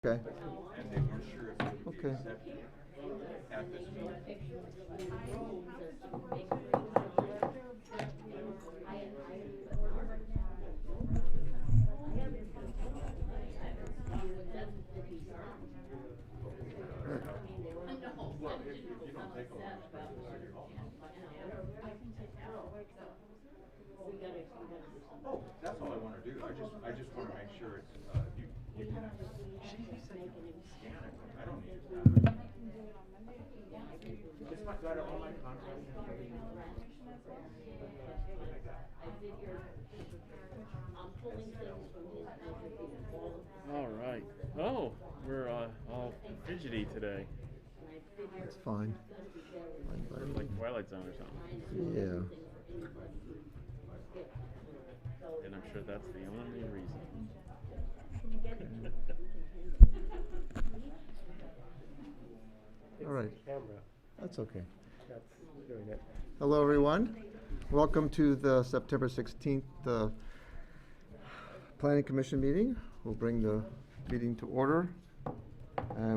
Okay. And they weren't sure if it would be Okay. accepted at this meeting. Well, if you don't take a long time to City Hall. Oh, that's all I want to do. I just want to make sure it's, you can, she said you can scan it. I don't need to have it. It's my, got all my contracts and everything. All right. Oh, we're all fidgety today. It's fine. We're like Twilight Zone or something. Yeah. And I'm sure that's the only reason. All right. Camera. That's okay. That's doing it. Hello, everyone. Welcome to the September 16th Planning Commission meeting. We'll bring the meeting to order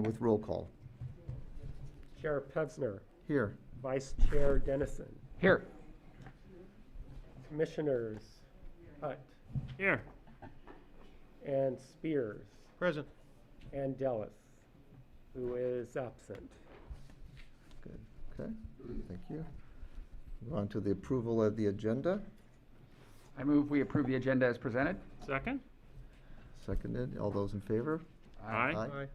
with roll call. Chair Pevsner. Here. Vice Chair Dennison. Here. Commissioners Hutt Here. and Spears. Present. And Dellis, who is absent. Good. Okay. Thank you. Go on to the approval of the agenda. I move we approve the agenda as presented. Second. Seconded. All those in favor? Aye.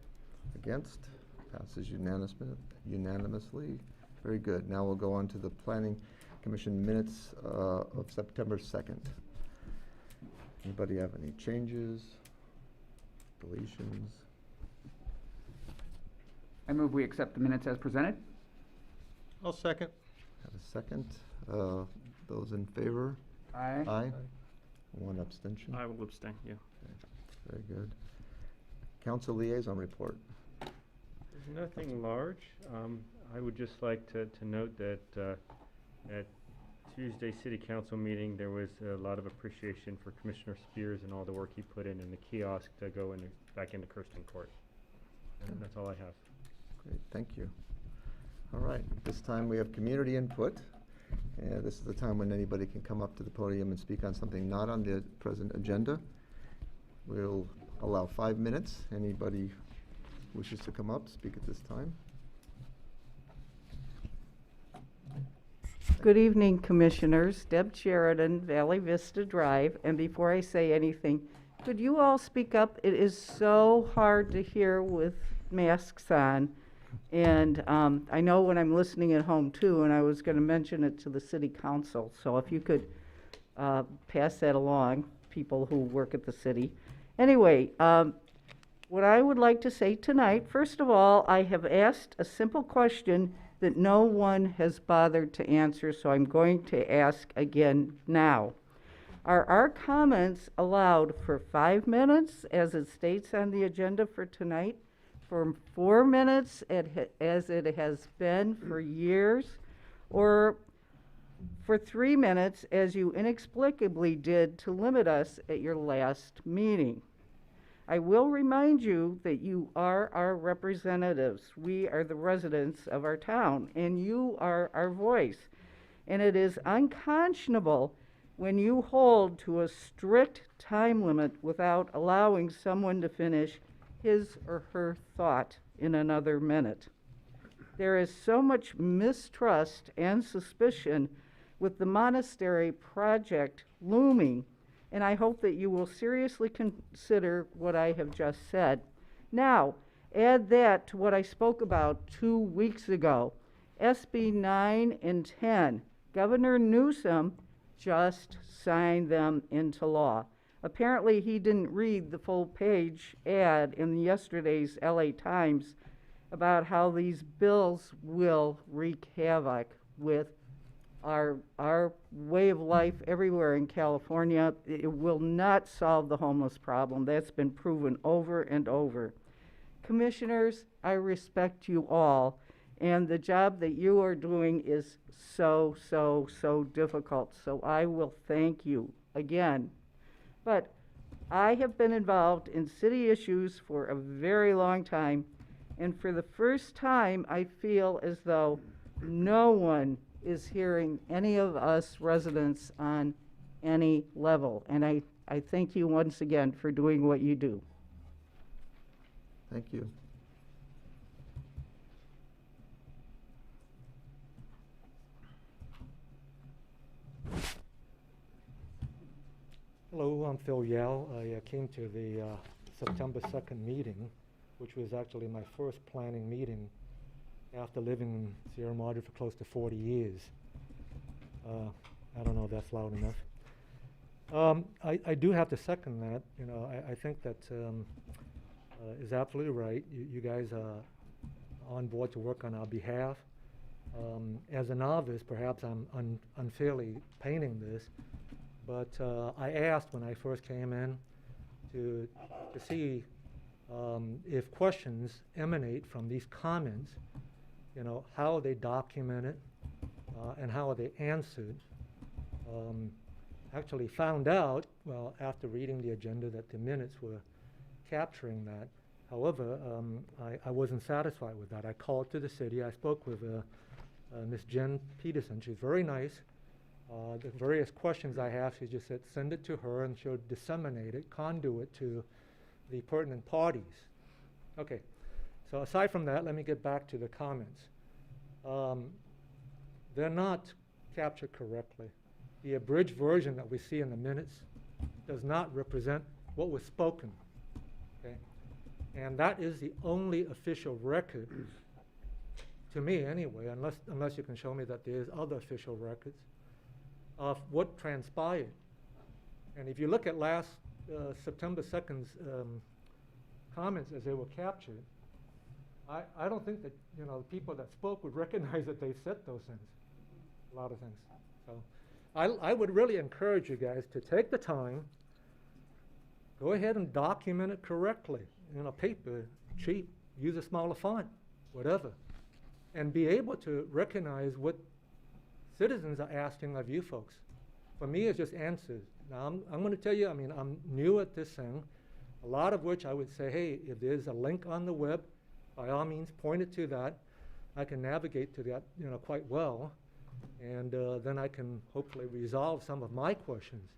Against? Passes unanimously. Very good. Now we'll go on to the Planning Commission minutes of September 2nd. Anybody have any changes, deletions? I move we accept the minutes as presented. I'll second. Have a second. Those in favor? Aye. Aye. One abstention. I will abstain. Yeah. Okay. Very good. Council liaison report. There's nothing large. I would just like to note that at Tuesday City Council meeting, there was a lot of appreciation for Commissioner Spears and all the work he put in the kiosk to go back into Kirsten Court. And that's all I have. Great, thank you. All right, this time we have community input. And this is the time when anybody can come up to the podium and speak on something not on the present agenda. We'll allow 5 minutes. Anybody wishes to come up, speak at this time. Good evening, Commissioners. Deb Sheridan, Valley Vista Drive. And before I say anything, could you all speak up? It is so hard to hear with masks on. And I know when I'm listening at home too, and I was going to mention it to the City Council. So if you could pass that along, people who work at the city. Anyway, what I would like to say tonight, first of all, I have asked a simple question that no one has bothered to answer, so I'm going to ask again now. Are our comments allowed for 5 minutes, as it states on the agenda for tonight, for 4 minutes, as it has been for years, or for 3 minutes, as you inexplicably did to limit us at your last meeting? I will remind you that you are our representatives. We are the residents of our town, and you are our voice. And it is unconscionable when you hold to a strict time limit without allowing someone to finish his or her thought in another minute. There is so much mistrust and suspicion with the monastery project looming, and I hope that you will seriously consider what I have just said. Now, add that to what I spoke about 2 weeks ago. SB 9 and 10. Governor Newsom just signed them into law. Apparently, he didn't read the full page ad in yesterday's LA Times about how these bills will wreak havoc with our way of life everywhere in California. It will not solve the homeless problem. That's been proven over and over. Commissioners, I respect you all, and the job that you are doing is so, so, so difficult. So I will thank you again. But I have been involved in city issues for a very long time, and for the first time, I feel as though no one is hearing any of us residents on any level. And I thank you once again for doing what you do. Thank you. Hello, I'm Phil Yao. I came to the September 2nd meeting, which was actually my first planning meeting after living in Sierra Madre for close to 40 years. I don't know if that's loud enough. I do have to second that. You know, I think that is absolutely right. You guys are on board to work on our behalf. As a novice, perhaps I'm unfairly painting this, but I asked when I first came in to see if questions emanate from these comments, you know, how are they documented and how are they answered. Actually found out, well, after reading the agenda, that the minutes were capturing that. However, I wasn't satisfied with that. I called to the city. I spoke with Miss Jen Peterson. She's very nice. The various questions I have, she just said, send it to her and she'll disseminate it, conduit to the pertinent parties. Okay, so aside from that, let me get back to the comments. They're not captured correctly. The abridged version that we see in the minutes does not represent what was spoken. Okay? And that is the only official record, to me anyway, unless you can show me that there's other official records, of what transpired. And if you look at last September 2nd's comments as they were captured, I don't think that, you know, the people that spoke would recognize that they said those things, a lot of things. So I would really encourage you guys to take the time, go ahead and document it correctly, you know, paper, cheap, use a smaller font, whatever, and be able to recognize what citizens are asking of you folks. For me, it's just answers. Now, I'm going to tell you, I mean, I'm new at this thing, a lot of which I would say, hey, if there's a link on the web, by all means, point it to that. I can navigate to that, you know, quite well, and then I can hopefully resolve some of my questions.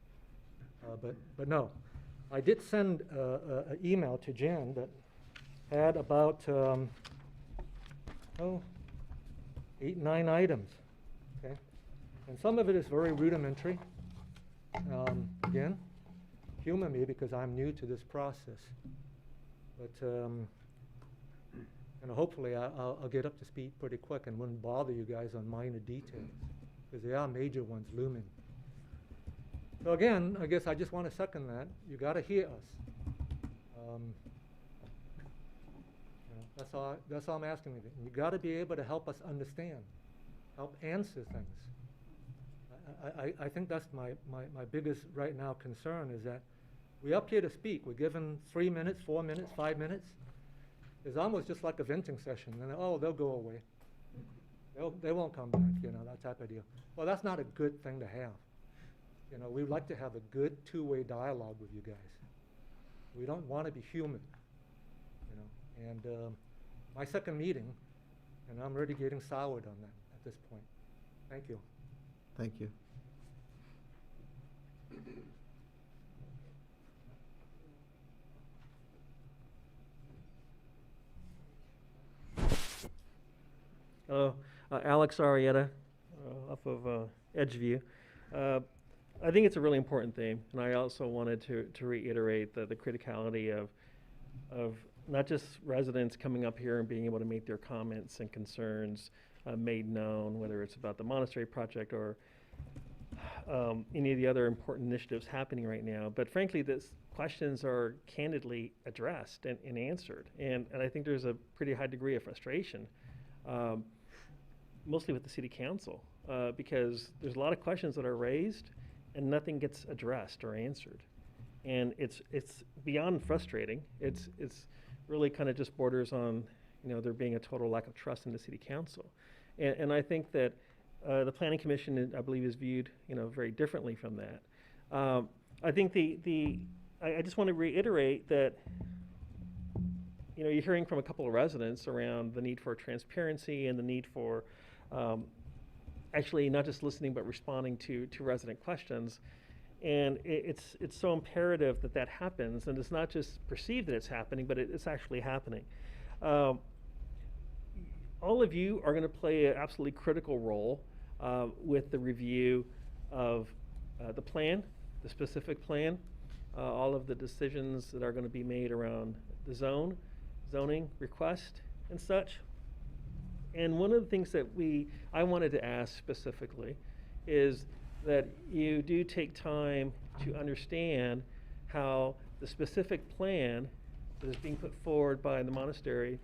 But no, I did send an email to Jan that had about 8, 9 items. Okay, and some of it is very rudimentary. Again, humor me because I'm new to this process. But and hopefully I'll get up to speed pretty quick and wouldn't bother you guys on minor details, because there are major ones looming. So again, I guess I just want to second that. You got to hear us. You know, that's all I'm asking you. You got to be able to help us understand, help answer things. I think that's my biggest right now concern, is that we're up here to speak. We're given 3 minutes, 4 minutes, 5 minutes. It's almost just like a venting session. And oh, they'll go away. They won't come back, you know, that type of deal. Well, that's not a good thing to have. You know, we'd like to have a good two-way dialogue with you guys. We don't want to be human, you know. And my second meeting, and I'm already getting soured on that at this point. Thank you. Thank you. Hello, Alex Arietta, off of Edgeview. I think it's a really important theme, and I also wanted to reiterate the criticality of not just residents coming up here and being able to make their comments and concerns made known, whether it's about the monastery project or any of the other important initiatives happening right now. But frankly, these questions are candidly addressed and answered. And I think there's a pretty high degree of frustration, mostly with the city council, because there's a lot of questions that are raised and nothing gets addressed or answered. And it's beyond frustrating. It's really kind of just borders on, you know, there being a total lack of trust in the city council. And I think that the planning commission, I believe, is viewed, you know, very differently from that. I think the I just want to reiterate that, you know, you're hearing from a couple of residents around the need for transparency and the need for actually not just listening but responding to resident questions. And it's so imperative that that happens, and it's not just perceived that it's happening, but it's actually happening. All of you are going to play an absolutely critical role with the review of the plan, the specific plan, all of the decisions that are going to be made around the zoning request and such. And one of the things that I wanted to ask specifically is that you do take time to understand how the specific plan that is being put forward by the monastery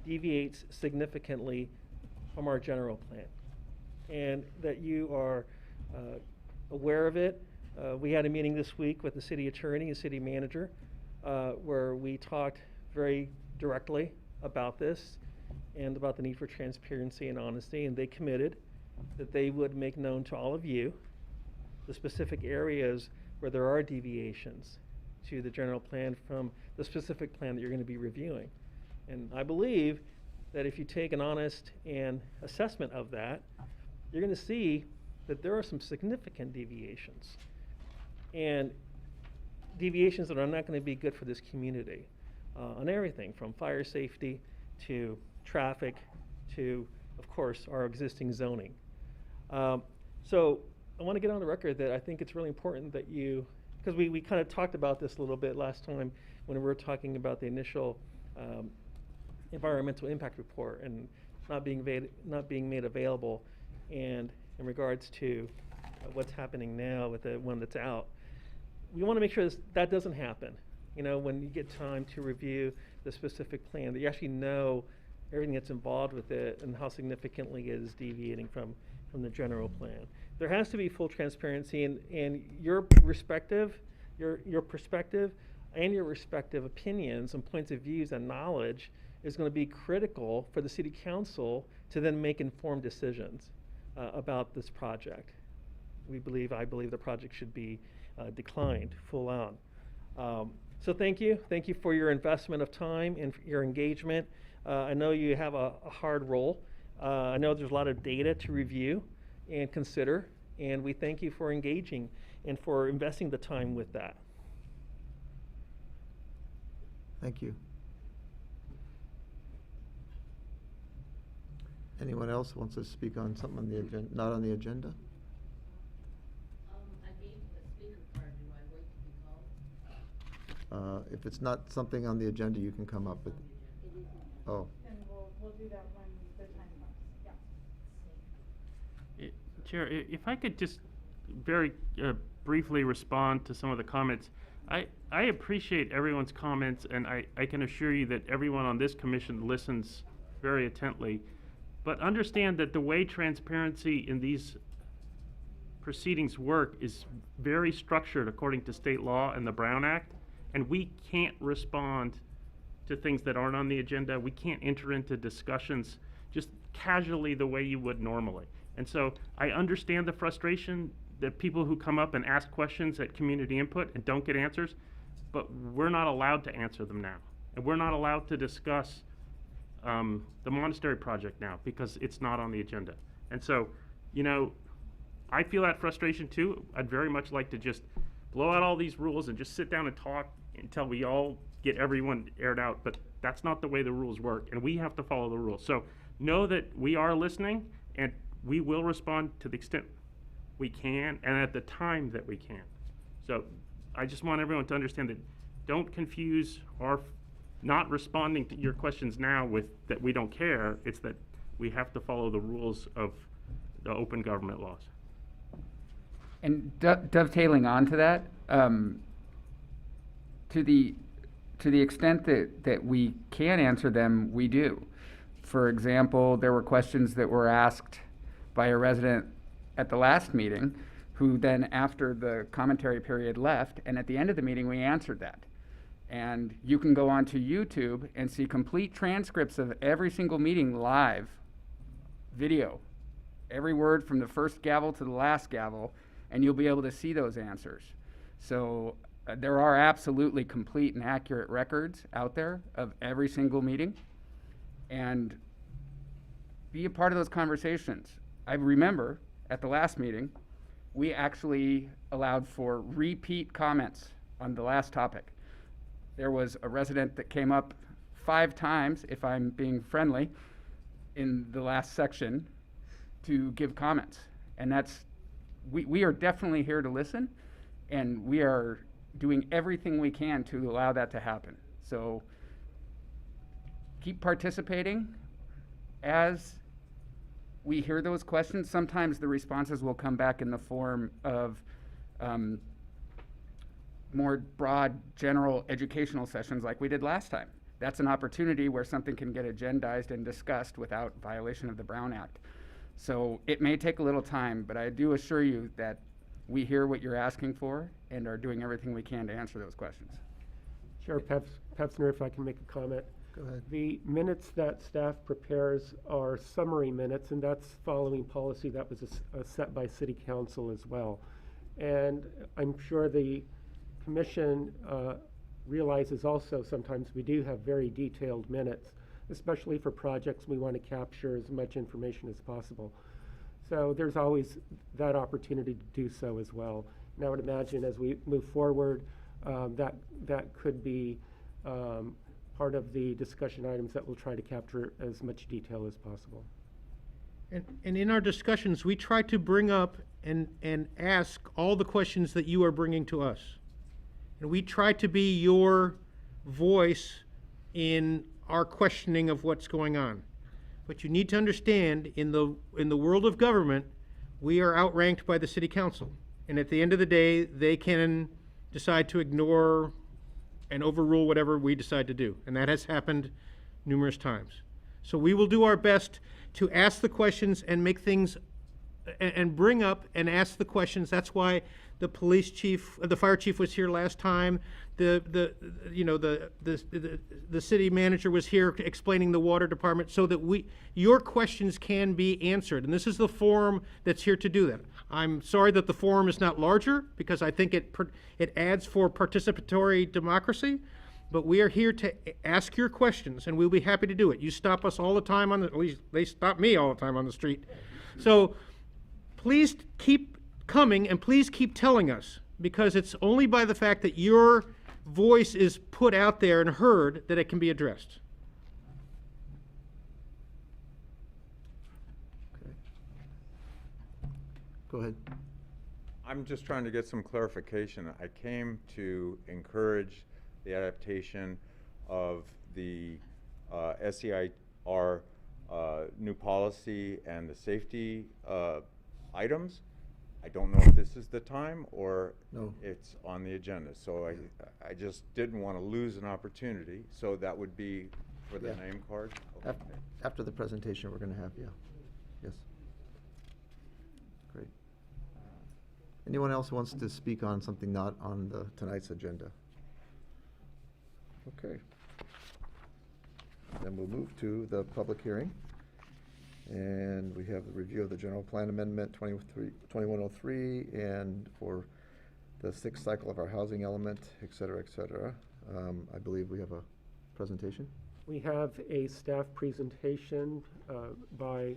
deviates significantly from our general plan, and that you are aware of it. We had a meeting this week with the city attorney and city manager where we talked very directly about this and about the need for transparency and honesty, and they committed that they would make known to all of you the specific areas where there are deviations to the general plan from the specific plan that you're going to be reviewing. And I believe that if you take an honest and assessment of that, you're going to see that there are some significant deviations, and deviations that are not going to be good for this community on everything from fire safety to traffic to, of course, our existing zoning. So I want to get on the record that I think it's really important that you, because we kind of talked about this a little bit last time when we were talking about the initial environmental impact report and not being made available, and in regards to what's happening now with the one that's out. We want to make sure that doesn't happen. You know, when you get time to review the specific plan, that you actually know everything that's involved with it and how significantly it is deviating from the general plan. There has to be full transparency, and your perspective and your respective opinions and points of views and knowledge is going to be critical for the city council to then make informed decisions about this project. I believe the project should be declined full on. So thank you for your investment of time and for your engagement. I know you have a hard role. I know there's a lot of data to review and consider, and we thank you for engaging and for investing the time with that. Thank you. Anyone else wants to speak on something on the agenda, not on the agenda? I gave the speaker card. Do I wait to be called? If it's not something on the agenda, you can come up with. Oh. Then we'll do that when the time comes, yeah. Chair, if I could just very briefly respond to some of the comments. I appreciate everyone's comments, and I can assure you that everyone on this commission listens very attentively. But understand that the way transparency in these proceedings work is very structured according to state law and the Brown Act, and we can't respond to things that aren't on the agenda. We can't enter into discussions just casually the way you would normally. And so I understand the frustration that people who come up and ask questions at community input and don't get answers, but we're not allowed to answer them now. And we're not allowed to discuss the monastery project now because it's not on the agenda. And so, you know, I feel that frustration too. I'd very much like to just blow out all these rules and just sit down and talk until we all get everyone aired out, but that's not the way the rules work, and we have to follow the rules. So know that we are listening, and we will respond to the extent we can and at the time that we can. So I just want everyone to understand that don't confuse our not responding to your questions now with that we don't care. It's that we have to follow the rules of the open government laws. And dovetailing onto that, to the extent that we can answer them, we do. For example, there were questions that were asked by a resident at the last meeting who then, after the commentary period, left, and at the end of the meeting we answered that. And you can go onto YouTube and see complete transcripts of every single meeting live, video, every word from the first gavel to the last gavel, and you'll be able to see those answers. So There are absolutely complete and accurate records out there of every single meeting, and be a part of those conversations. I remember at the last meeting, we actually allowed for repeat comments on the last topic. There was a resident that came up 5 times, if I'm being friendly, in the last section to give comments. And we are definitely here to listen, and we are doing everything we can to allow that to happen. So keep participating. As we hear those questions, sometimes the responses will come back in the form of more broad, general educational sessions like we did last time. That's an opportunity where something can get agendized and discussed without violation of the Brown Act. So it may take a little time, but I do assure you that we hear what you're asking for and are doing everything we can to answer those questions. Chair Pevsner, if I can make a comment. Go ahead. The minutes that staff prepares are summary minutes, and that's following policy that was set by City Council as well. And I'm sure the Commission realizes also sometimes we do have very detailed minutes, especially for projects we want to capture as much information as possible. So there's always that opportunity to do so as well. And I would imagine as we move forward, that could be part of the discussion items that we'll try to capture as much detail as possible. And in our discussions, we try to bring up and ask all the questions that you are bringing to us. And we try to be your voice in our questioning of what's going on. But you need to understand, in the world of government, we are outranked by the City Council. And at the end of the day, they can decide to ignore and overrule whatever we decide to do. And that has happened numerous times. So we will do our best to ask the questions and make things, and bring up and ask the questions. That's why the police chief, the fire chief was here last time. The city manager was here explaining the water department, so that your questions can be answered. And this is the forum that's here to do that. I'm sorry that the forum is not larger, because I think it adds for participatory democracy. But we are here to ask your questions, and we'll be happy to do it. You stop us all the time at least they stop me all the time on the street. So please keep coming, and please keep telling us, because it's only by the fact that your voice is put out there and heard that it can be addressed. Okay. Go ahead. I'm just trying to get some clarification. I came to encourage the adaptation of the SEIR new policy and the safety items. I don't know if this is the time or No. it's on the agenda. So I just didn't want to lose an opportunity. So that would be for the Yeah. name card? Okay. After the presentation, we're going to have, yes. Great. Anyone else wants to speak on something not on tonight's agenda? Okay. Then we'll move to the public hearing. And we have the review of the general plan amendment 2103, and for the 6th cycle of our housing element, et cetera, et cetera. I believe we have a presentation. We have a staff presentation by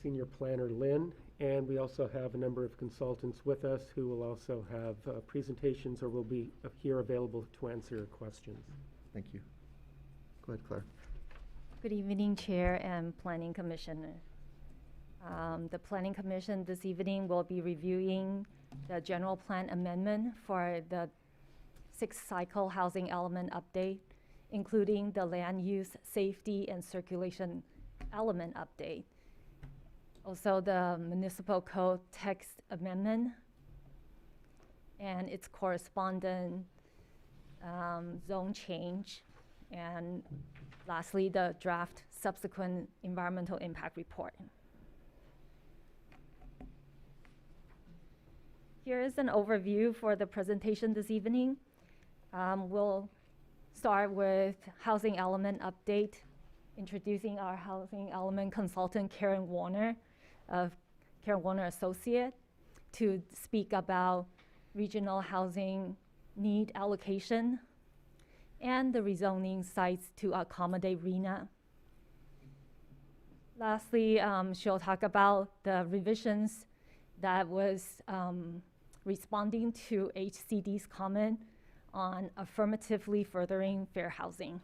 Senior Planner Lynn, and we also have a number of consultants with us who will also have presentations or will be here available to answer your questions. Thank you. Go ahead, Claire. Good evening, Chair and Planning Commissioner. The Planning Commission this evening will be reviewing the general plan amendment for the 6th cycle housing element update, including the land use, safety, and circulation element update. Also, the municipal code text amendment and its corresponding zone change, and lastly, the draft subsequent environmental impact report. Here is an overview for the presentation this evening. We'll start with housing element update, introducing our housing element consultant, Karen Warner, of Karen Warner Associate, to speak about regional housing need allocation, and the rezoning sites to accommodate RENA. Lastly, she'll talk about the revisions that was responding to HCD's comment on affirmatively furthering fair housing.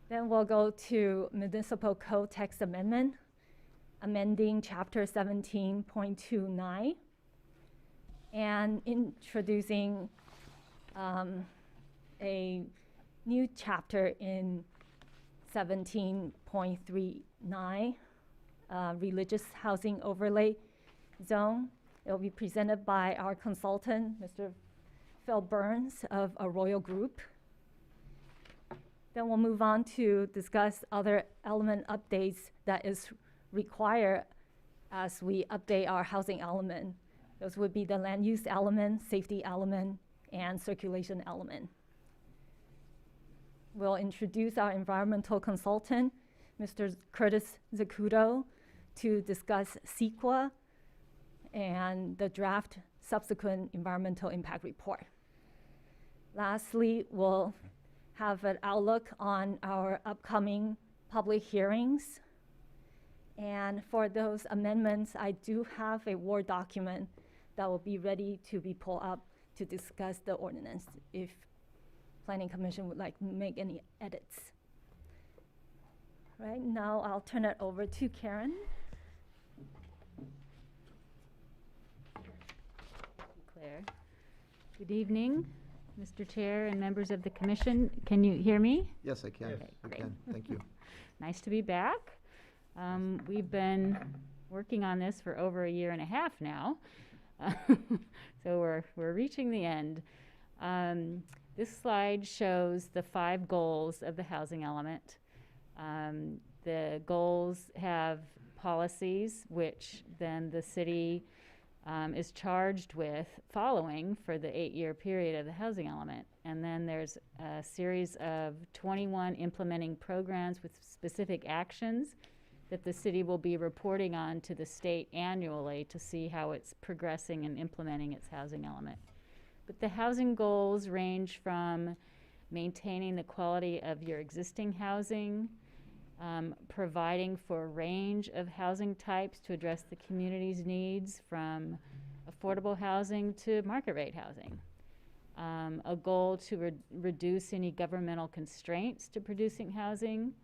Then we'll go to Municipal Code Text Amendment, amending Chapter 17.29, and introducing a new chapter in 17.39, religious housing overlay zone. It will be presented by our consultant, Mr. Phil Burns of Arroyo Group. Then we'll move on to discuss other element updates that is required as we update our housing element. Those would be the land use element, safety element, and circulation element. We'll introduce our environmental consultant, Mr. Curtis Zacuto, to discuss CEQA and the draft subsequent environmental impact report. Lastly, we'll have an outlook on our upcoming public hearings. And for those amendments, I do have a Word document that will be ready to be pulled up to discuss the ordinance if Planning Commission would like to make any edits. Right now, I'll turn it over to Karen. Claire. Good evening, Mr. Chair and members of the commission. Can you hear me? Yes, I can. Okay, I great. can. Thank you. Nice to be back. We've been working on this for over a year and a half now. So we're reaching the end. This slide shows the 5 goals of the housing element. The goals have policies, which then the city is charged with following for the 8-year period of the housing element. And then there's a series of 21 implementing programs with specific actions that the city will be reporting on to the state annually to see how it's progressing and implementing its housing element. But the housing goals range from maintaining the quality of your existing housing, providing for a range of housing types to address the community's needs, from affordable housing to market rate housing. A goal to reduce any governmental constraints to producing housing,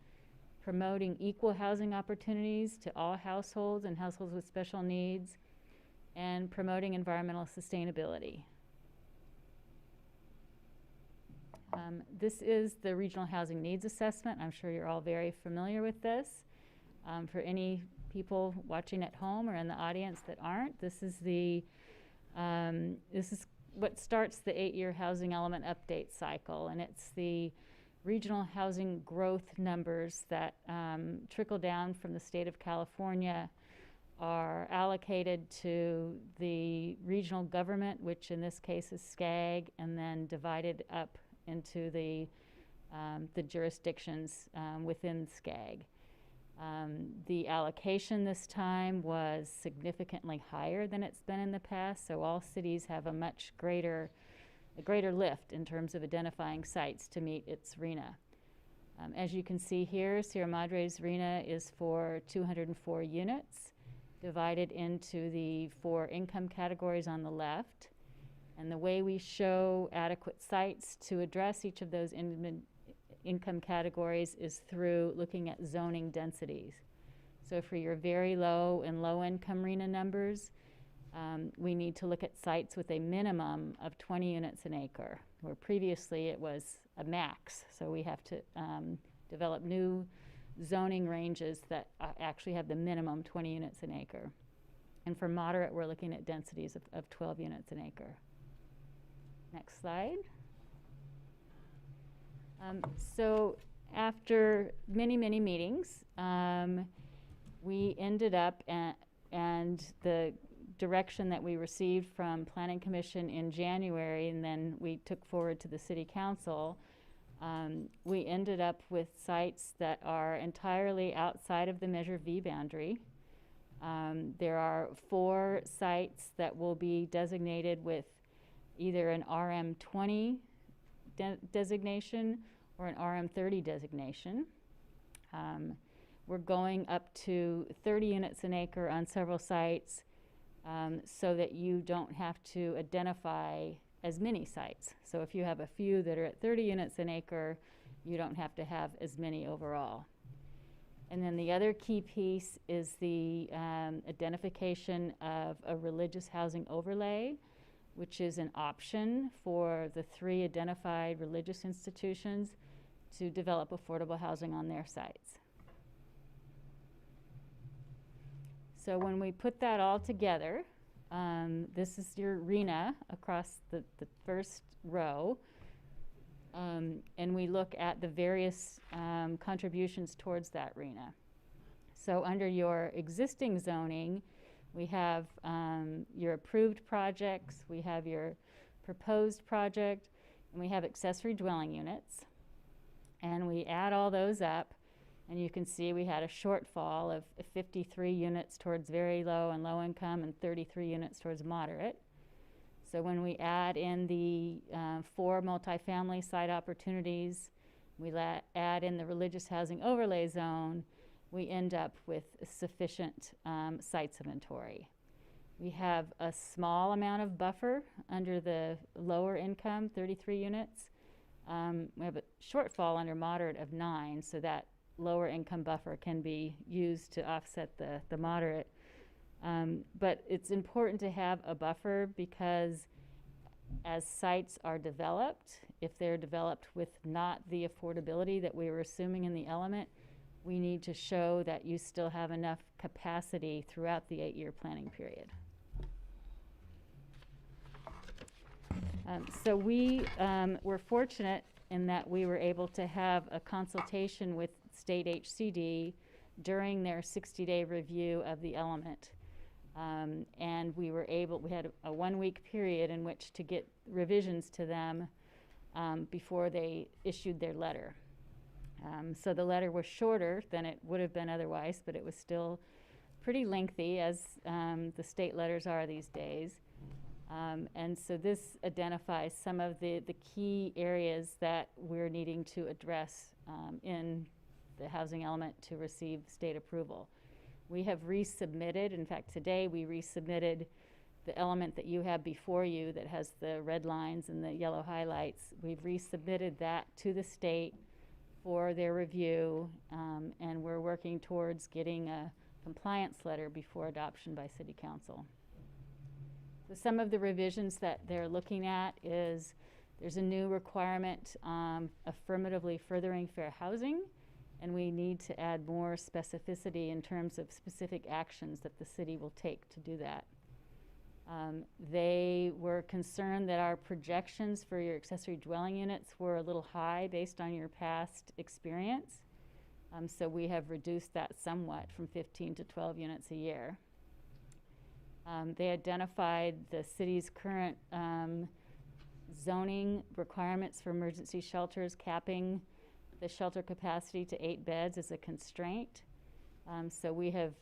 promoting equal housing opportunities to all households and households with special needs, and promoting environmental sustainability. This is the Regional Housing Needs Assessment. I'm sure you're all very familiar with this. For any people watching at home or in the audience that aren't, this is what starts the 8-year housing element update cycle, and it's the regional housing growth numbers that trickle down from the state of California, are allocated to the regional government, which in this case is SCAG, and then divided up into the jurisdictions within SCAG. The allocation this time was significantly higher than it's been in the past, so all cities have a much greater lift in terms of identifying sites to meet its RENA. As you can see here, Sierra Madre's RENA is for 204 units, divided into the 4 income categories on the left. And the way we show adequate sites to address each of those income categories is through looking at zoning densities. So for your very low and low income RENA numbers, we need to look at sites with a minimum of 20 units an acre, where previously it was a max. So we have to develop new zoning ranges that actually have the minimum 20 units an acre. And for moderate, we're looking at densities of 12 units an acre. Next slide. So after many, many meetings, we ended up and the direction that we received from Planning Commission in January, and then we took forward to the City Council, we ended up with sites that are entirely outside of the Measure V boundary. There are 4 sites that will be designated with either an RM20 designation or an RM30 designation. We're going up to 30 units an acre on several sites, so that you don't have to identify as many sites. So if you have a few that are at 30 units an acre, you don't have to have as many overall. And then the other key piece is the identification of a religious housing overlay, which is an option for the 3 identified religious institutions to develop affordable housing on their sites. So when we put that all together, this is your RHNA across the first row, and we look at the various contributions towards that RHNA. So under your existing zoning, we have your approved projects, we have your proposed project, and we have accessory dwelling units. And we add all those up, and you can see we had a shortfall of 53 units towards very low and low income and 33 units towards moderate. So when we add in the 4 multifamily site opportunities, we add in the religious housing overlay zone, we end up with sufficient sites inventory. We have a small amount of buffer under the lower income, 33 units. We have a shortfall under moderate of 9, so that lower income buffer can be used to offset the moderate. But it's important to have a buffer because as sites are developed, if they're developed with not the affordability that we were assuming in the element, we need to show that you still have enough capacity throughout the 8-year planning period. So we were fortunate in that we were able to have a consultation with state HCD during their 60-day review of the element. And we had a 1-week period in which to get revisions to them before they issued their letter. So the letter was shorter than it would have been otherwise, but it was still pretty lengthy, as the state letters are these days. And so this identifies some of the key areas that we're needing to address in the housing element to receive state approval. We have resubmitted, in fact today we resubmitted the element that you have before you that has the red lines and the yellow highlights. We've resubmitted that to the state for their review, and we're working towards getting a compliance letter before adoption by City Council. So some of the revisions that they're looking at is there's a new requirement affirmatively furthering fair housing, and we need to add more specificity in terms of specific actions that the city will take to do that. They were concerned that our projections for your accessory dwelling units were a little high based on your past experience. So we have reduced that somewhat from 15 to 12 units a year. They identified the city's current zoning requirements for emergency shelters, capping the shelter capacity to 8 beds as a constraint. So we have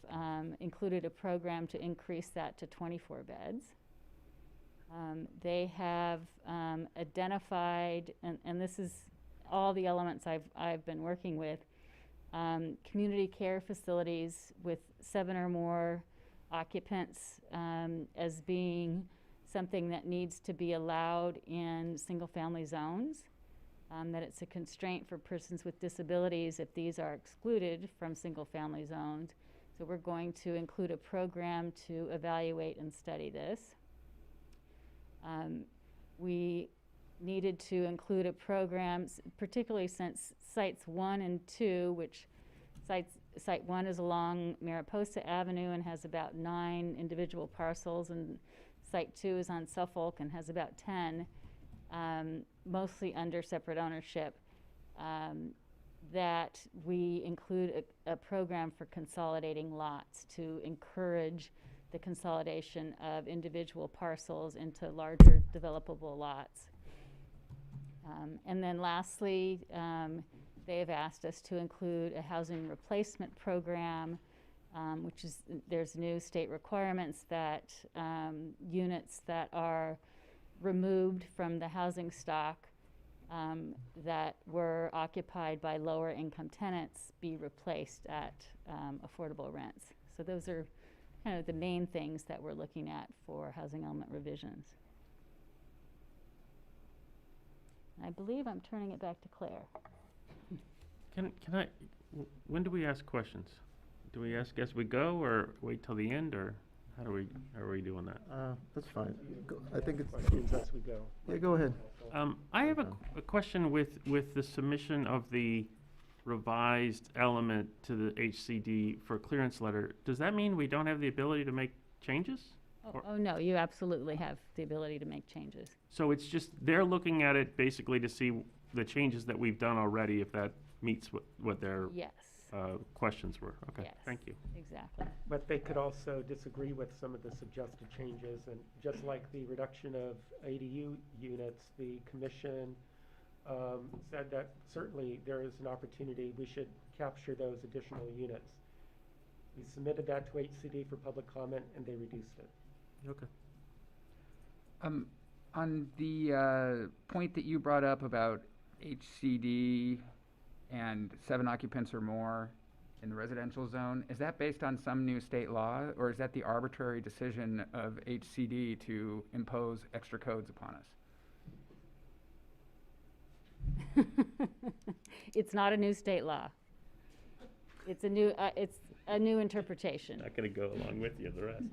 included a program to increase that to 24 beds. They have identified, and this is all the elements I've been working with, community care facilities with 7 or more occupants as being something that needs to be allowed in single-family zones, that it's a constraint for persons with disabilities if these are excluded from single-family zones. So we're going to include a program to evaluate and study this. We needed to include a program, particularly since sites 1 and 2, which site 1 is along Mariposa Avenue and has about 9 individual parcels, and site 2 is on Suffolk and has about 10, mostly under separate ownership, that we include a program for consolidating lots to encourage the consolidation of individual parcels into larger developable lots. And then lastly, they have asked us to include a housing replacement program, which is, there's new state requirements that units that are removed from the housing stock that were occupied by lower income tenants be replaced at affordable rents. So those are kind of the main things that we're looking at for housing element revisions. I believe I'm turning it back to Claire. When do we ask questions? Do we ask as we go, or wait till the end, or how are we doing that? That's fine. I think it's, Questions as we go. yeah, go ahead. I have a question with the submission of the revised element to the HCD for clearance letter. Does that mean we don't have the ability to make changes? Oh, no, you absolutely have the ability to make changes. So it's just, they're looking at it basically to see the changes that we've done already, if that meets what their Yes, questions were. Okay, yes. thank you. Exactly. But they could also disagree with some of the suggested changes, and just like the reduction of ADU units, the commission said that certainly there is an opportunity, we should capture those additional units. We submitted that to HCD for public comment, and they reduced it. Okay. On the point that you brought up about HCD and 7 occupants or more in the residential zone, is that based on some new state law, or is that the arbitrary decision of HCD to impose extra codes upon us? It's not a new state law. It's a new interpretation. Not gonna go along with you, the rest.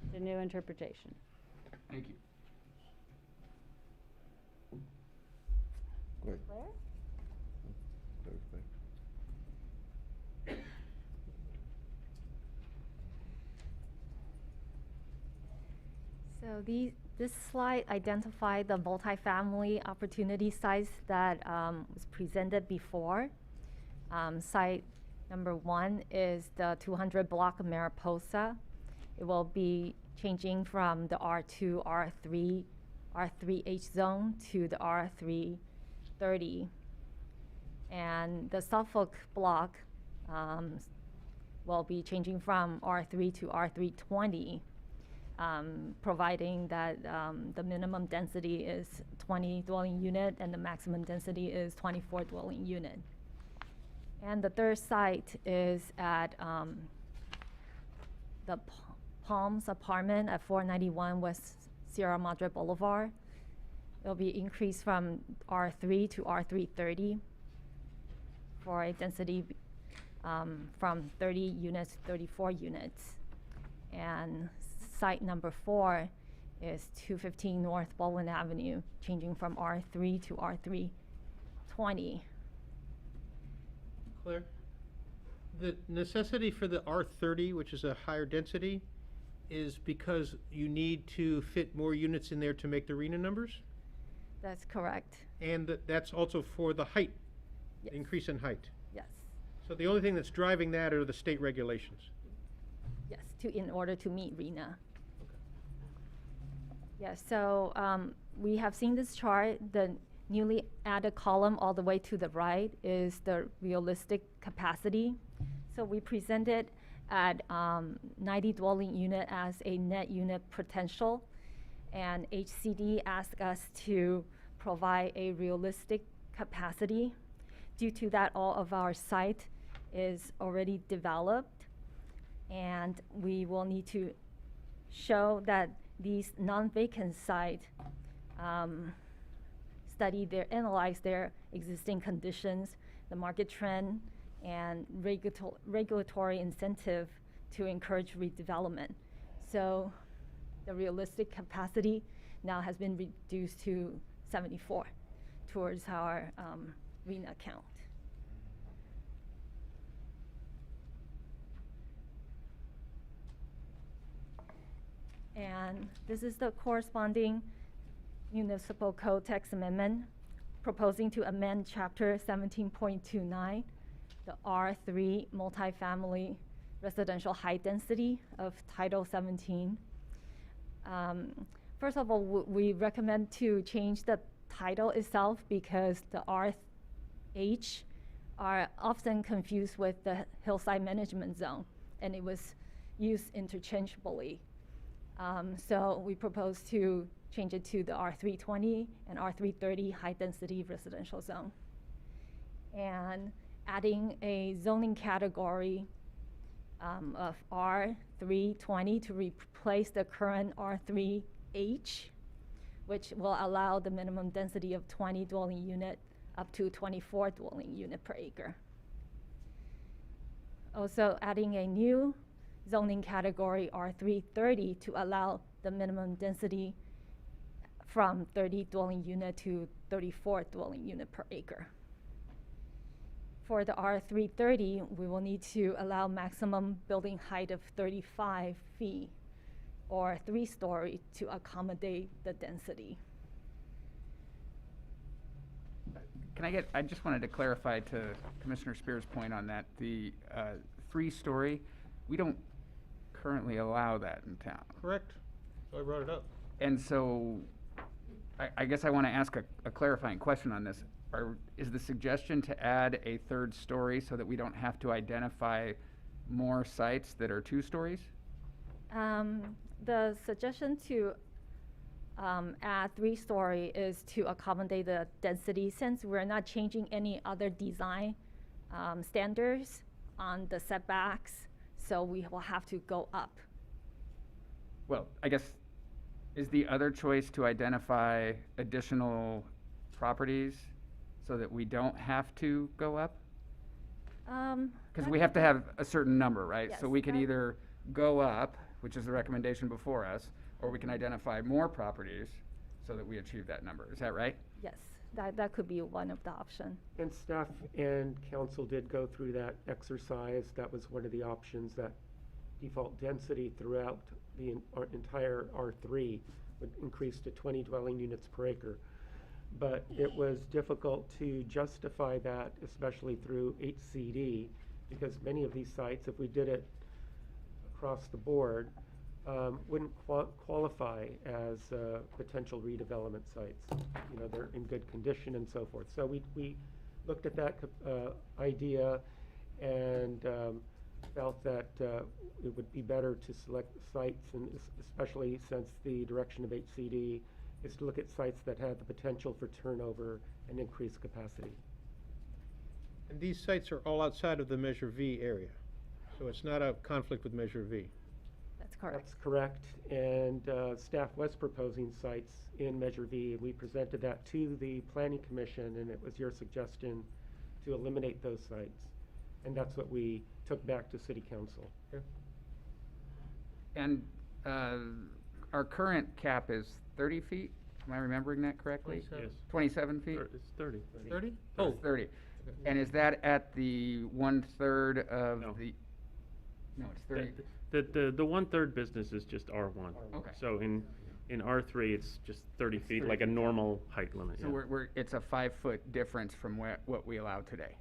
It's a new interpretation. Thank you. Go ahead. Claire? So this slide identified the multifamily opportunity sites that was presented before. Site number 1 is the 200 block of Mariposa. It will be changing from the R2, R3, R3H zone to the R330. And the Suffolk block will be changing from R3 to R320. Providing that the minimum density is 20 dwelling unit and the maximum density is 24 dwelling unit. And the third site is at the Palms apartment at 491 West Sierra Madre Boulevard. It'll be increased from R3 to R330 for a density from 30 units to 34 units. And site number 4 is 215 North Baldwin Avenue, changing from R3 to R320. Claire, the necessity for the R30, which is a higher density, is because you need to fit more units in there to make the RENA numbers? That's correct. And that's also for the height, Yes. increase in height. Yes. So the only thing that's driving that are the state regulations. Yes, in order to meet RENA. Yes, so we have seen this chart. The newly added column all the way to the right is the realistic capacity. So we presented at 90 dwelling unit as a net unit potential, and HCD asked us to provide a realistic capacity. Due to that, all of our site is already developed, and we will need to show that these non-vacant sites analyze their existing conditions, the market trend, and regulatory incentive to encourage redevelopment. So the realistic capacity now has been reduced to 74 towards our RENA count. And this is the corresponding municipal code text amendment proposing to amend chapter 17.29, the R3 multifamily residential high density of Title 17. First of all, we recommend to change the title itself because the RH are often confused with the hillside management zone, and it was used interchangeably. So we propose to change it to the R320 and R330 high-density residential zone. And adding a zoning category of R320 to replace the current R3H, which will allow the minimum density of 20 dwelling unit up to 24 dwelling unit per acre. Also adding a new zoning category R330 to allow the minimum density from 30 dwelling unit to 34 dwelling unit per acre. For the R330, we will need to allow maximum building height of 35 feet or 3-story to accommodate the density. I just wanted to clarify to Commissioner Spears' point on that, the 3-story, we don't currently allow that in town. Correct. So I brought it up. And so, I guess I want to ask a clarifying question on this. Is the suggestion to add a 3rd story so that we don't have to identify more sites that are 2 stories? The suggestion to add 3-story is to accommodate the density, since we're not changing any other design standards on the setbacks, so we will have to go up. Well, I guess, is the other choice to identify additional properties so that we don't have to go up? Because we have to have a certain number, right? Yes, So we could either go up, which is the recommendation before us, or we can identify more properties so that we achieve that number. Is that right? Yes, that could be one of the options. And staff and council did go through that exercise. That was one of the options, that default density throughout the entire R3 would increase to 20 dwelling units per acre. But it was difficult to justify that, especially through HCD, because many of these sites, if we did it across the board, wouldn't qualify as potential redevelopment sites. You know, they're in good condition and so forth. So we looked at that idea and felt that it would be better to select sites, and especially since the direction of HCD is to look at sites that have the potential for turnover and increased capacity. And these sites are all outside of the Measure V area, so it's not a conflict with Measure V. That's correct. That's correct, and staff was proposing sites in Measure V, and we presented that to the Planning Commission, and it was your suggestion to eliminate those sites, and that's what we took back to City Council. Okay. And our current cap is 30 feet? Am I remembering that correctly? 27. Yes. 27 feet? It's 30. 30? Oh, 30. And is that at the 1/3 of No. the? No, it's 30. The 1/3 business is just R1. Okay. So in R3, it's just 30 feet, 30 like a feet. normal height limit. So it's a 5-foot difference from what we allow today.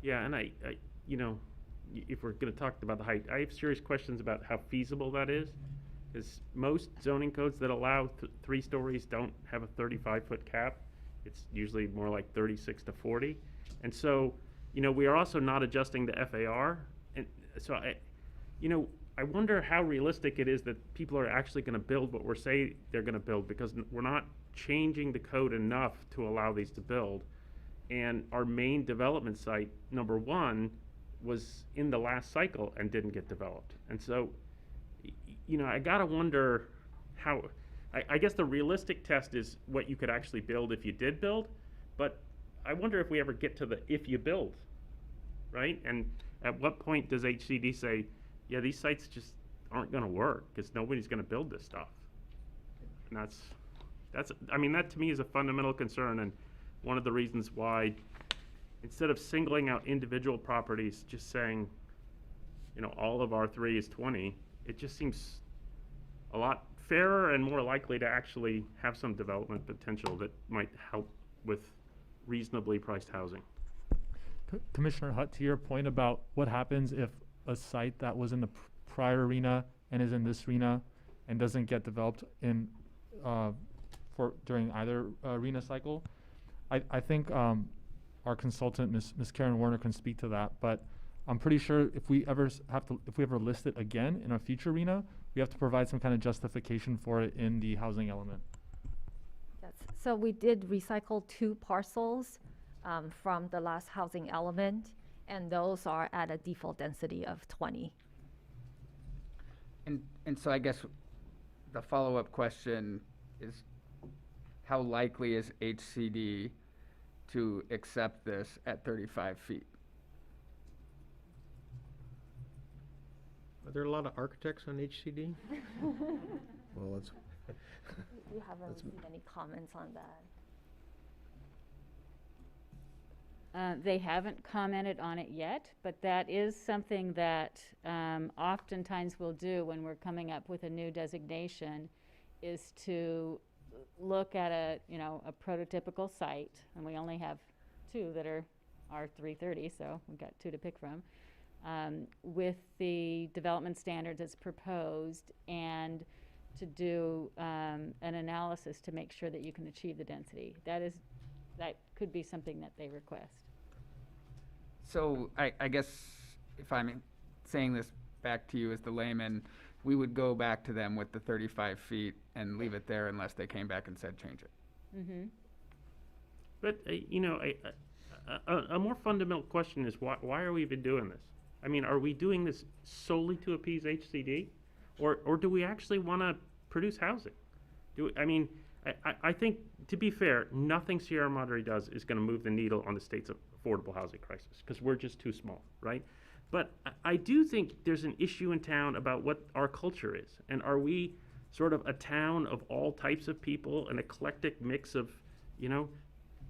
Yeah, and I you know, if we're going to talk about the height, I have serious questions about how feasible that is, because most zoning codes that allow 3 stories don't have a 35-foot cap. It's usually more like 36 to 40. And so, you know, we are also not adjusting the FAR. And so I wonder how realistic it is that people are actually going to build what we're saying they're going to build, because we're not changing the code enough to allow these to build. And our main development site, number 1, was in the last cycle and didn't get developed. And so, you know, I gotta wonder how, I guess the realistic test is what you could actually build if you did build, but I wonder if we ever get to the if you build, right? And at what point does HCD say, yeah, these sites just aren't gonna work because nobody's gonna build this stuff? And that's, I mean, that to me is a fundamental concern, and one of the reasons why, instead of singling out individual properties, just saying, you know, all of R3 is 20, it just seems a lot fairer and more likely to actually have some development potential that might help with reasonably priced housing. Commissioner Hutt, to your point about what happens if a site that was in the prior arena and is in this arena and doesn't get developed in during either arena cycle, I think our consultant, Ms. Karen Warner, can speak to that. But I'm pretty sure if we ever if we ever list it again in a future RENA, we have to provide some kind of justification for it in the housing element. Yes, so we did recycle 2 parcels from the last housing element, and those are at a default density of 20. And so I guess the follow-up question is, how likely is HCD to accept this at 35 feet? Are there a lot of architects on HCD? Well, let's, We haven't received any comments on that. They haven't commented on it yet, but that is something that oftentimes we'll do when we're coming up with a new designation, is to look at a prototypical site, and we only have 2 that are R330, so we've got 2 to pick from, with the development standards as proposed, and to do an analysis to make sure that you can achieve the density. That could be something that they request. So I guess if I'm saying this back to you as the layman, we would go back to them with the 35 feet and leave it there unless they came back and said change it. Mm-hmm. But, a more fundamental question is why are we even doing this? I mean, are we doing this solely to appease HCD? Or do we actually want to produce housing? I think, to be fair, nothing Sierra Madre does is going to move the needle on the state's affordable housing crisis, because we're just too small, right? But I do think there's an issue in town about what our culture is. And are we sort of a town of all types of people, an eclectic mix of,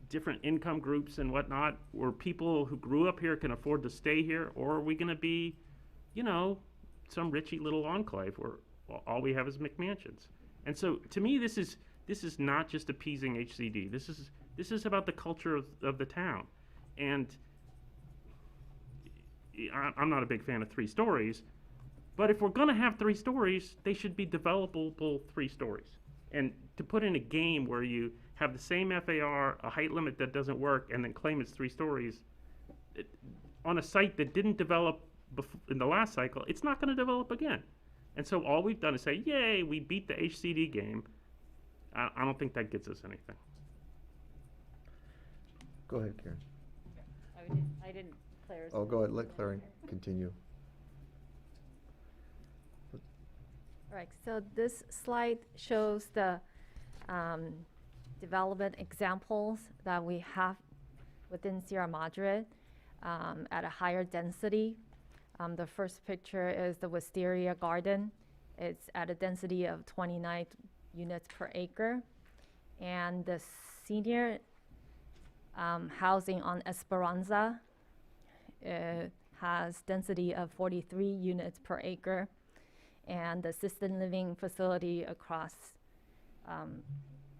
different income groups and whatnot, where people who grew up here can afford to stay here? Or are we going to be, some richy little enclave where all we have is McMansions? And so, to me, this is not just appeasing HCD. This is about the culture of the town. And I'm not a big fan of 3 stories, but if we're going to have 3 stories, they should be developable 3 stories. And to put in a game where you have the same FAR, a height limit that doesn't work, and then claim it's 3 stories, on a site that didn't develop in the last cycle, it's not going to develop again. And so all we've done is say, yay, we beat the HCD game. I don't think that gets us anything. go ahead, Karen. I didn't, Claire's. Oh, go ahead, let Claire continue. Right, so this slide shows the development examples that we have within Sierra Madre at a higher density. The first picture is the Wisteria Garden. It's at a density of 29 units per acre. And the senior housing on Esperanza has density of 43 units per acre. And the assisted living facility across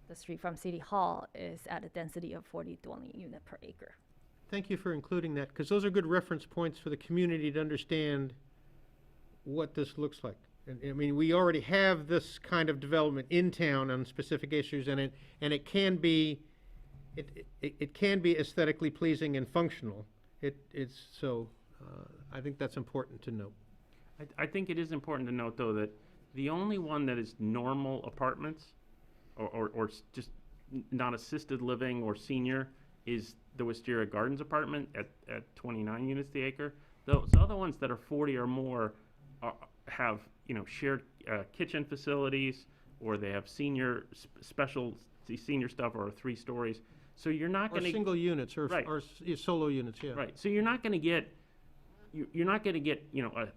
the street from City Hall is at a density of 40 dwelling unit per acre. Thank you for including that, because those are good reference points for the community to understand what this looks like. And, I mean, we already have this kind of development in town on specific issues, and it can be aesthetically pleasing and functional. I think that's important to note. I think it is important to note, though, that the only one that is normal apartments or just not assisted living or senior is the Wisteria Gardens apartment at 29 units the acre. Those other ones that are 40 or more have shared kitchen facilities, or they have special senior stuff, or 3 stories. So you're not going to single units or solo units, yeah. Right. So you're not going to get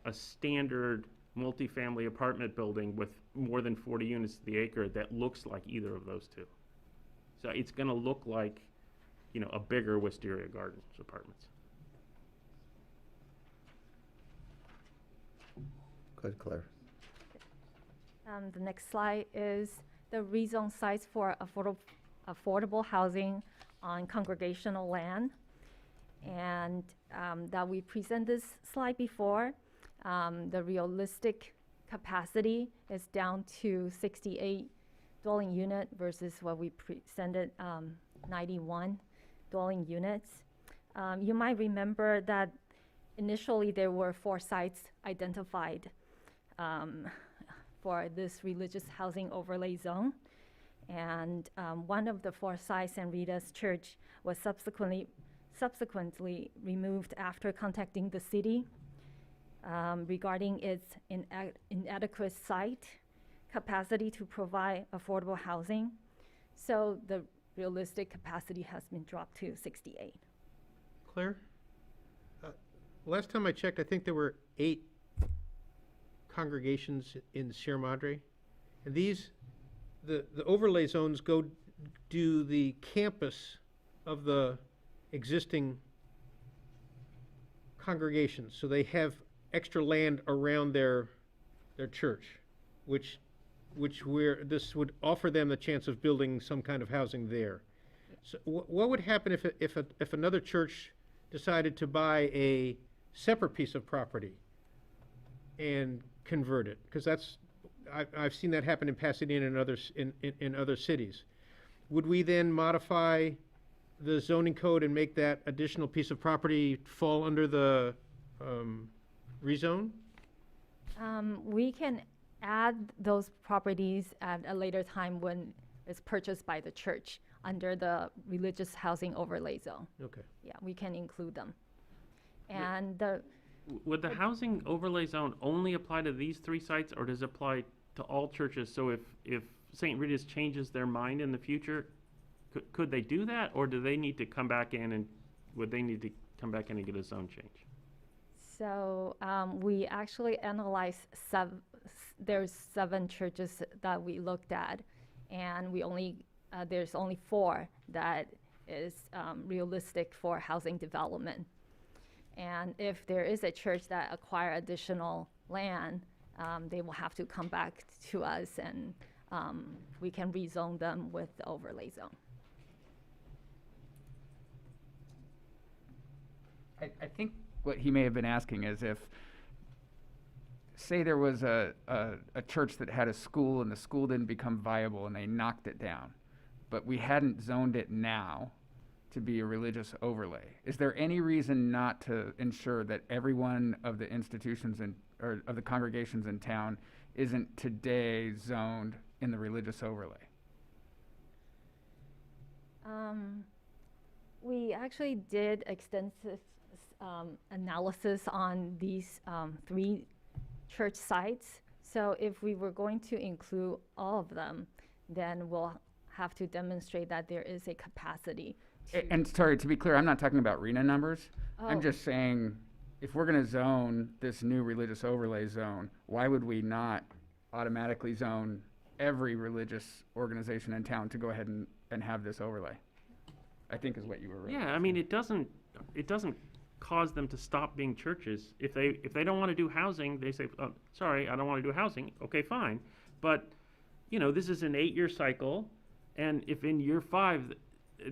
a standard multifamily apartment building with more than 40 units to the acre that looks like either of those two. So it's going to look like a bigger Wisteria Gardens apartments. Go ahead, Claire. The next slide is the rezone sites for affordable housing on congregational land. And that we present this slide before, the realistic capacity is down to 68 dwelling unit versus what we presented, 91 dwelling units. You might remember that initially there were 4 sites identified for this religious housing overlay zone. And one of the 4 sites, St. Rita's Church, was subsequently removed after contacting the city regarding its inadequate site capacity to provide affordable housing. So the realistic capacity has been dropped to 68. Claire? Last time I checked, I think there were 8 congregations in Sierra Madre. And these, the overlay zones do the campus of the existing congregations. So they have extra land around their church, which this would offer them the chance of building some kind of housing there. So what would happen if another church decided to buy a separate piece of property and convert it? Because I've seen that happen in Pasadena and in other cities. Would we then modify the zoning code and make that additional piece of property fall under the rezone? We can add those properties at a later time when it's purchased by the church under the religious housing overlay zone. Okay. Yeah, we can include them. Yeah. And Would the housing overlay zone only apply to these 3 sites, or does it apply to all churches? So if St. Rita's changes their mind in the future, could they do that, or do they need to come back in and would they need to come back in and get a zone change? so we actually analyzed there's 7 churches that we looked at, and there's only 4 that is realistic for housing development. And if there is a church that acquire additional land, they will have to come back to us, and we can rezone them with the overlay zone. I think what he may have been asking is if, say there was a church that had a school and the school didn't become viable and they knocked it down, but we hadn't zoned it now to be a religious overlay. Is there any reason not to ensure that every one of the institutions or of the congregations in town isn't today zoned in the religious overlay? We actually did extensive analysis on these 3 church sites. So if we were going to include all of them, then we'll have to demonstrate that there is a capacity. And sorry, to be clear, I'm not talking about RENA numbers. I'm Oh. just saying, if we're gonna zone this new religious overlay zone, why would we not automatically zone every religious organization in town to go ahead and have this overlay? I think is what you were. Yeah, I mean, it doesn't cause them to stop being churches. If they don't want to do housing, they say, oh, sorry, I don't want to do housing. Okay, fine. But, this is an 8-year cycle, and if in year 5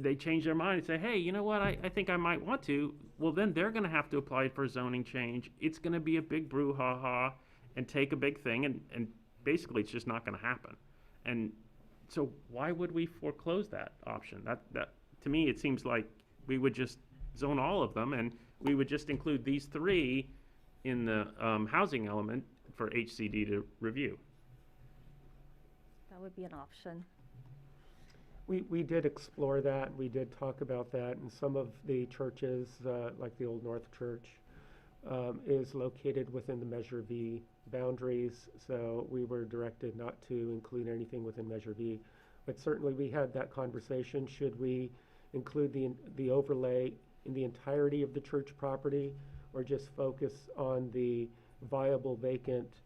they change their mind and say, hey, you know what, I think I might want to, well, then they're going to have to apply for a zoning change. It's going to be a big brouhaha and take a big thing, and basically it's just not going to happen. And so why would we foreclose that option? That to me, it seems like we would just zone all of them, and we would just include these 3 in the housing element for HCD to review. That would be an option. We did explore that, we did talk about that, and some of the churches, like the Old North Church, is located within the Measure V boundaries, so we were directed not to include anything within Measure V. But certainly we had that conversation, should we include the overlay in the entirety of the church property, or just focus on the viable vacant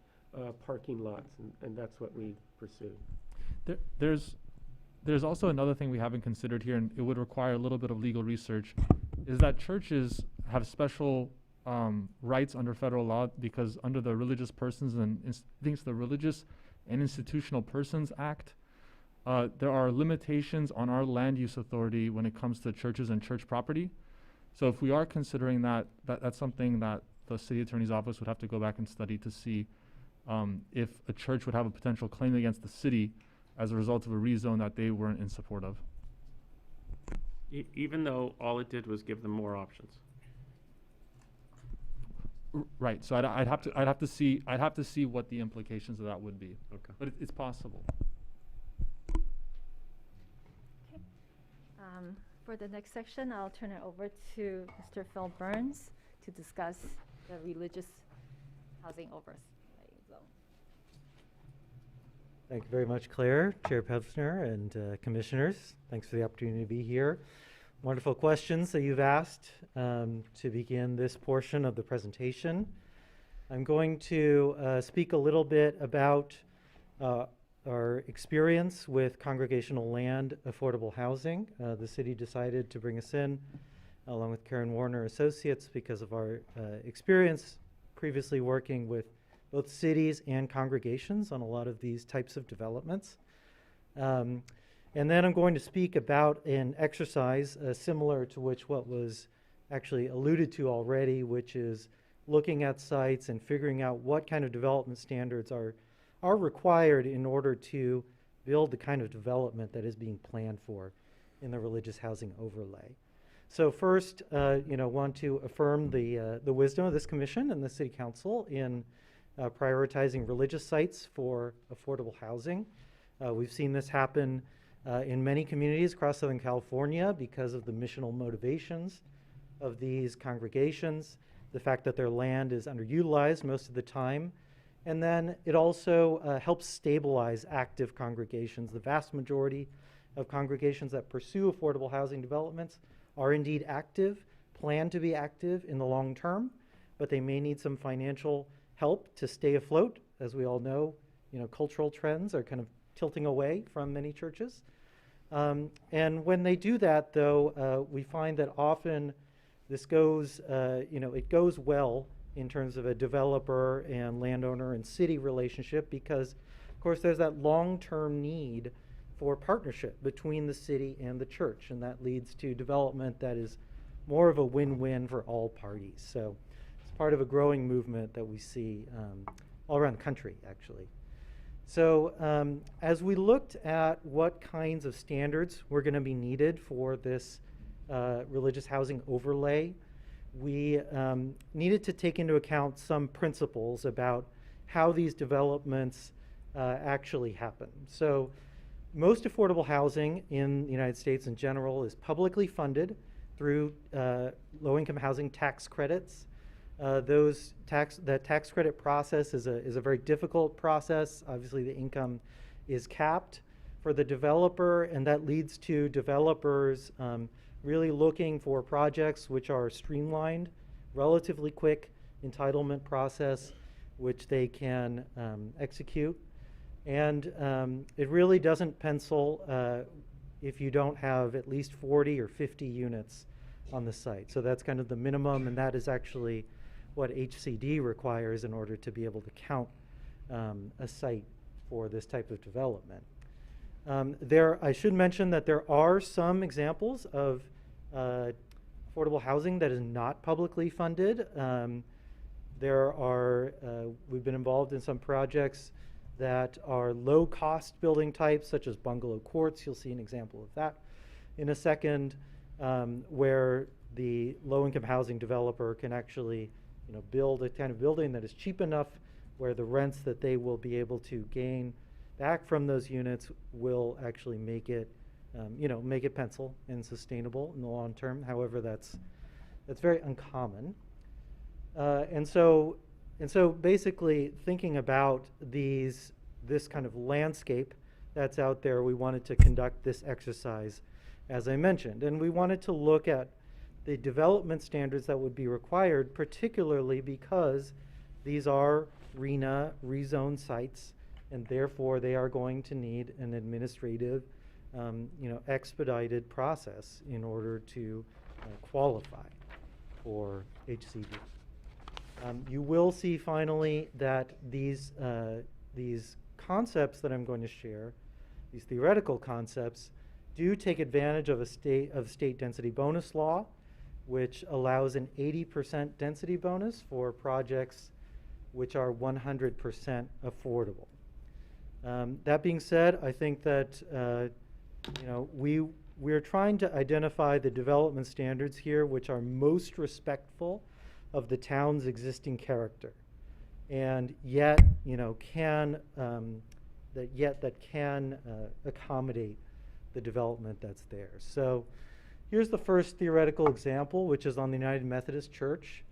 parking lots, and that's what we pursued. There's also another thing we haven't considered here, and it would require a little bit of legal research, is that churches have special rights under federal law, because under the Religious Persons and I think it's the Religious and Institutional Persons Act, there are limitations on our land use authority when it comes to churches and church property. So if we are considering that's something that the city attorney's office would have to go back and study to see if a church would have a potential claim against the city as a result of a rezone that they weren't in support of. Even though all it did was give them more options. Right, so I'd have to see what the implications of that would be. Okay. But it's possible. For the next section, I'll turn it over to Mr. Phil Burns to discuss the religious housing oversight zone. Thank you very much, Claire, Chair Pevsner, and commissioners. Thanks for the opportunity to be here. Wonderful questions that you've asked to begin this portion of the presentation. I'm going to speak a little bit about our experience with congregational land affordable housing. The city decided to bring us in along with Karen Warner Associates because of our experience previously working with both cities and congregations on a lot of these types of developments. And then I'm going to speak about an exercise similar to what was actually alluded to already, which is looking at sites and figuring out what kind of development standards are required in order to build the kind of development that is being planned for in the religious housing overlay. So first, want to affirm the wisdom of this commission and the city council in prioritizing religious sites for affordable housing. We've seen this happen in many communities across Southern California because of the missional motivations of these congregations, the fact that their land is underutilized most of the time, and then it also helps stabilize active congregations. The vast majority of congregations that pursue affordable housing developments are indeed active, plan to be active in the long term, but they may need some financial help to stay afloat. As we all know, cultural trends are kind of tilting away from many churches. And when they do that, though, we find that often this goes, it goes well in terms of a developer and landowner and city relationship because, of course, there's that long-term need for partnership between the city and the church, and that leads to development that is more of a win-win for all parties. So it's part of a growing movement that we see all around the country, actually. So as we looked at what kinds of standards were going to be needed for this religious housing overlay, we needed to take into account some principles about how these developments actually happen. So most affordable housing in the United States in general is publicly funded through low-income housing tax credits. That tax credit process is a very difficult process. Obviously, the income is capped for the developer, and that leads to developers really looking for projects which are streamlined, relatively quick entitlement process, which they can execute. And it really doesn't pencil if you don't have at least 40 or 50 units on the site. So that's kind of the minimum, and that is actually what HCD requires in order to be able to count a site for this type of development. I should mention that there are some examples of affordable housing that is not publicly funded. We've been involved in some projects that are low-cost building types, such as bungalow courts. You'll see an example of that in a second, where the low-income housing developer can actually build a kind of building that is cheap enough where the rents that they will be able to gain back from those units will actually make it pencil and sustainable in the long term. However, that's very uncommon. And so basically thinking about this kind of landscape that's out there, we wanted to conduct this exercise, as I mentioned. And we wanted to look at the development standards that would be required, particularly because these are RHNA rezoned sites, and therefore they are going to need an administrative expedited process in order to qualify for HCD. You will see finally that these concepts that I'm going to share, these theoretical concepts, do take advantage of state density bonus law, which allows an 80% density bonus for projects which are 100% affordable. That being said, I think that we're trying to identify the development standards here which are most respectful of the town's existing character, and yet, that can accommodate the development that's there. So here's the first theoretical example, which is on the United Methodist Church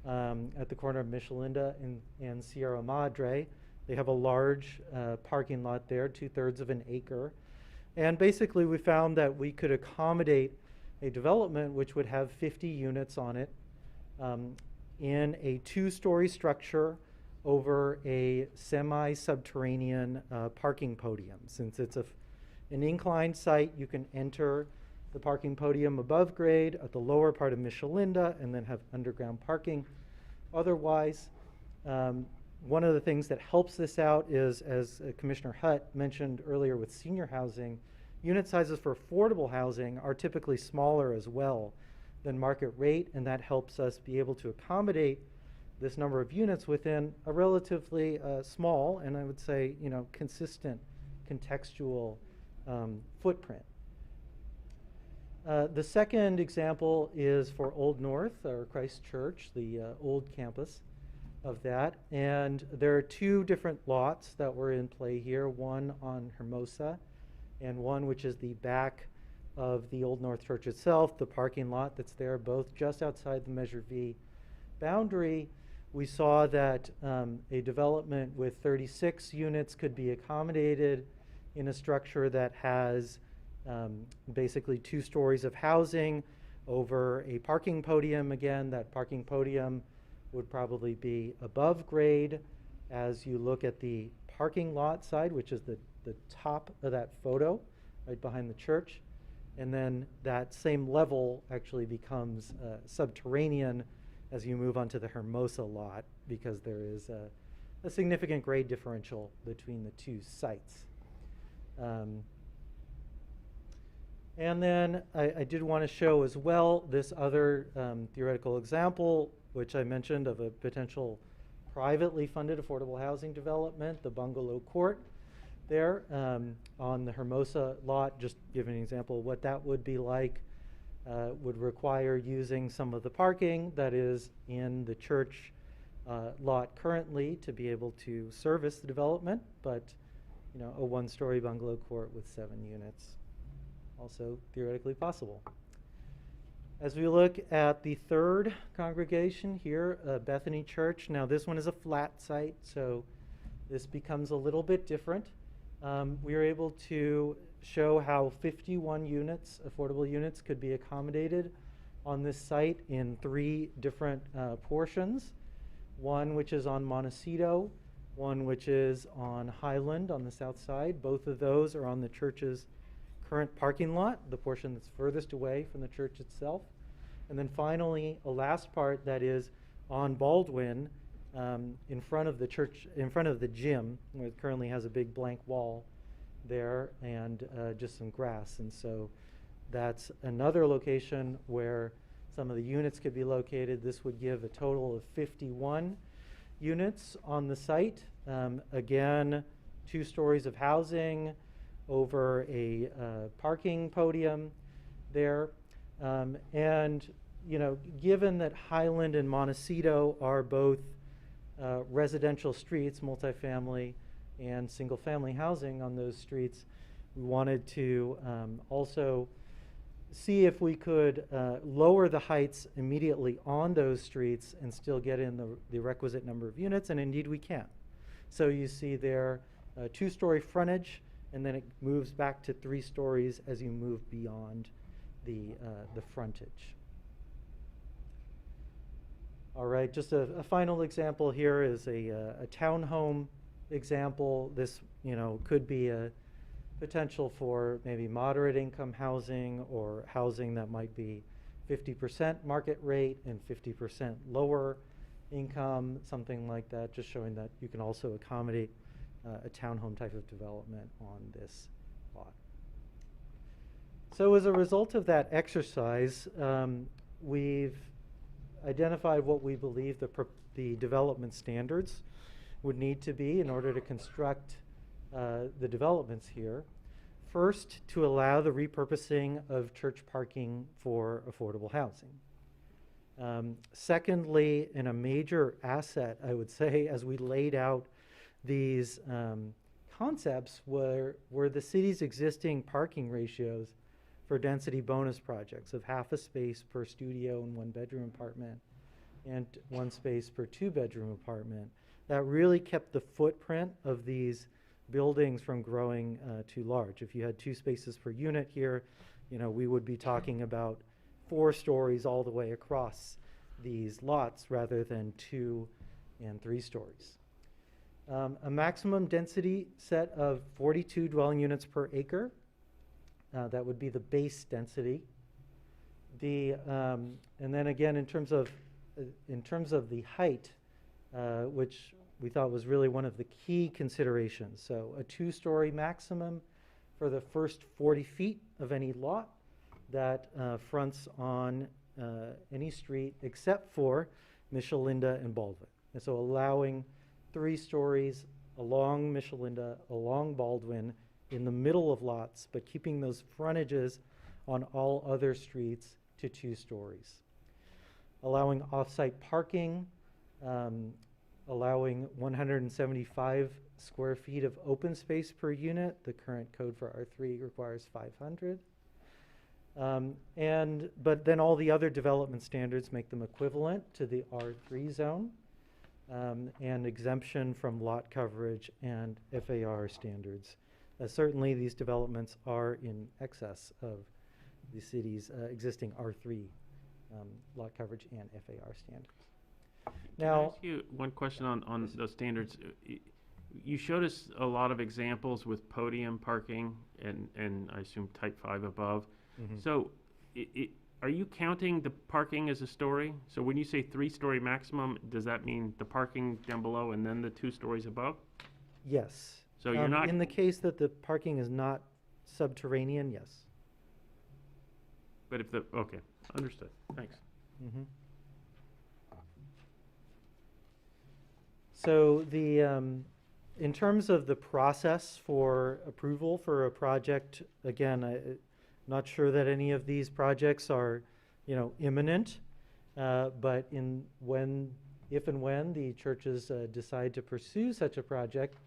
at the corner of Michelinda and Sierra Madre. They have a large parking lot there, 2/3 of an acre. And basically we found that we could accommodate a development which would have 50 units on it in a 2-story structure over a semi-subterranean parking podium. Since it's an inclined site, you can enter the parking podium above grade at the lower part of Michelinda and then have underground parking. Otherwise, one of the things that helps this out is, as Commissioner Hutt mentioned earlier with senior housing, unit sizes for affordable housing are typically smaller as well than market rate, and that helps us be able to accommodate this number of units within a relatively small and I would say, consistent contextual footprint. The second example is for Old North, or Christ Church, the old campus of that. And there are 2 different lots that were in play here, one on Hermosa and one which is the back of the Old North Church itself, the parking lot that's there, both just outside the Measure V boundary. We saw that a development with 36 units could be accommodated in a structure that has basically 2 stories of housing over a parking podium. Again, that parking podium would probably be above grade as you look at the parking lot side, which is the top of that photo right behind the church. And then that same level actually becomes subterranean as you move onto the Hermosa lot, because there is a significant grade differential between the 2 sites. And then I did want to show as well this other theoretical example, which I mentioned, of a potential privately funded affordable housing development, the bungalow court there on the Hermosa lot. Just give an example of what that would be like. Would require using some of the parking that is in the church lot currently to be able to service the development, but a 1-story bungalow court with 7 units, also theoretically possible. As we look at the third congregation here, Bethany Church. Now this one is a flat site, so this becomes a little bit different. We were able to show how 51 units, affordable units, could be accommodated on this site in 3 different portions. One which is on Montecito, one which is on Highland on the south side. Both of those are on the church's current parking lot, the portion that's furthest away from the church itself. And then finally, a last part that is on Baldwin, in front of the church, in front of the gym, where it currently has a big blank wall there and just some grass. And so that's another location where some of the units could be located. This would give a total of 51 units on the site. Again, 2 stories of housing over a parking podium there. And given that Highland and Montecito are both residential streets, multifamily and single-family housing on those streets, we wanted to also see if we could lower the heights immediately on those streets and still get in the requisite number of units, and indeed we can. So you see there 2-story frontage, and then it moves back to 3 stories as you move beyond the frontage. All right, just a final example here is a townhome example. This could be a potential for maybe moderate income housing, or housing that might be 50% market rate and 50% lower income, something like that, just showing that you can also accommodate a townhome type of development on this lot. So as a result of that exercise, we've identified what we believe the development standards would need to be in order to construct the developments here. First, to allow the repurposing of church parking for affordable housing. Secondly, and a major asset, I would say, as we laid out these concepts were the city's existing parking ratios for density bonus projects of half a space per studio and 1-bedroom apartment and 1 space per 2-bedroom apartment. That really kept the footprint of these buildings from growing too large. If you had 2 spaces per unit here, we would be talking about 4 stories all the way across these lots rather than 2 and 3 stories. A maximum density set of 42 dwelling units per acre. That would be the base density. And then again, in terms of the height, which we thought was really one of the key considerations. So a 2-story maximum for the first 40 feet of any lot that fronts on any street except for Michelinda and Baldwin. And so allowing 3 stories along Michelinda, along Baldwin, in the middle of lots, but keeping those frontages on all other streets to 2 stories. Allowing off-site parking, allowing 175 square feet of open space per unit. The current code for R3 requires 500. But then all the other development standards make them equivalent to the R3 zone, and exemption from lot coverage and FAR standards. Certainly these developments are in excess of the city's existing R3 lot coverage and FAR standards. Can I ask you one question on those standards? You showed us a lot of examples with podium parking and I assume type 5 above. Mm-hmm. So are you counting the parking as a story? So when you say 3-story maximum, does that mean the parking down below and then the 2 stories above? Yes. So you're not... In the case that the parking is not subterranean, yes. But if the... Okay, understood. Thanks. Mm-hmm. So in terms of the process for approval for a project, again, I'm not sure that any of these projects are, imminent, but if and when the churches decide to pursue such a project,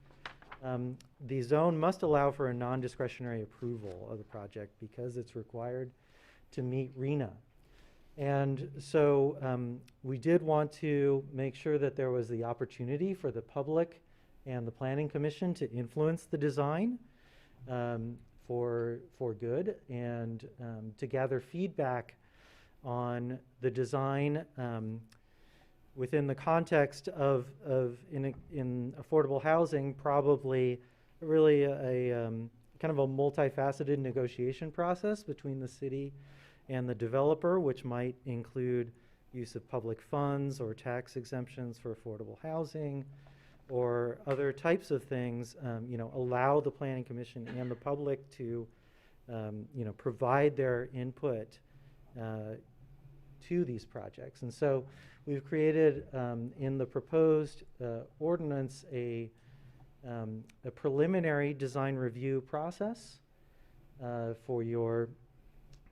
the zone must allow for a non-discretionary approval of the project because it's required to meet RENA. And so we did want to make sure that there was the opportunity for the public and the Planning Commission to influence the design for good and to gather feedback on the design within the context of in affordable housing, probably really a kind of a multifaceted negotiation process between the city and the developer, which might include use of public funds or tax exemptions for affordable housing or other types of things, allow the Planning Commission and the public to, provide their input to these projects. And so we've created in the proposed ordinance a preliminary design review process for your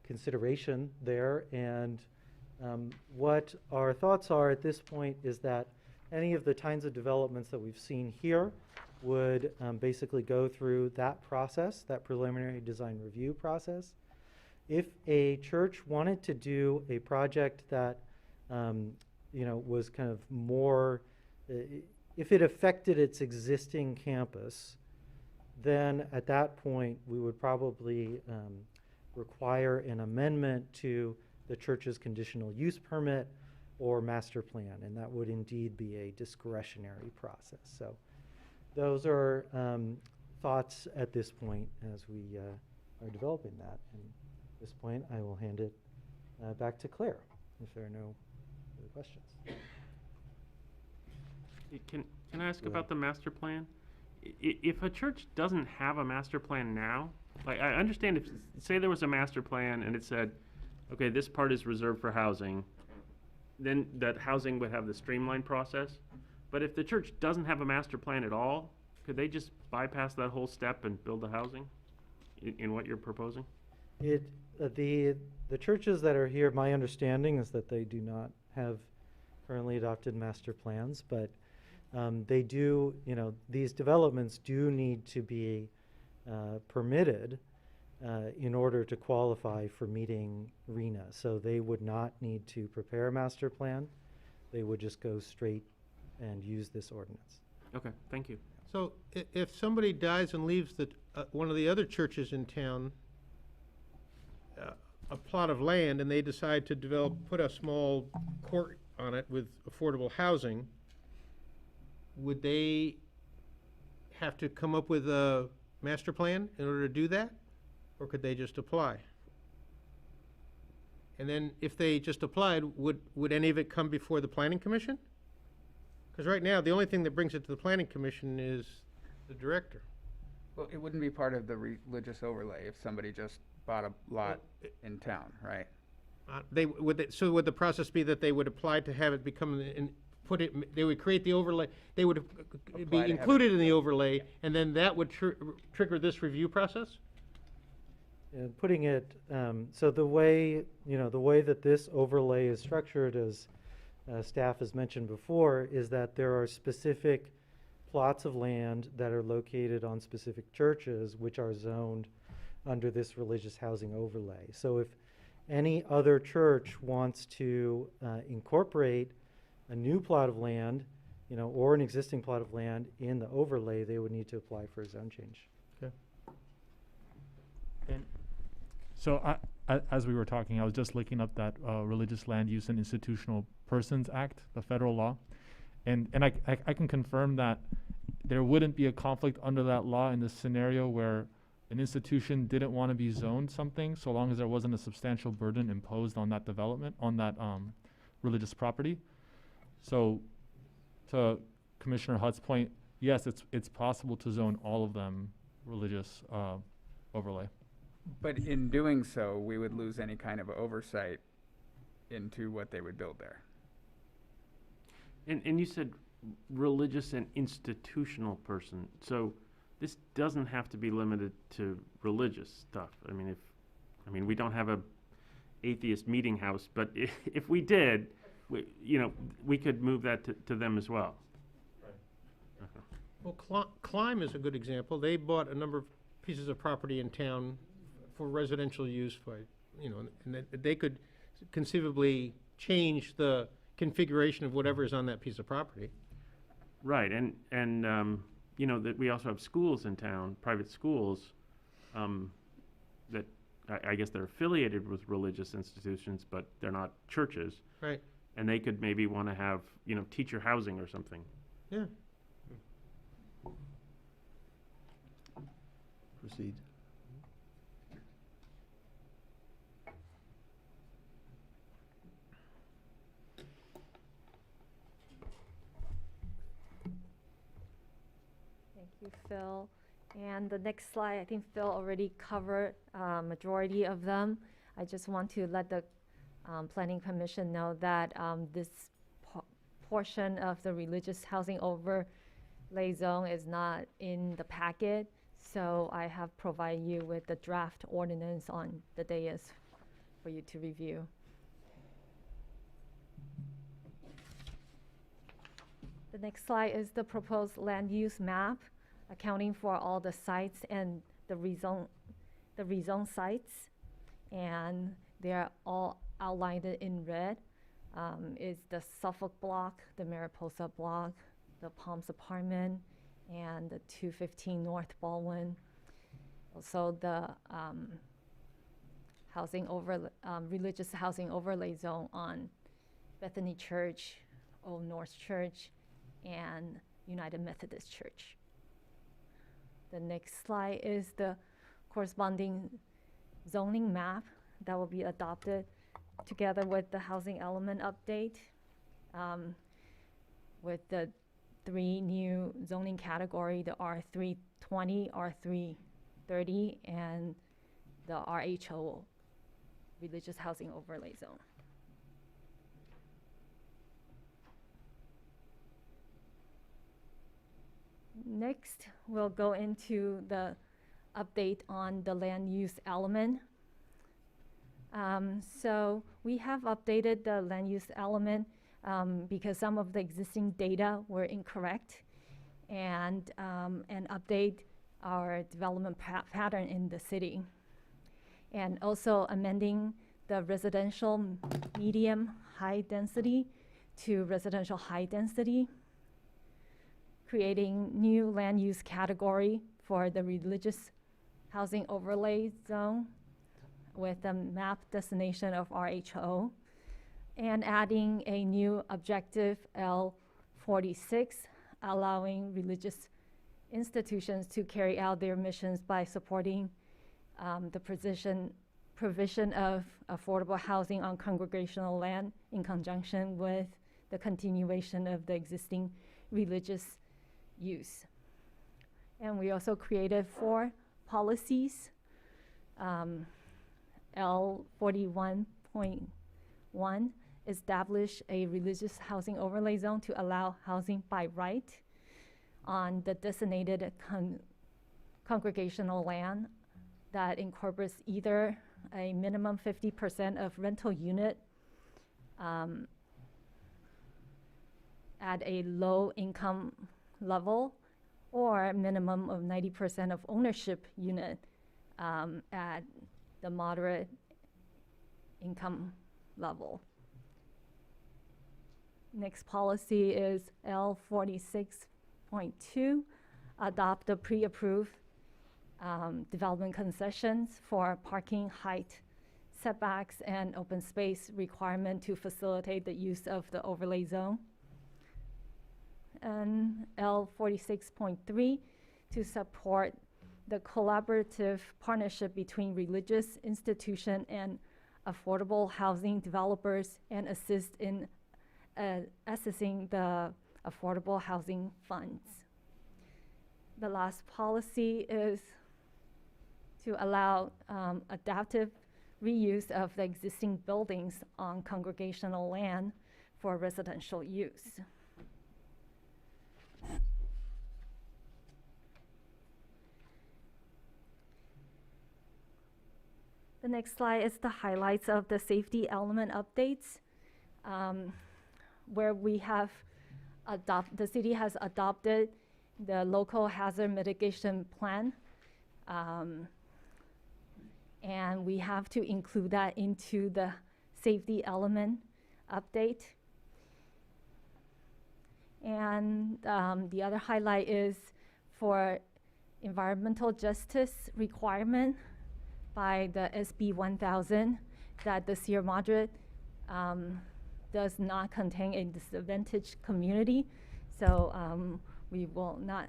consideration there. And what our thoughts are at this point is that any of the kinds of developments that we've seen here would basically go through that process, that preliminary design review process. If a church wanted to do a project that was kind of more, if it affected its existing campus, then at that point we would probably require an amendment to the church's conditional use permit or master plan, and that would indeed be a discretionary process. So those are thoughts at this point as we are developing that. And at this point, I will hand it back to Claire if there are no other questions. Can I ask about the master plan? If a church doesn't have a master plan now, like I understand if, say there was a master plan and it said, okay, this part is reserved for housing, then that housing would have the streamlined process. But if the church doesn't have a master plan at all, could they just bypass that whole step and build the housing in what you're proposing? The churches that are here, my understanding is that they do not have currently adopted master plans, but they do, these developments do need to be permitted in order to qualify for meeting RENA. So they would not need to prepare a master plan. They would just go straight and use this ordinance. Okay, thank you. So if somebody dies and leaves one of the other churches in town a plot of land, and they decide to put a small court on it with affordable housing, would they have to come up with a master plan in order to do that? Or could they just apply? And then if they just applied, would any of it come before the planning commission? Because right now, the only thing that brings it to the planning commission is the director. Well, it wouldn't be part of the religious overlay if somebody just bought a lot in town, right? So would the process be that they would apply to have it become, they would create the overlay, they would be included in the overlay, and then that would trigger this review process? Putting it, so the way that this overlay is structured, as staff has mentioned before, is that there are specific plots of land that are located on specific churches which are zoned under this religious housing overlay. So if any other church wants to incorporate a new plot of land, or an existing plot of land in the overlay, they would need to apply for a zone change. Okay. And so as we were talking, I was just looking up that Religious Land Use and Institutional Persons Act, the federal law. And I can confirm that there wouldn't be a conflict under that law in this scenario where an institution didn't want to be zoned something, so long as there wasn't a substantial burden imposed on that development, on that religious property. So to Commissioner Hutt's point, yes, it's possible to zone all of them religious overlay. But in doing so, we would lose any kind of oversight into what they would build there. And you said religious and institutional person, so this doesn't have to be limited to religious stuff. I mean, we don't have a atheist meeting house, but if we did, we could move that to them as well. Right. Well, Climb is a good example. They bought a number of pieces of property in town for residential use and they could conceivably change the configuration of whatever is on that piece of property. Right, and that we also have schools in town, private schools, that I guess they're affiliated with religious institutions, but they're not churches. Right. And they could maybe want to have, teacher housing or something. Yeah. Proceed. Thank you, Phil. And the next slide, I think Phil already covered majority of them. I just want to let the Planning Commission know that this portion of the religious housing overlay zone is not in the packet. So I have provided you with the draft ordinance on the dais for you to review. The next slide is the proposed land use map, accounting for all the sites and the rezone sites. And they're all outlined in red. Is the Suffolk block, the Mariposa block, the Palms apartment, and the 215 North Baldwin. Also the religious housing overlay zone on Bethany Church, Old North Church, and United Methodist Church. The next slide is the corresponding zoning map that will be adopted together with the housing element update, with the 3 new zoning category, the R320, R330, and the RHO, Religious Housing Overlay Zone. Next, we'll go into the update on the land use element. So we have updated the land use element because some of the existing data were incorrect, and update our development pattern in the city. And also amending the residential medium high density to residential high density, creating new land use category for the religious housing overlay zone with a map destination of RHO, and adding a new objective L46, allowing religious institutions to carry out their missions by supporting the provision of affordable housing on congregational land in conjunction with the continuation of the existing religious use. And we also created 4 policies. L41.1 establish a religious housing overlay zone to allow housing by right on the designated congregational land that incorporates either a minimum 50% of rental unit at a low income level, or a minimum of 90% of ownership unit at the moderate income level. Next policy is L46.2, adopt the pre-approved development concessions for parking height setbacks and open space requirement to facilitate the use of the overlay zone. And L46.3, to support the collaborative partnership between religious institution and affordable housing developers, and assist in assessing the affordable housing funds. The last policy is to allow adaptive reuse of the existing buildings on congregational land for residential use. The next slide is the highlights of the safety element updates, where we have the city has adopted the local hazard mitigation plan, and we have to include that into the safety element update. And the other highlight is for environmental justice requirement by the SB 1000, that the Sierra Madre does not contain a disadvantaged community. So we will not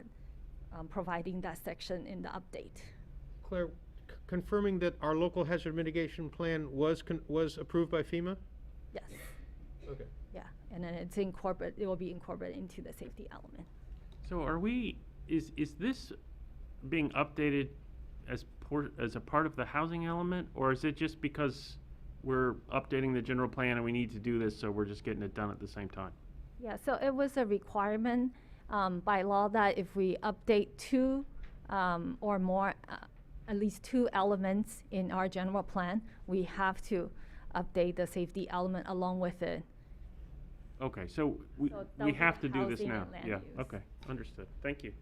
providing that section in the update. Claire, confirming that our local hazard mitigation plan was approved by FEMA? Yes. Okay. Yeah, and then it will be incorporated into the safety element. So is this being updated as a part of the housing element, or is it just because we're updating the general plan and we need to do this, so we're just getting it done at the same time? Yeah, so it was a requirement by law that if we update 2 or more, at least 2 elements in our general plan, we have to update the safety element along with it. Okay, so we have to do this now. Yeah, okay, understood. Thank you.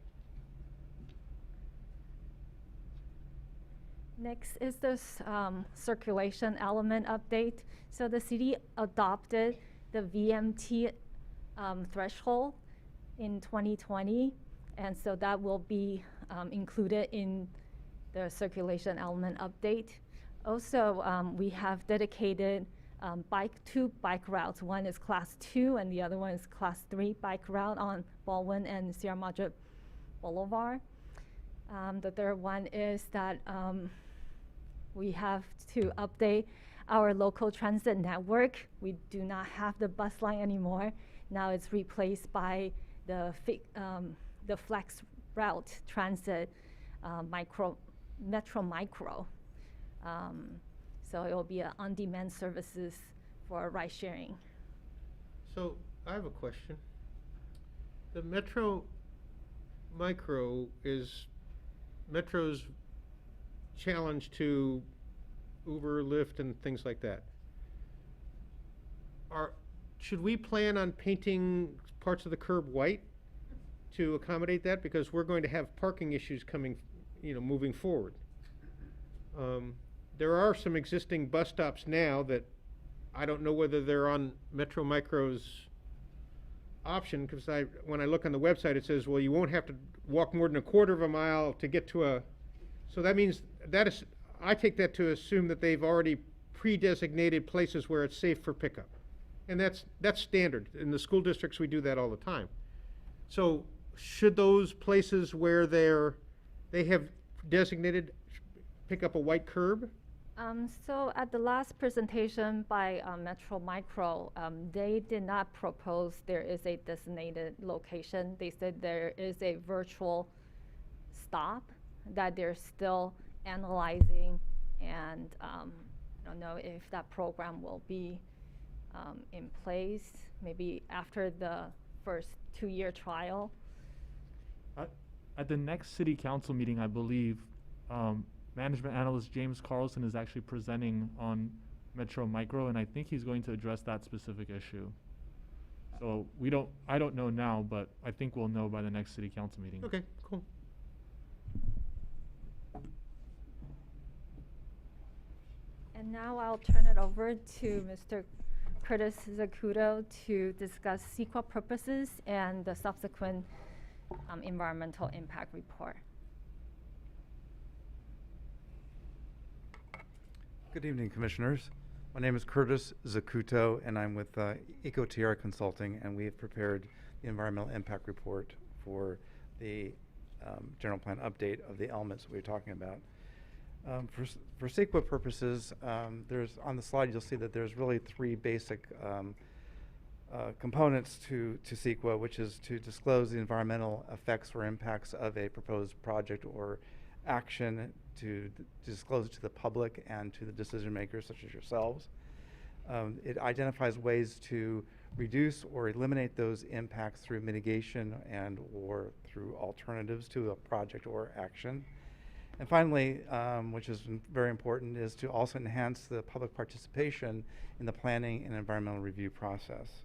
Next is this circulation element update. So the city adopted the VMT threshold in 2020, and so that will be included in the circulation element update. Also, we have dedicated 2 bike routes. One is class 2 and the other one is class 3 bike route on Baldwin and Sierra Madre Boulevard. The third one is that we have to update our local transit network. We do not have the bus line anymore. Now it's replaced by the flex route transit Metro Micro. So it will be on-demand services for ride sharing. So I have a question. The Metro Micro is Metro's challenge to Uber, Lyft, and things like that. Should we plan on painting parts of the curb white to accommodate that? Because we're going to have parking issues coming, moving forward. There are some existing bus stops now that I don't know whether they're on Metro Micro's option, because when I look on the website, it says, well, you won't have to walk more than a quarter of a mile to get to so that means I take that to assume that they've already pre-designated places where it's safe for pickup. And that's standard. In the school districts, we do that all the time. So should those places where they have designated pick up a white curb? So at the last presentation by Metro Micro, they did not propose there is a designated location. They said there is a virtual stop that they're still analyzing, and I don't know if that program will be in place maybe after the first 2-year trial. At the next city council meeting, I believe, management analyst James Carlson is actually presenting on Metro Micro, and I think he's going to address that specific issue. So I don't know now, but I think we'll know by the next city council meeting. Okay, cool. And now I'll turn it over to Mr. Curtis Zacuto to discuss CEQA purposes and the subsequent environmental impact report. Good evening, Commissioners. My name is Curtis Zacuto, and I'm with EcoTR Consulting, and we have prepared the environmental impact report for the general plan update of the elements that we're talking about. For CEQA purposes, there's on the slide you'll see that there's really 3 basic components to CEQA, which is to disclose the environmental effects or impacts of a proposed project or action, to disclose it to the public and to the decision makers such as yourselves. It identifies ways to reduce or eliminate those impacts through mitigation and or through alternatives to a project or action. And finally, which is very important, is to also enhance the public participation in the planning and environmental review process.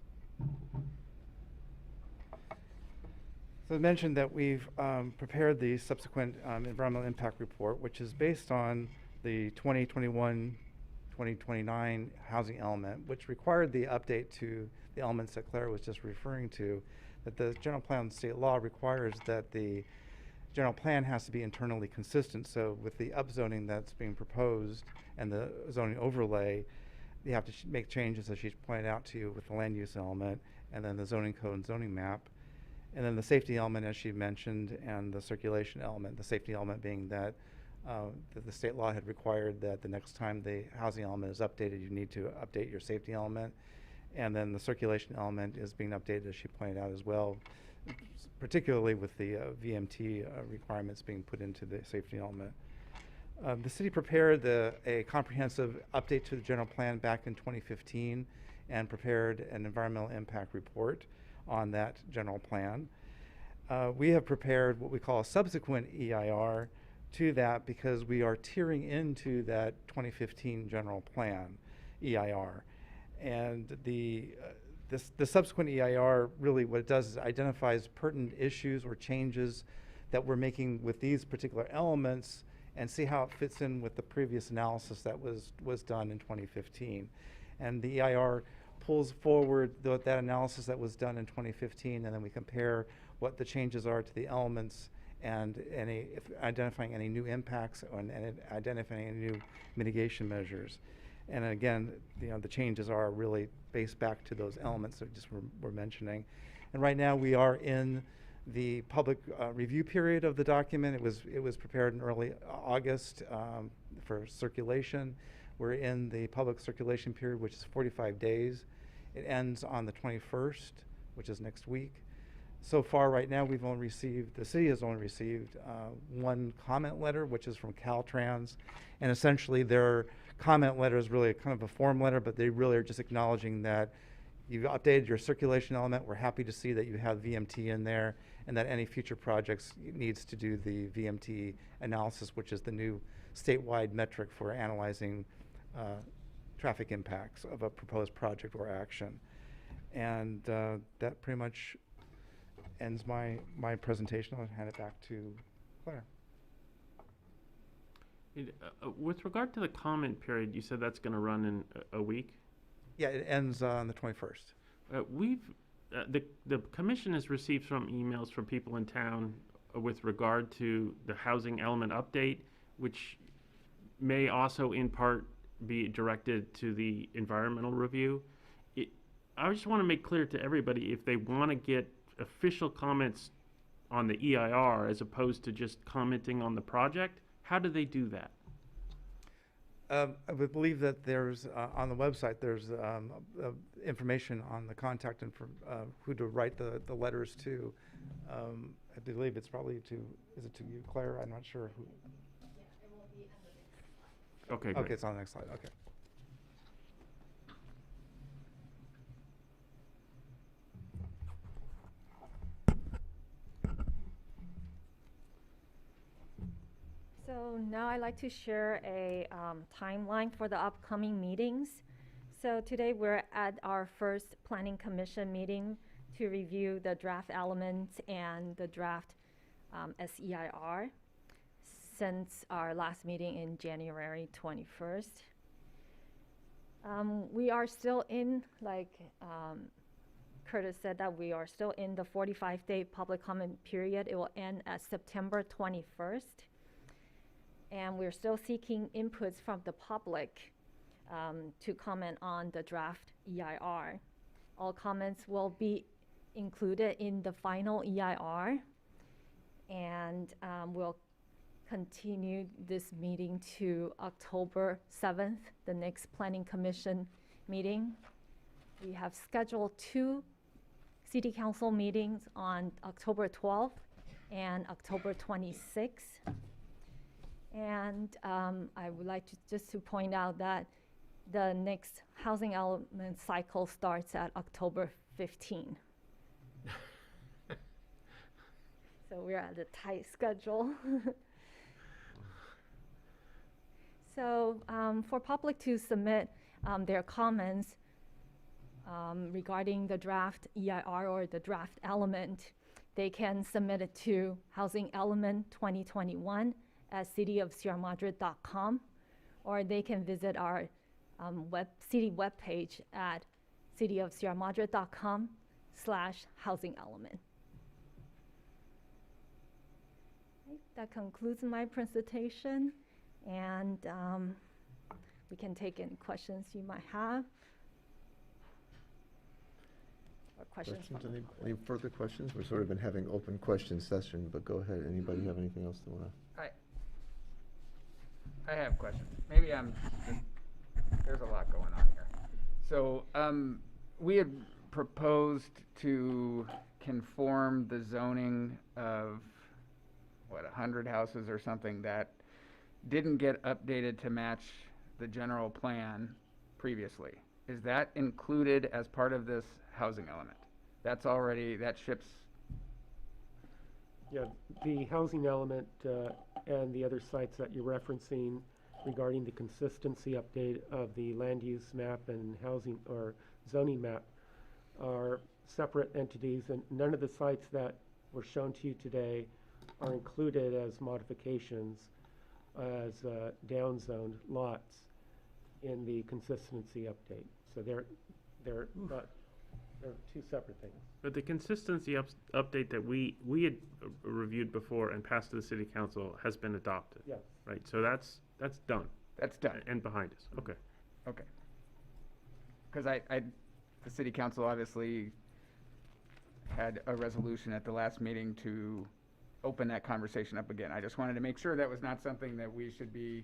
So I mentioned that we've prepared the subsequent environmental impact report, which is based on the 2021-2029 housing element, which required the update to the elements that Claire was just referring to, that the general plan state law requires that the general plan has to be internally consistent. So with the upzoning that's being proposed and the zoning overlay, you have to make changes, as she pointed out to you, with the land use element, and then the zoning code and zoning map. And then the safety element, as she mentioned, and the circulation element, the safety element being that the state law had required that the next time the housing element is updated, you need to update your safety element. And then the circulation element is being updated, as she pointed out as well, particularly with the VMT requirements being put into the safety element. The city prepared a comprehensive update to the general plan back in 2015 and prepared an environmental impact report on that general plan. We have prepared what we call a subsequent EIR to that because we are tiering into that 2015 general plan EIR. And the subsequent EIR, really what it does is identifies pertinent issues or changes that we're making with these particular elements and see how it fits in with the previous analysis that was done in 2015. And the EIR pulls forward that analysis that was done in 2015, and then we compare what the changes are to the elements and identifying any new impacts and identifying any new mitigation measures. And again, the changes are really based back to those elements that just we're mentioning. And right now we are in the public review period of the document. It was prepared in early August for circulation. We're in the public circulation period, which is 45 days. It ends on the 21st, which is next week. So far, right now, the city has only received 1 comment letter, which is from Caltrans. And essentially, their comment letter is really kind of a form letter, but they really are just acknowledging that you've updated your circulation element. We're happy to see that you have VMT in there, and that any future projects needs to do the VMT analysis, which is the new statewide metric for analyzing traffic impacts of a proposed project or action. And that pretty much ends my presentation. I'll hand it back to Claire. With regard to the comment period, you said that's going to run in a week? Yeah, it ends on the 21st. The commission has received some emails from people in town with regard to the housing element update, which may also in part be directed to the environmental review. I just want to make clear to everybody, if they want to get official comments on the EIR as opposed to just commenting on the project, how do they do that? I would believe that there's, on the website, there's information on the contact and who to write the letters to. I believe it's probably is it to you, Claire? I'm not sure who. Yeah, it will be on the next slide. Okay, great. Okay, it's on the next slide, okay. So now I'd like to share a timeline for the upcoming meetings. So today we're at our first Planning Commission meeting to review the draft elements and the draft SEIR since our last meeting in January 21st. We are still in, like Curtis said, that we are still in the 45-day public comment period. It will end at September 21st. And we're still seeking inputs from the public to comment on the draft EIR. All comments will be included in the final EIR, and we'll continue this meeting to October 7th, the next Planning Commission meeting. We have scheduled 2 City Council meetings on October 12th and October 26th. And I would like to just to point out that the next housing element cycle starts at October 15. So we're at a tight schedule. So for public to submit their comments regarding the draft EIR or the draft element, they can submit it to Housing Element 2021 at cityofsierramadre.com, or they can visit our city webpage at cityofsierramadre.com/housing-element. Okay, that concludes my presentation, and we can take any questions you might have. Or questions? Any further questions? We've sort of been having open question session, but go ahead. Anybody have anything else they want to? I have questions. Maybe there's a lot going on here. So we had proposed to conform the zoning of, 100 houses or something that didn't get updated to match the general plan previously. Is that included as part of this housing element? That's already, that ship's. Yeah, the housing element and the other sites that you're referencing regarding the consistency update of the land use map and housing or zoning map are separate entities, and none of the sites that were shown to you today are included as modifications as downzoned lots in the consistency update. So they're not, they're 2 separate things. But the consistency update that we had reviewed before and passed to the city council has been adopted. Yes. Right, so that's done. That's done. And behind us, okay. Okay. Because the city council obviously had a resolution at the last meeting to open that conversation up again. I just wanted to make sure that was not something that we should be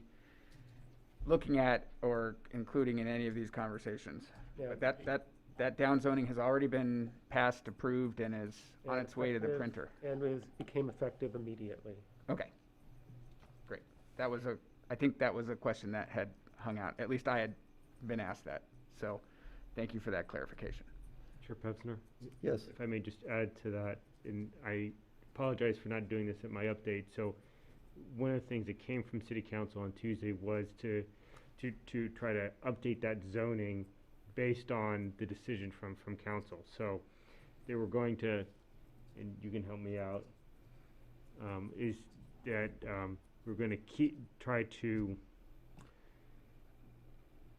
looking at or including in any of these conversations. Yeah. But that downzoning has already been passed, approved, and is on its way to the printer. And became effective immediately. Okay. Great. I think that was a question that had hung out. At least I had been asked that. So thank you for that clarification. Chair Pevsner? Yes. If I may just add to that, and I apologize for not doing this at my update. So one of the things that came from City Council on Tuesday was to to try to update that zoning based on the decision from council. So they were going to, and you can help me out, is that we're going to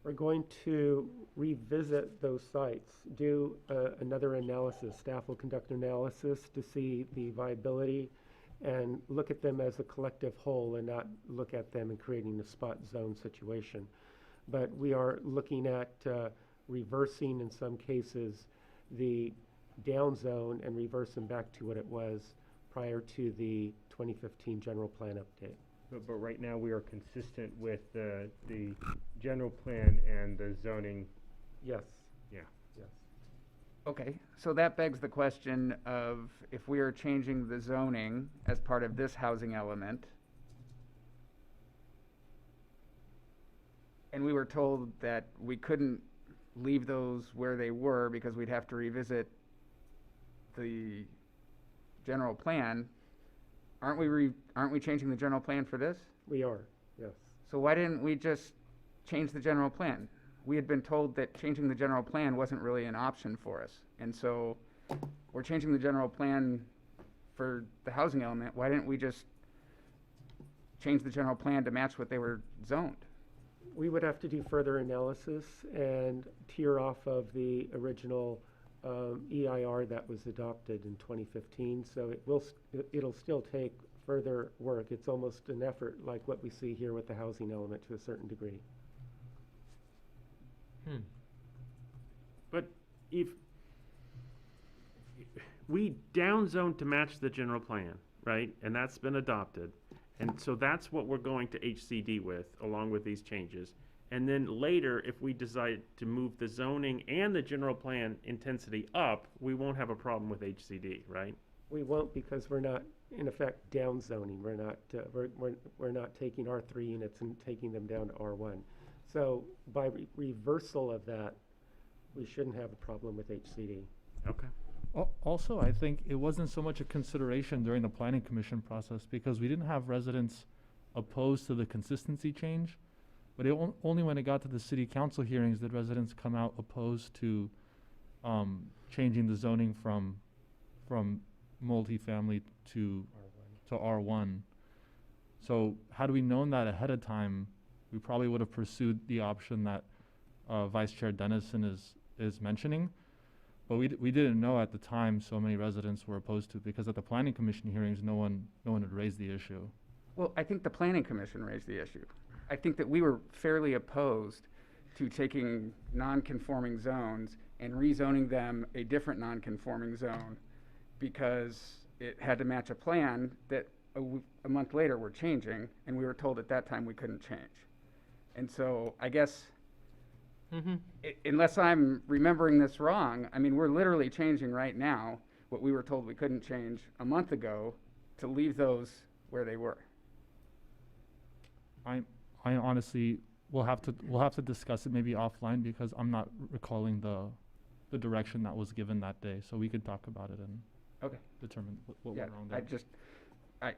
We're going to revisit those sites, do another analysis. Staff will conduct an analysis to see the viability and look at them as a collective whole and not look at them in creating a spot zone situation. But we are looking at reversing, in some cases, the down zone and reverse them back to what it was prior to the 2015 general plan update. But right now we are consistent with the general plan and the zoning. Yes. Yeah. Yes. Okay, so that begs the question of if we are changing the zoning as part of this housing element, and we were told that we couldn't leave those where they were because we'd have to revisit the general plan, aren't we changing the general plan for this? We are, yes. So why didn't we just change the general plan? We had been told that changing the general plan wasn't really an option for us. And so we're changing the general plan for the housing element. Why didn't we just change the general plan to match what they were zoned? We would have to do further analysis and tear off of the original EIR that was adopted in 2015. So it'll still take further work. It's almost an effort like what we see here with the housing element to a certain degree. But if we downzone to match the general plan, right? And that's been adopted. And so that's what we're going to HCD with, along with these changes. And then later, if we decide to move the zoning and the general plan intensity up, we won't have a problem with HCD, right? We won't, because we're not, in effect, down zoning. We're not, we're not taking R3 units and taking them down to R1. So by reversal of that, we shouldn't have a problem with HCD. Okay. Also, I think it wasn't so much a consideration during the planning commission process because we didn't have residents opposed to the consistency change, but only when it got to the city council hearings did residents come out opposed to changing the zoning from multifamily to R1. So had we known that ahead of time, we probably would have pursued the option that Vice Chair Dennison is mentioning. But we didn't know at the time so many residents were opposed to it because at the planning commission hearings, no one had raised the issue. Well, I think the planning commission raised the issue. I think that we were fairly opposed to taking non-conforming zones and rezoning them a different non-conforming zone because it had to match a plan that a month later we're changing, and we were told at that time we couldn't change. And so I guess, unless I'm remembering this wrong, I mean, we're literally changing right now what we were told we couldn't change a month ago to leave those where they were. I honestly we'll have to discuss it maybe offline because I'm not recalling the direction that was given that day. So we could talk about it and determine what went wrong there.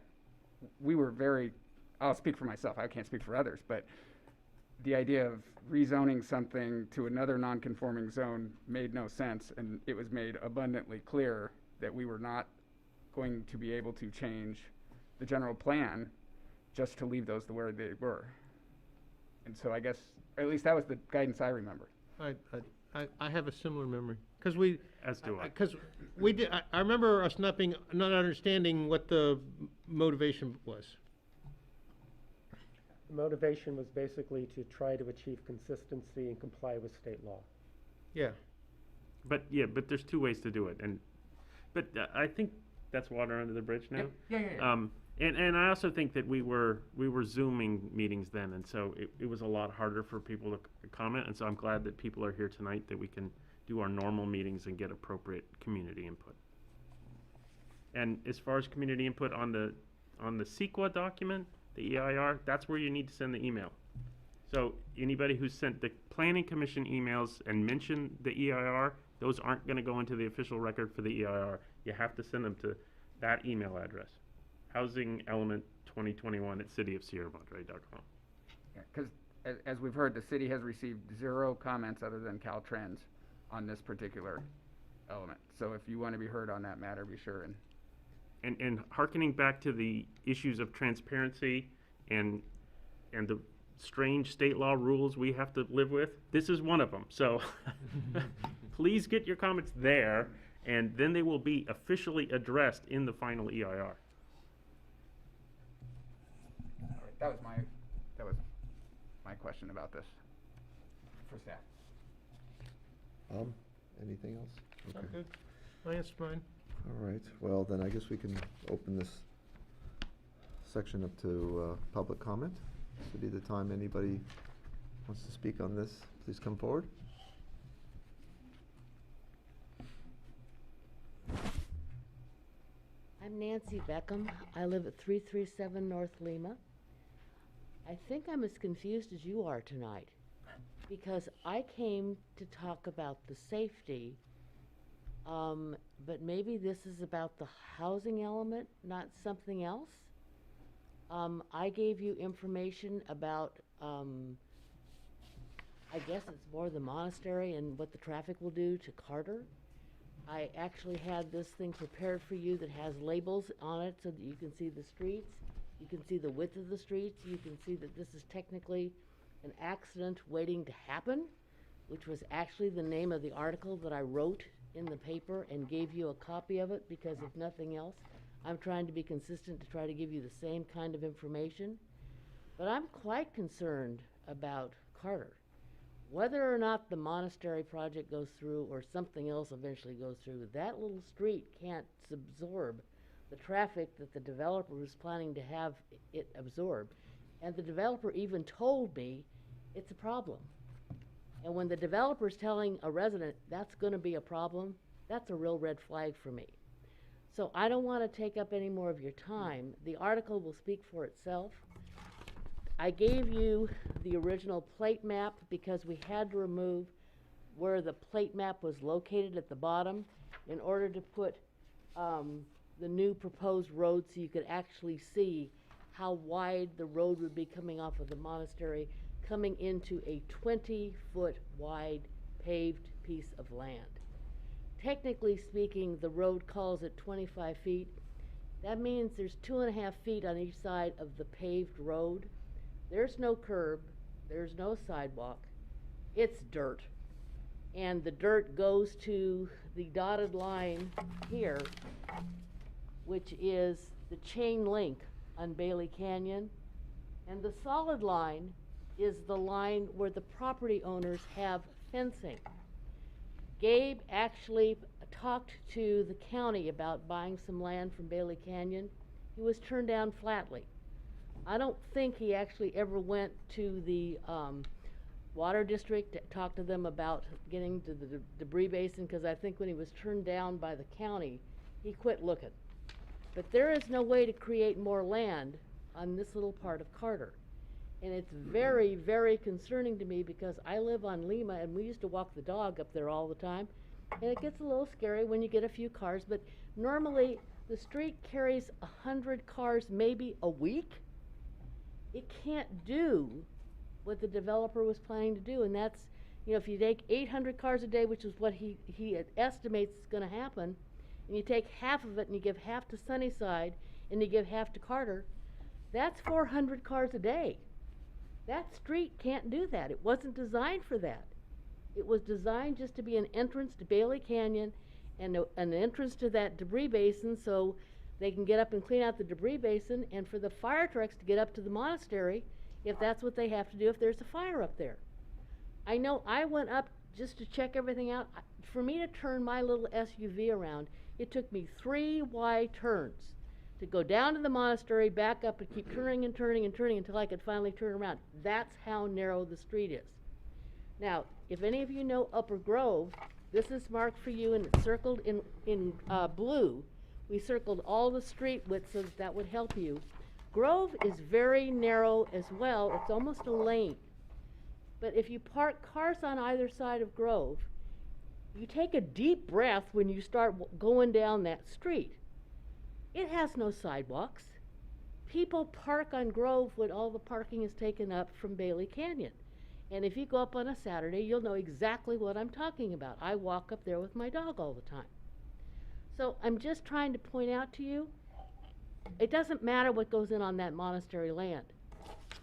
We were very, I'll speak for myself, I can't speak for others, but the idea of rezoning something to another non-conforming zone made no sense, and it was made abundantly clear that we were not going to be able to change the general plan just to leave those where they were. And so I guess, or at least that was the guidance I remember. I have a similar memory because we, as do I, because we did. I remember us not understanding what the motivation was. The motivation was basically to try to achieve consistency and comply with state law. Yeah. But there's two ways to do it, but I think that's water under the bridge now. Yeah. And I also think that we were Zooming meetings then, and so it was a lot harder for people to comment, and so I'm glad that people are here tonight, that we can do our normal meetings and get appropriate community input. And as far as community input on the CEQA document, the EIR, that's where you need to send the email. So anybody who sent the Planning Commission emails and mentioned the EIR, those aren't going to go into the official record for the EIR. You have to send them to that email address. Housing Element 2021 at cityofsierramadre.com. Yeah, because as we've heard, the city has received 0 comments other than Caltrans on this particular element. So if you want to be heard on that matter, be sure And hearkening back to the issues of transparency and the strange state law rules we have to live with, this is one of them. So please get your comments there, and then they will be officially addressed in the final EIR. All right, that was my question about this for staff. Anything else? I'm good. I answered mine. All right, well, then I guess we can open this section up to public comment. This would be the time anybody wants to speak on this, please come forward. I'm Nancy Beckham. I live at 337 North Lima. I think I'm as confused as you are tonight, because I came to talk about the safety, but maybe this is about the housing element, not something else. I gave you information about, I guess it's more the monastery and what the traffic will do to Carter. I actually had this thing prepared for you that has labels on it so that you can see the streets, you can see the width of the streets, you can see that this is technically an accident waiting to happen, which was actually the name of the article that I wrote in the paper and gave you a copy of it, because if nothing else, I'm trying to be consistent to try to give you the same kind of information. But I'm quite concerned about Carter. Whether or not the monastery project goes through or something else eventually goes through, that little street can't absorb the traffic that the developer was planning to have it absorb. And the developer even told me it's a problem. And when the developer's telling a resident that's going to be a problem, that's a real red flag for me. So I don't want to take up any more of your time. The article will speak for itself. I gave you the original plate map because we had to remove where the plate map was located at the bottom in order to put the new proposed road so you could actually see how wide the road would be coming off of the monastery, coming into a 20-foot wide paved piece of land. Technically speaking, the road calls it 25 feet. That means there's 2.5 feet on each side of the paved road. There's no curb, there's no sidewalk, it's dirt. And the dirt goes to the dotted line here, which is the chain link on Bailey Canyon. And the solid line is the line where the property owners have fencing. Gabe actually talked to the county about buying some land from Bailey Canyon. He was turned down flatly. I don't think he actually ever went to the water district to talk to them about getting to the debris basin, because I think when he was turned down by the county, he quit looking. But there is no way to create more land on this little part of Carter. And it's very, very concerning to me, because I live on Lima and we used to walk the dog up there all the time. And it gets a little scary when you get a few cars, but normally the street carries 100 cars maybe a week. It can't do what the developer was planning to do, and that's, you know, if you take 800 cars a day, which is what he estimates is going to happen, and you take half of it and you give half to Sunnyside and you give half to Carter, that's 400 cars a day. That street can't do that. It wasn't designed for that. It was designed just to be an entrance to Bailey Canyon and an entrance to that debris basin, so they can get up and clean out the debris basin, and for the fire trucks to get up to the monastery if that's what they have to do if there's a fire up there. I know I went up just to check everything out. For me to turn my little SUV around, it took me 3 wide turns to go down to the monastery, back up, and keep turning and turning and turning until I could finally turn around. That's how narrow the street is. Now, if any of you know Upper Grove, this is marked for you and it's circled in blue. We circled all the street width so that would help you. Grove is very narrow as well. It's almost a lane. But if you park cars on either side of Grove, you take a deep breath when you start going down that street. It has no sidewalks. people park on Grove when all the parking is taken up from Bailey Canyon. And if you go up on a Saturday, you'll know exactly what I'm talking about. I walk up there with my dog all the time. So I'm just trying to point out to you, it doesn't matter what goes in on that monastery land.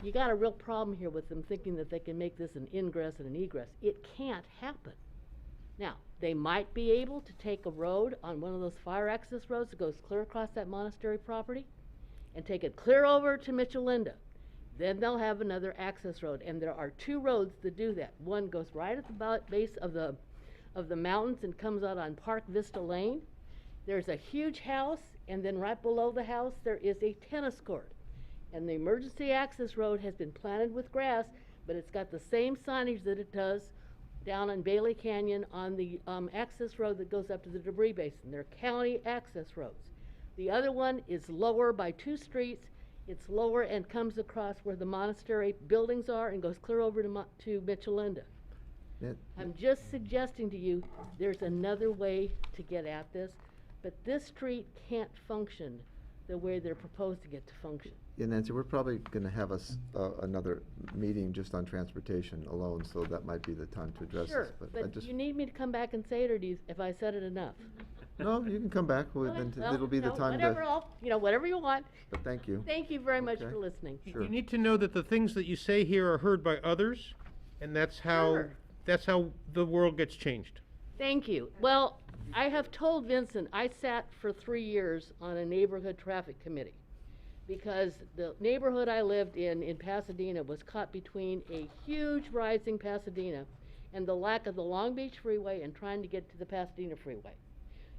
You got a real problem here with them thinking that they can make this an ingress and an egress. It can't happen. Now, they might be able to take a road on one of those fire access roads that goes clear across that monastery property and take it clear over to Michelinda. Then they'll have another access road, and there are 2 roads that do that. One goes right at the base of the mountains and comes out on Park Vista Lane. There's a huge house, and then right below the house there is a tennis court. And the emergency access road has been planted with grass, but it's got the same signage that it does down on Bailey Canyon on the access road that goes up to the debris basin. They're county access roads. The other one is lower by 2 streets. It's lower and comes across where the monastery buildings are and goes clear over to Michelinda. I'm just suggesting to you, there's another way to get at this, but this street can't function the way they're proposed to get to function. Yeah, Nancy, we're probably going to have another meeting just on transportation alone, so that might be the time to address Sure, this. but you need me to come back and say it, or have I said it enough? No, you can come back. Okay, well, It'll be the time whatever, to. whatever you want. But thank you. Thank you very much Okay. for listening. Sure. You need to know that the things that you say here are heard by others, and that's how the world gets changed. Thank you. Well, I have told Vincent, I sat for 3 years on a neighborhood traffic committee because the neighborhood I lived in Pasadena, was caught between a huge rising Pasadena and the lack of the Long Beach Freeway and trying to get to the Pasadena Freeway.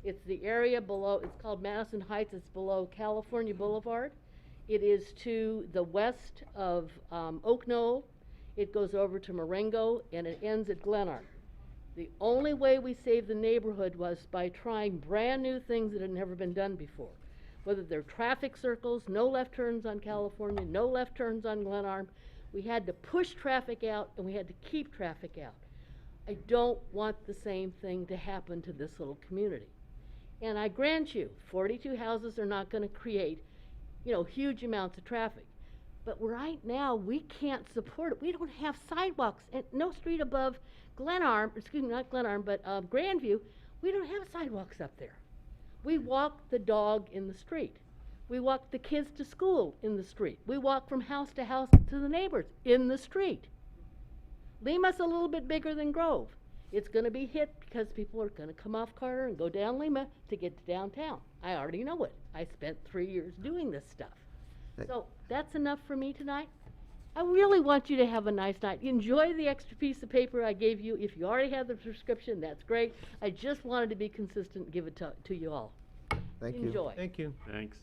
It's the area below, it's called Madison Heights, it's below California Boulevard. It is to the west of Oak Knoll. It goes over to Marengo, and it ends at Glenarm. The only way we saved the neighborhood was by trying brand new things that had never been done before. Whether they're traffic circles, no left turns on California, no left turns on Glenarm. We had to push traffic out, and we had to keep traffic out. I don't want the same thing to happen to this little community. And I grant you, 42 houses are not going to create, huge amounts of traffic. But right now, we can't support it. We don't have sidewalks, and no street above Glenarm, excuse me, not Glenarm, but Grandview, we don't have sidewalks up there. We walk the dog in the street. We walk the kids to school in the street. We walk from house to house to the neighbors in the street. Lima's a little bit bigger than Grove. It's going to be hit because people are going to come off Carter and go down Lima to get to downtown. I already know it. I spent 3 years doing this stuff. So that's enough for me tonight. I really want you to have a nice night. Enjoy the extra piece of paper I gave you. If you already have the prescription, that's great. I just wanted to be consistent and give it to you all. Thank you. Enjoy. Thank you. Thanks.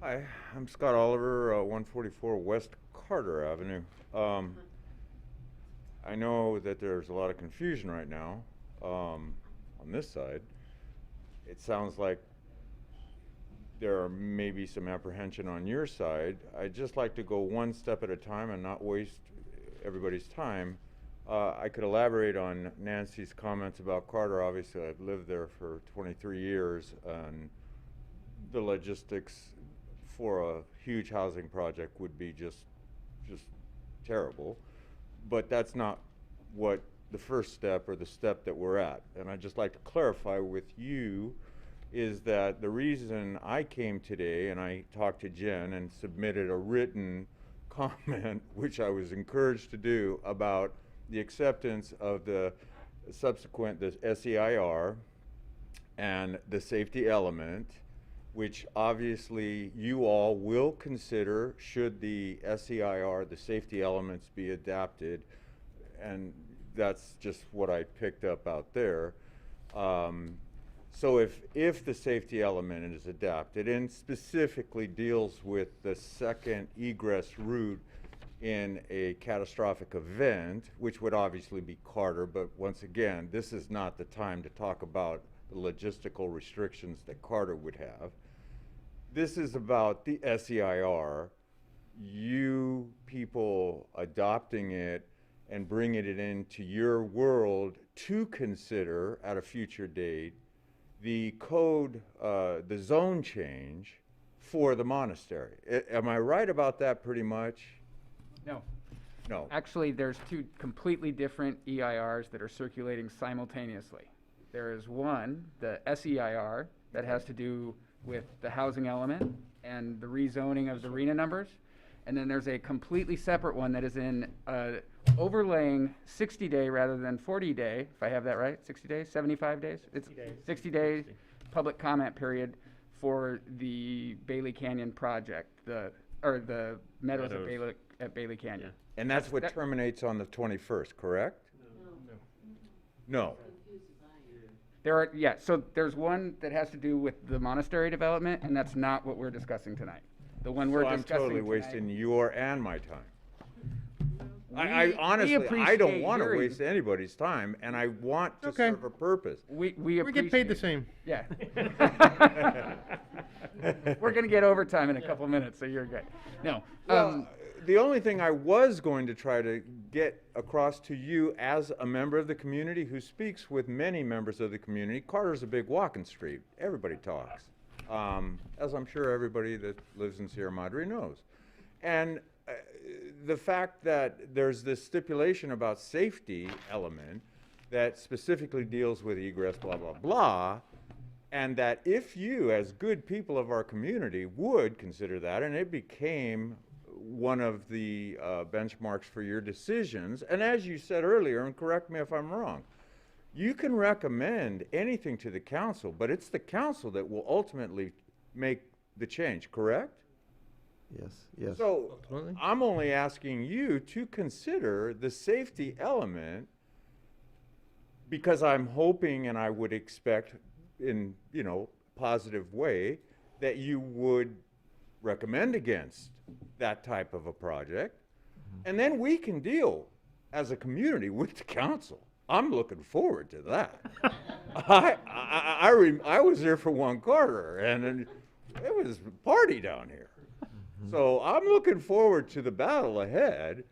Hi, I'm Scott Oliver, 144 West Carter Avenue. I know that there's a lot of confusion right now on this side. It sounds like there are maybe some apprehension on your side. I'd just like to go one step at a time and not waste everybody's time. I could elaborate on Nancy's comments about Carter. Obviously, I've lived there for 23 years, and the logistics for a huge housing project would be just terrible. But that's not what the first step or the step that we're at. And I'd just like to clarify with you is that the reason I came today and I talked to Jen and submitted a written comment, which I was encouraged to do, about the acceptance of the SEIR and the safety element, which obviously you all will consider should the SEIR, the safety elements, be adapted. And that's just what I picked up out there. So if the safety element is adapted and specifically deals with the second egress route in a catastrophic event, which would obviously be Carter, but once again, this is not the time to talk about the logistical restrictions that Carter would have. This is about the SEIR you people adopting it and bringing it into your world to consider at a future date the code, the zone change for the monastery. Am I right about that pretty much? No. No. Actually, there's two completely different EIRs that are circulating simultaneously. There is one, the SEIR, that has to do with the housing element and the rezoning of the RENA numbers. And then there's a completely separate one that is in overlaying 60-day rather than 40-day, if I have that right, 60 days, 75 days? It's 60-day public comment period for the Bailey Canyon project, the Meadows at Bailey Canyon. And that's what terminates on the 21st, correct? No. So there's one that has to do with the monastery development, and that's not what we're discussing tonight. The one we're I'm discussing totally tonight. wasting your and my time. We Honestly, I appreciate don't want to hearing- waste anybody's time, and I want to Okay. serve a purpose. We get paid the same. Yeah. We're gonna get overtime in a couple minutes, so you're good. No. Well, the only thing I was going to try to get across to you as a member of the community who speaks with many members of the community, Carter's a big walking street. Everybody talks, as I'm sure everybody that lives in Sierra Madre knows. And the fact that there's this stipulation about safety element that specifically deals with egress, blah, blah, blah, and that if you, as good people of our community, would consider that, and it became one of the benchmarks for your decisions, and as you said earlier, and correct me if I'm wrong, you can recommend anything to the council, but it's the council that will ultimately make the change, correct? Yes, yes. So I'm only asking you to consider the safety element, because I'm hoping and I would expect in, positive way that you would recommend against that type of a project. And then we can deal as a community with the council. I'm looking forward to that. I was there for one Carter, and it was a party down here. So I'm looking forward to the battle ahead,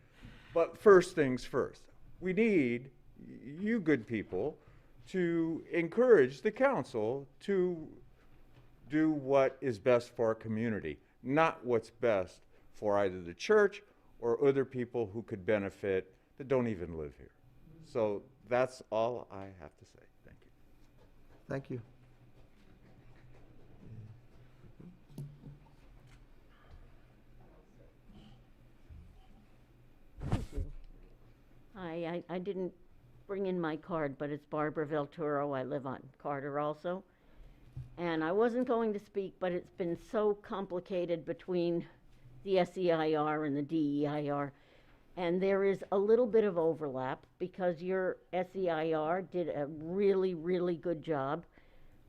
but first things first. We need you good people to encourage the council to do what is best for our community, not what's best for either the church or other people who could benefit that don't even live here. So that's all I have to say. Thank you. Thank you. Hi, I didn't bring in my card, but it's Barbara Velturo. I live on Carter also. And I wasn't going to speak, but it's been so complicated between the SEIR and the DEIR. And there is a little bit of overlap because your SEIR did a really, really good job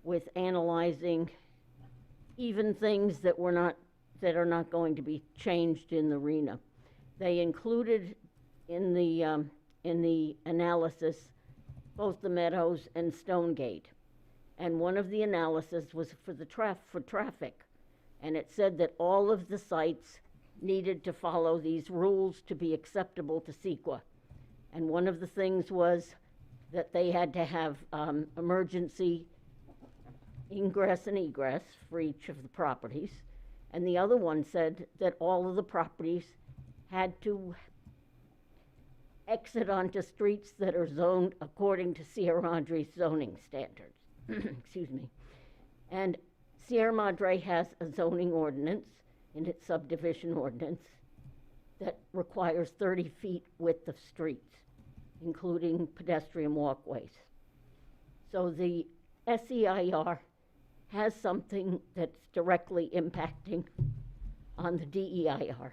with analyzing even things that are not going to be changed in the RENA. They included in the analysis both the Meadows and Stonegate. And one of the analysis was for traffic. And it said that all of the sites needed to follow these rules to be acceptable to CEQA. And one of the things was that they had to have emergency ingress and egress for each of the properties. And the other one said that all of the properties had to exit onto streets that are zoned according to Sierra Madre's zoning standards. Excuse me. And Sierra Madre has a zoning ordinance in its subdivision ordinance that requires 30 feet width of streets, including pedestrian walkways. So the SEIR has something that's directly impacting on the DEIR.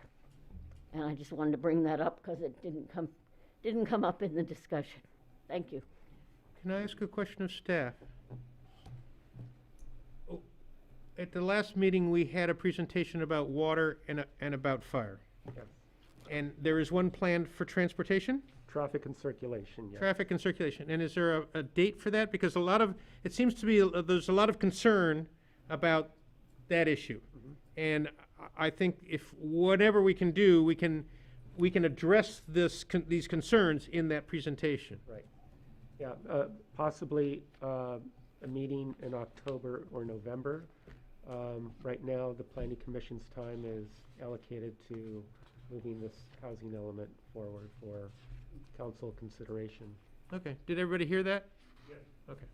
And I just wanted to bring that up because it didn't come up in the discussion. Thank you. Can I ask a question of staff? At the last meeting, we had a presentation about water and about fire. Yes. And there is one planned for transportation? Traffic and circulation, yes. Traffic and circulation. And is there a date for that? Because it seems to be, there's a lot of concern about that issue. And I think if whatever we can do, we can address these concerns in that presentation. Right. Yeah, possibly a meeting in October or November. Right now, the Planning Commission's time is allocated to moving this housing element forward for council consideration. Okay, did everybody hear that? Yes. Okay.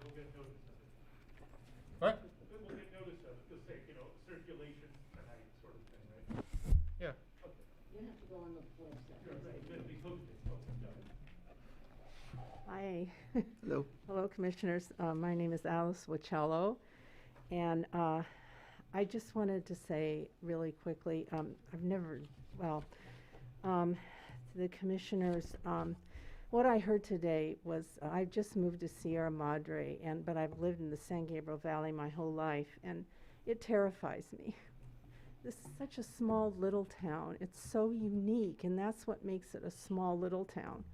We'll get notice of it. What? We'll get notice of it, you'll say, circulation tonight sort of thing, right? Yeah. You have to go on the website. Sure, right, it's gonna be posted. Okay, got it. Hi. Hello. Hello, Commissioners. My name is Alice Wichello, and I just wanted to say really quickly, to the Commissioners, what I heard today was, I just moved to Sierra Madre, but I've lived in the San Gabriel Valley my whole life, and it terrifies me. This is such a small little town. It's so unique, and that's what makes it a small little town.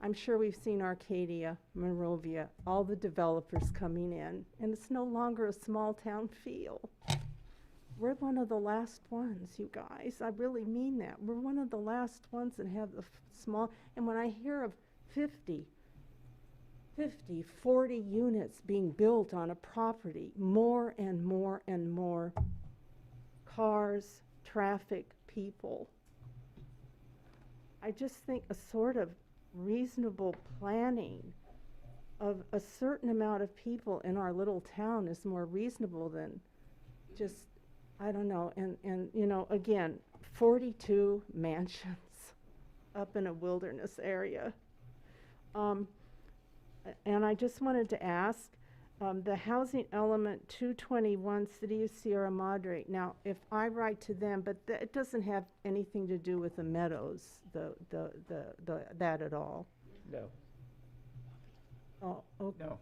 I'm sure we've seen Arcadia, Monrovia, all the developers coming in, and it's no longer a small town feel. We're one of the last ones, you guys. I really mean that. We're one of the last ones that have the small, and when I hear of 50, 40 units being built on a property, more and more and more cars, traffic, people. I just think a sort of reasonable planning of a certain amount of people in our little town is more reasonable than just, I don't know, and again, 42 mansions up in a wilderness area. And I just wanted to ask, the housing element 221, City of Sierra Madre. Now, if I write to them, but it doesn't have anything to do with the meadows, that at all. No. Oh, okay. No,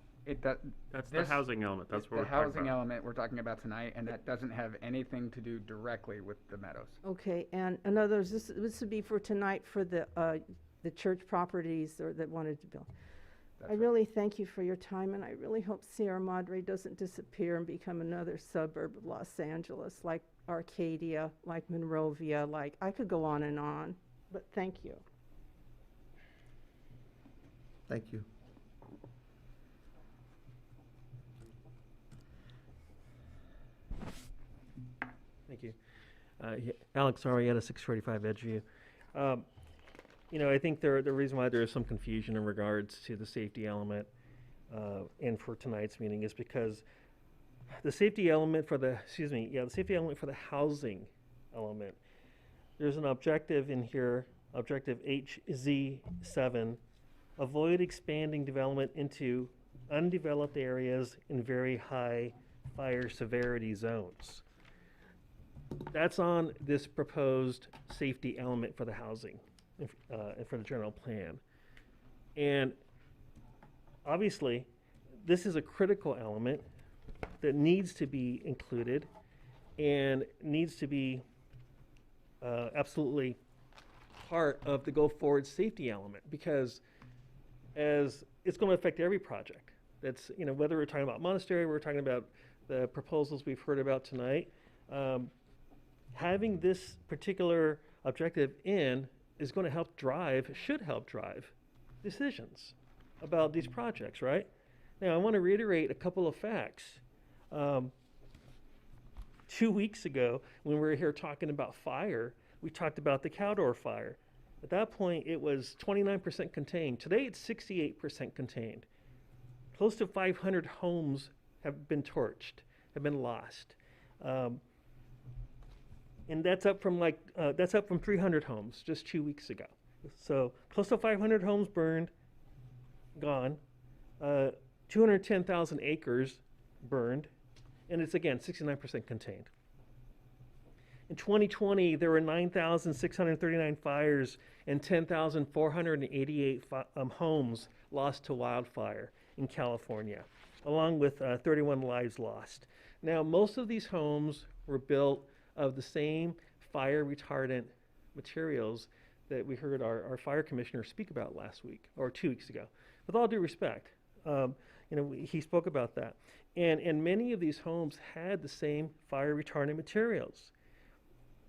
That's the housing element, that's what we're the talking housing about. element we're talking about tonight, and that doesn't have anything to do directly with the meadows. Okay, and in other words, this would be for tonight for the church properties or that wanted to build. I really thank you for your time, and I really hope Sierra Madre doesn't disappear and become another suburb of Los Angeles, like Arcadia, like Monrovia, like, I could go on, but thank you. Thank you. Thank you. Alex Arietta, 645 Edgeview. I think the reason why there is some confusion in regards to the safety element and for tonight's meeting is because the safety element for the housing element, there's an objective in here, objective HZ7, avoid expanding development into undeveloped areas in very high fire severity zones. That's on this proposed safety element for the housing and for the general plan. And obviously, this is a critical element that needs to be included and needs to be absolutely part of the go-forward safety element, because as it's going to affect every project. That's, whether we're talking about monastery, we're talking about the proposals we've heard about tonight. Having this particular objective in is going to should help drive decisions about these projects, right? Now, I want to reiterate a couple of facts. 2 weeks ago, when we were here talking about fire, we talked about the Caldor fire. At that point, it was 29% contained. Today, it's 68% contained. Close to 500 homes have been torched, have been lost. And that's up from 300 homes just 2 weeks ago. So close to 500 homes burned, gone, 210,000 acres burned, and it's again 69% contained. In 2020, there were 9,639 fires and 10,488 homes lost to wildfire in California, along with 31 lives lost. Now, most of these homes were built of the same fire retardant materials that we heard our fire commissioner speak about last week or 2 weeks ago. With all due respect, he spoke about that. And many of these homes had the same fire retardant materials.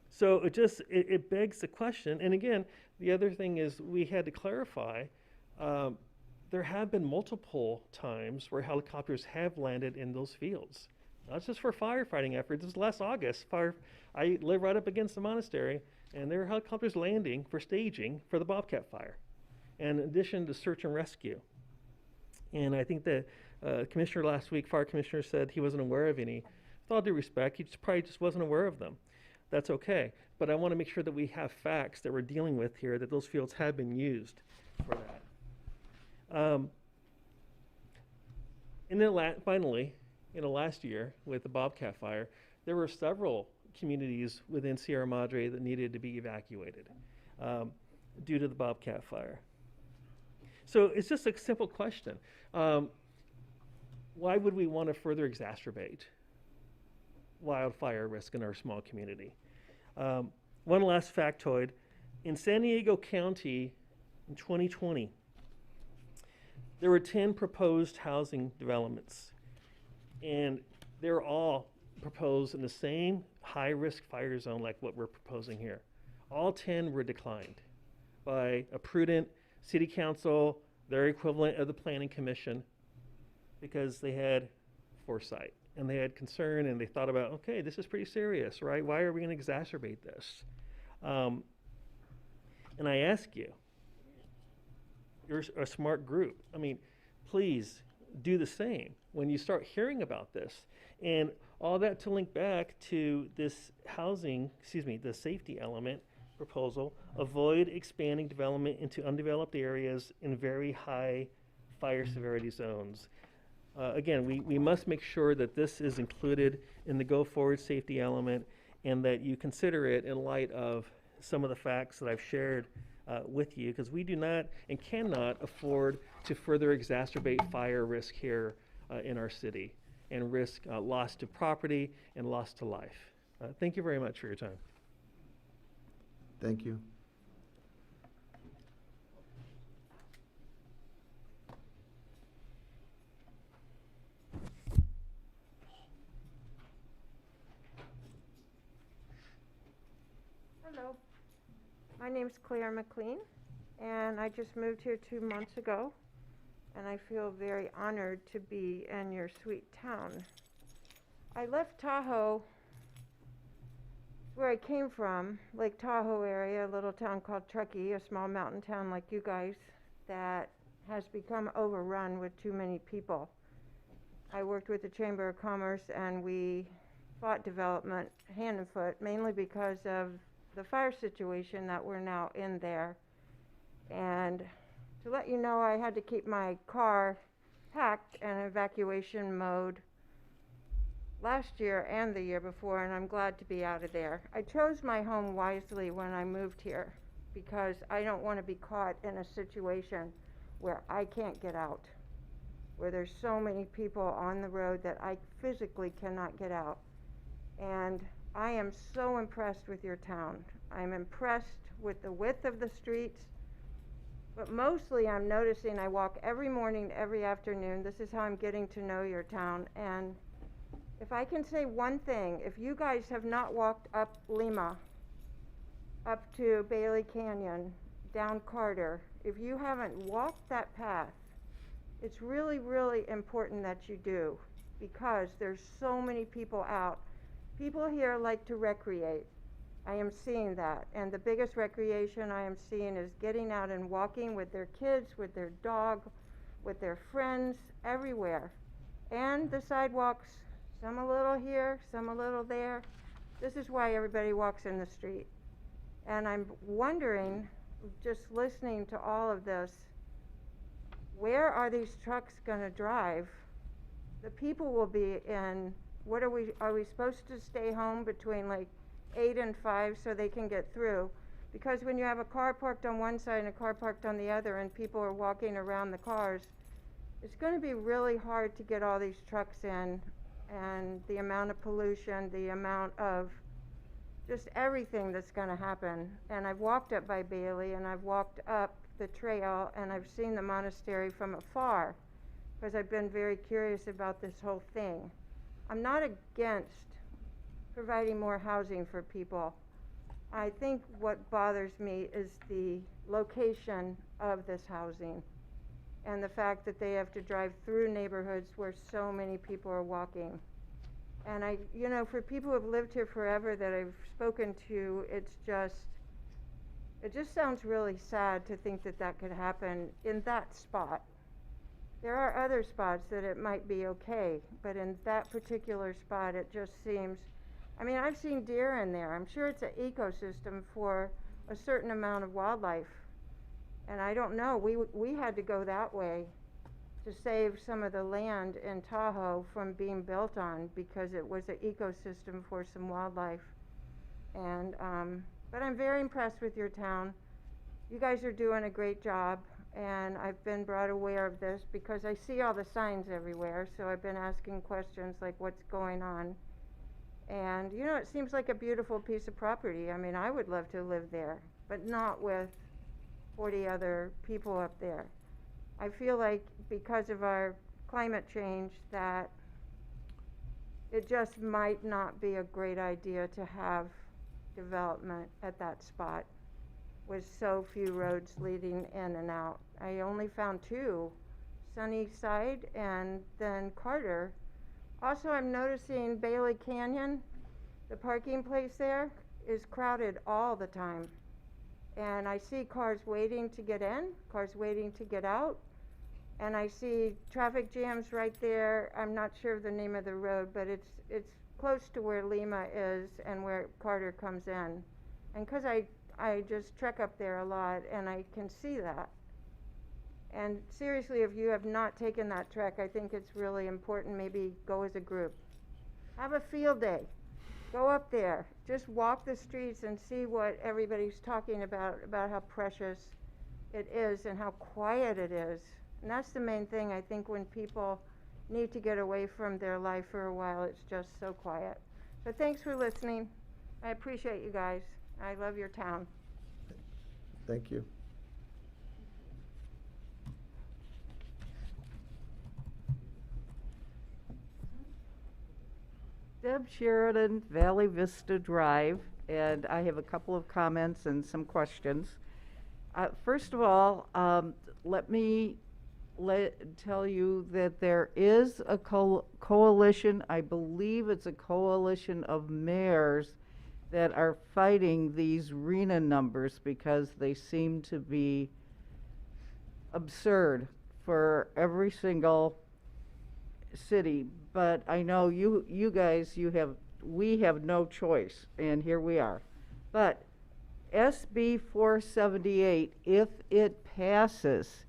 So it begs the question, and again, the other thing is we had to clarify, there have been multiple times where helicopters have landed in those fields. Not just for firefighting efforts. This last August, I live right up against the monastery, and there are helicopters landing for staging for the Bobcat fire, in addition to search and rescue. And I think the commissioner last week, fire commissioner, said he wasn't aware of any. With all due respect, he probably just wasn't aware of them. That's okay. But I want to make sure that we have facts that we're dealing with here, that those fields have been used for that. And then finally, last year with the Bobcat fire, there were several communities within Sierra Madre that needed to be evacuated due to the Bobcat fire. So it's just a simple question. Why would we want to further exacerbate wildfire risk in our small community? One last factoid. In San Diego County in 2020, there were 10 proposed housing developments, and they're all proposed in the same high-risk fire zone like what we're proposing here. All 10 were declined by a prudent city council, their equivalent of the planning commission, because they had foresight and they had concern and they thought about, okay, this is pretty serious, right? Why are we going to exacerbate this? And I ask you, you're a smart group. I mean, please do the same when you start hearing about this. And all that to link back to this the safety element proposal, avoid expanding development into undeveloped areas in very high fire severity zones. Again, we must make sure that this is included in the go-forward safety element and that you consider it in light of some of the facts that I've shared with you, because we do not and cannot afford to further exacerbate fire risk here in our city and risk loss to property and loss to life. Thank you very much for your time. Thank you. Hello, my name's Claire Mclean, and I just moved here 2 months ago, and I feel very honored to be in your sweet town. I left Tahoe, where I came from, Lake Tahoe area, a little town called Truckee, a small mountain town like you guys, that has become overrun with too many people. I worked with the Chamber of Commerce, and we fought development hand and foot, mainly because of the fire situation that we're now in there. And to let you know, I had to keep my car packed in evacuation mode last year and the year before, and I'm glad to be out of there. I chose my home wisely when I moved here because I don't want to be caught in a situation where I can't get out, where there's so many people on the road that I physically cannot get out. And I am so impressed with your town. I'm impressed with the width of the streets, but mostly I'm noticing I walk every morning, every afternoon. This is how I'm getting to know your town. And if I can say one thing, if you guys have not walked up Lima, up to Bailey Canyon, down Carter, if you haven't walked that path, it's really, really important that you do, because there's so many people out. People here like to recreate. I am seeing that, and the biggest recreation I am seeing is getting out and walking with their kids, with their dog, with their friends, everywhere. And the sidewalks, some a little here, some a little there. This is why everybody walks in the street. And I'm wondering, just listening to all of this, where are these trucks gonna drive? The people will be in, are we supposed to stay home between like 8 and 5 so they can get through? Because when you have a car parked on one side and a car parked on the other and people are walking around the cars, it's going to be really hard to get all these trucks in, and the amount of pollution, the amount of just everything that's going to happen. And I've walked up by Bailey, and I've walked up the trail, and I've seen the monastery from afar. because I've been very curious about this whole thing. I'm not against providing more housing for people. I think what bothers me is the location of this housing and the fact that they have to drive through neighborhoods where so many people are walking. And you know, for people who have lived here forever that I've spoken to, it just sounds really sad to think that that could happen in that spot. There are other spots that it might be okay, but in that particular spot, it just seems, I mean, I've seen deer in there. I'm sure it's an ecosystem for a certain amount of wildlife. And I don't know, we had to go that way to save some of the land in Tahoe from being built on because it was an ecosystem for some wildlife. And, but I'm very impressed with your town. You guys are doing a great job, and I've been brought aware of this because I see all the signs everywhere, so I've been asking questions like what's going on. And you know, it seems like a beautiful piece of property. I mean, I would love to live there, but not with 40 other people up there. I feel like because of our climate change that it just might not be a great idea to have development at that spot with so few roads leading in and out. I only found 2, Sunnyside and then Carter. Also, I'm noticing Bailey Canyon, the parking place there is crowded all the time. And I see cars waiting to get in, cars waiting to get out. And I see traffic jams right there. I'm not sure of the name of the road, but it's close to where Lima is and where Carter comes in. And because I just trek up there a lot and I can see that. And seriously, if you have not taken that trek, I think it's really important, maybe go as a group. Have a field day. Go up there. Just walk the streets and see what everybody's talking about how precious it is and how quiet it is. And that's the main thing, I think, when people need to get away from their life for a while, it's just so quiet. So thanks for listening. I appreciate you guys. I love your town. Thank you. Deb Sheridan, Valley Vista Drive, and I have a couple of comments and some questions. First of all, let me tell you that there is a coalition, I believe it's a coalition of mayors that are fighting these RENA numbers because they seem to be absurd for every single city. But I know you guys, we have no choice, and here we are. But SB 478, if it passes,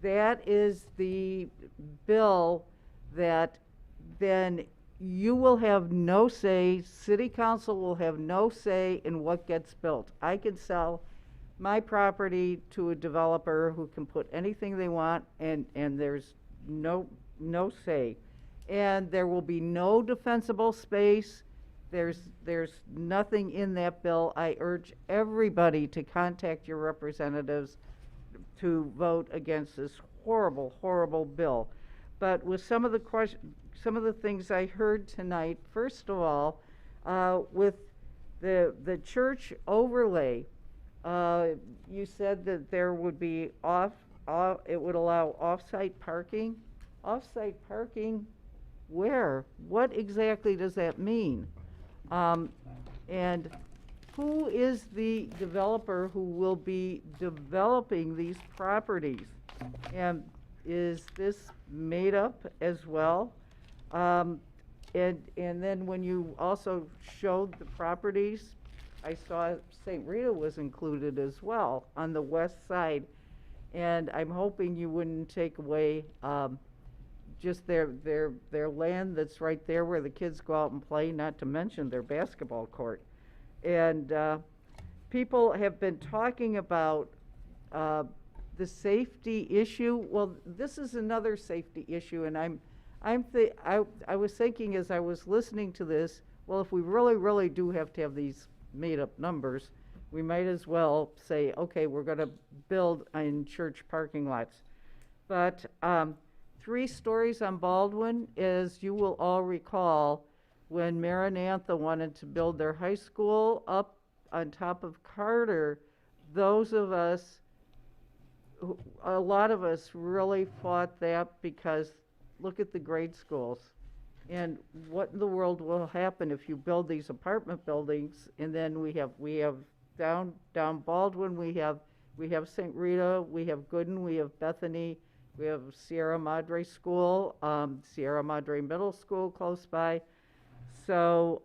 that is the bill that then you will have no say, city council will have no say in what gets built. I can sell my property to a developer who can put anything they want, and there's no say. And there will be no defensible space. There's nothing in that bill. I urge everybody to contact your representatives to vote against this horrible, horrible bill. But with some of the things I heard tonight, first of all, with the church overlay, you said that there would be it would allow off-site parking. Off-site parking, where? What exactly does that mean? And who is the developer who will be developing these properties? And is this made up as well? And then when you also showed the properties, I saw St. Rita was included as well on the west side. And I'm hoping you wouldn't take away just their land that's right there where the kids go out and play, not to mention their basketball court. And people have been talking about the safety issue. Well, this is another safety issue, and I was thinking as I was listening to this, well, if we really, really do have to have these made-up numbers, we might as well say, okay, we're going to build in church parking lots. But 3 stories on Baldwin, as you will all recall, when Maranatha wanted to build their high school up on top of Carter, those of us, a lot of us really fought that because look at the grade schools. And what in the world will happen if you build these apartment buildings and then we have down Baldwin, we have St. Rita, we have Gooden, we have Bethany, we have Sierra Madre School, Sierra Madre Middle School close by. So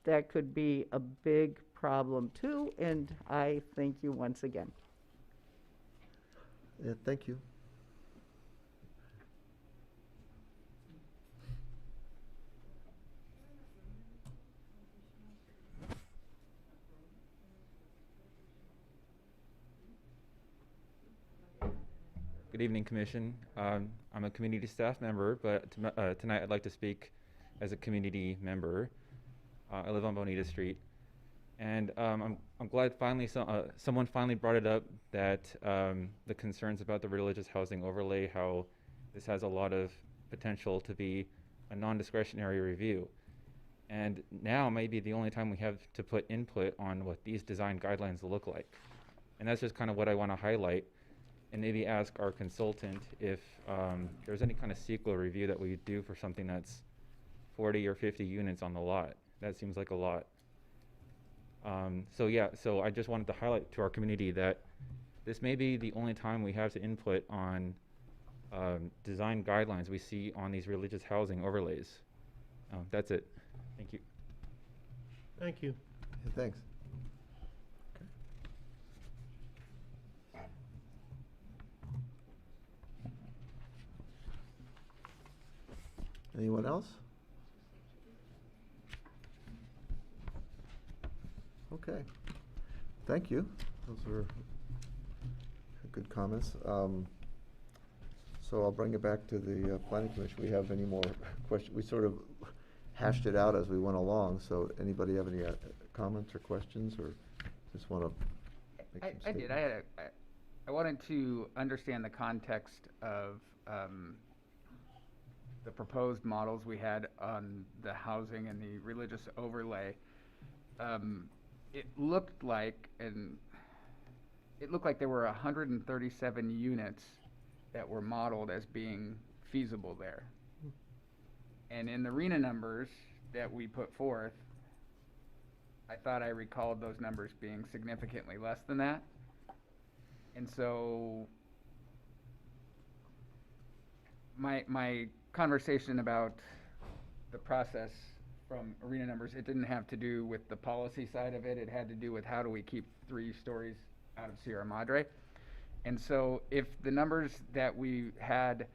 that could be a big problem too, and I thank you once again. Yeah, thank you. Good evening, Commission. I'm a community staff member, but tonight I'd like to speak as a community member. I live on Bonita Street, and I'm glad finally someone finally brought it up that the concerns about the religious housing overlay, how this has a lot of potential to be a non-discretionary review. And now may be the only time we have to put input on what these design guidelines look like. And that's just kind of what I want to highlight, and maybe ask our consultant if there's any kind of CEQA review that we do for something that's 40 or 50 units on the lot. That seems like a lot. So I just wanted to highlight to our community that this may be the only time we have to input on design guidelines we see on these religious housing overlays. That's it. Thank you. Thank you. Yeah, thanks. Anyone else? Okay, thank you. Those were good comments. So I'll bring it back to the Planning Commission. We have any more questions? We sort of hashed it out as we went along, so anybody have any comments or questions, or just want to make some I did. statements? I wanted to understand the context of the proposed models we had on the housing and the religious overlay. It looked like there were 137 units that were modeled as being feasible there. And in the RENA numbers that we put forth, I thought I recalled those numbers being significantly less than that. And so my conversation about the process from arena numbers, it didn't have to do with the policy side of it. It had to do with how do we keep 3 stories out of Sierra Madre. And so if the numbers that we had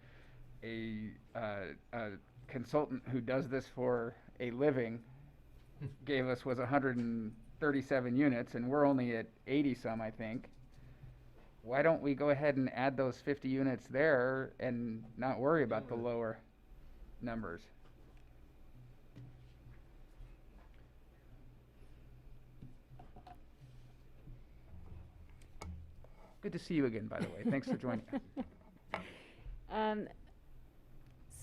a consultant who does this for a living gave us was 137 units, and we're only at 80 some, I think, why don't we go ahead and add those 50 units there and not worry about the lower numbers? Good to see you again, by the way. Thanks for joining.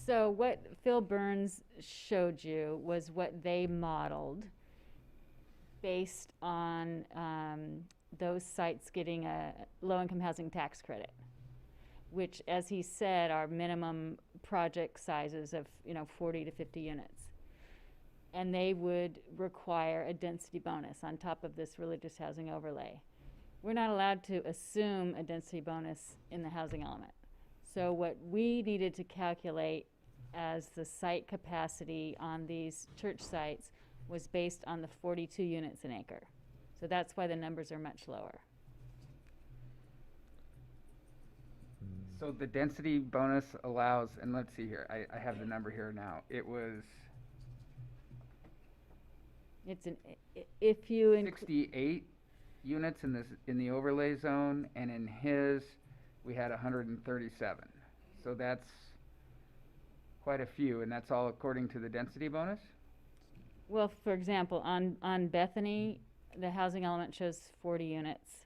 So what Phil Burns showed you was what they modeled based on those sites getting a low-income housing tax credit, which, as he said, are minimum project sizes of 40 to 50 units. And they would require a density bonus on top of this religious housing overlay. We're not allowed to assume a density bonus in the housing element. So what we needed to calculate as the site capacity on these church sites was based on the 42 units an acre. So that's why the numbers are much lower. So the density bonus allows, and let's see here, I have the number here now. It was if you 68 units in the overlay zone, and in his we had 137. So that's quite a few, and that's all according to the density bonus? Well, for example, on Bethany, the housing element shows 40 units.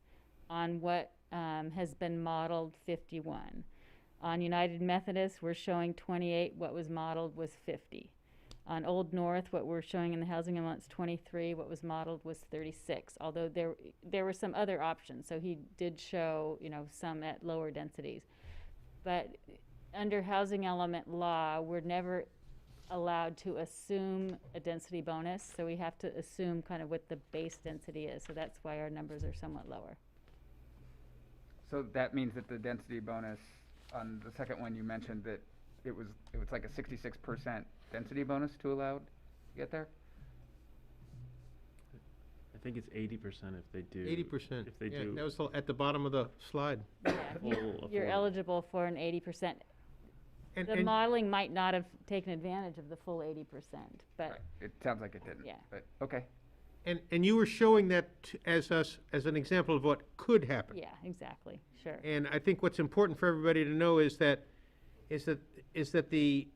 On what has been modeled, 51. On United Methodist, we're showing 28, what was modeled was 50. On Old North, what we're showing in the housing allowance 23, what was modeled was 36, although there were some other options. So he did show, you know, some at lower densities. But under housing element law, we're never allowed to assume a density bonus, so we have to assume kind of what the base density is. So that's why our numbers are somewhat lower. So that means that the density bonus on the second one you mentioned that it was like a 66% density bonus to allow to get there? I think it's 80% if they do. 80%. If they Yeah, do. that was at the bottom of the slide. Yeah, Full you're affordable. eligible for an 80%. The modeling might not have taken advantage of the full 80%, but Right. It sounds like it didn't. Yeah. But okay. And you were showing that as an example of what could happen. yeah, exactly, sure. And I think what's important for everybody to know is that the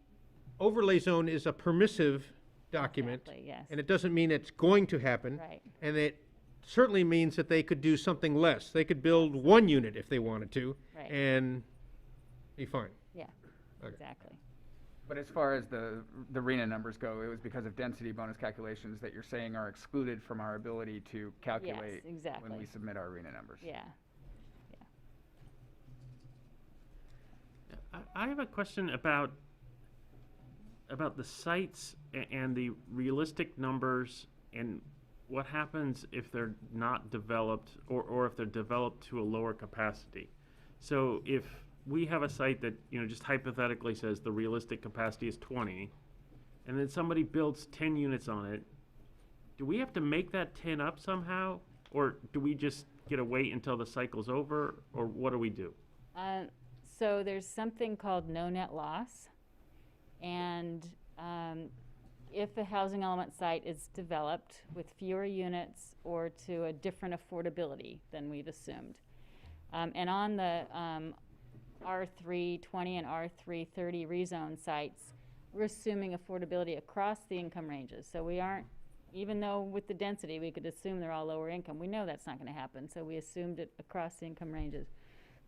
overlay zone is a permissive document. Exactly, yes. And it doesn't mean it's going to happen. Right. And it certainly means that they could do something less. They could build one unit if they wanted to. Right. And be fine. Yeah, Okay. exactly. But as far as the RENA numbers go, it was because of density bonus calculations that you're saying are excluded from our ability to calculate exactly. when we submit our RENA numbers. Yeah. I have a question about the sites and the realistic numbers and what happens if they're not developed or if they're developed to a lower capacity. So if we have a site that, you know, just hypothetically says the realistic capacity is 20, and then somebody builds 10 units on it, do we have to make that 10 up somehow? Or do we just get to wait until the cycle's over? Or what do we do? So there's something called no net loss. And if a housing element site is developed with fewer units or to a different affordability than we've assumed. And on the R320 and R330 rezone sites, we're assuming affordability across the income ranges. So we aren't, even though with the density we could assume they're all lower income, we know that's not going to happen. So we assumed it across the income ranges.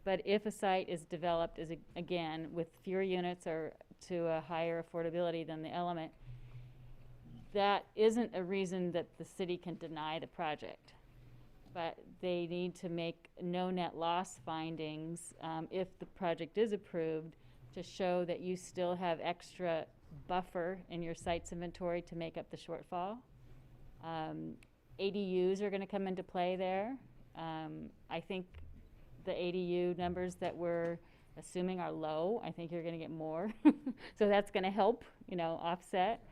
But if a site is developed as again with fewer units or to a higher affordability than the element, that isn't a reason that the city can deny the project. But they need to make no net loss findings if the project is approved to show that you still have extra buffer in your site's inventory to make up the shortfall. ADUs are going to come into play there. I think the ADU numbers that we're assuming are low. I think you're going to get more. So that's going to help, you know, offset.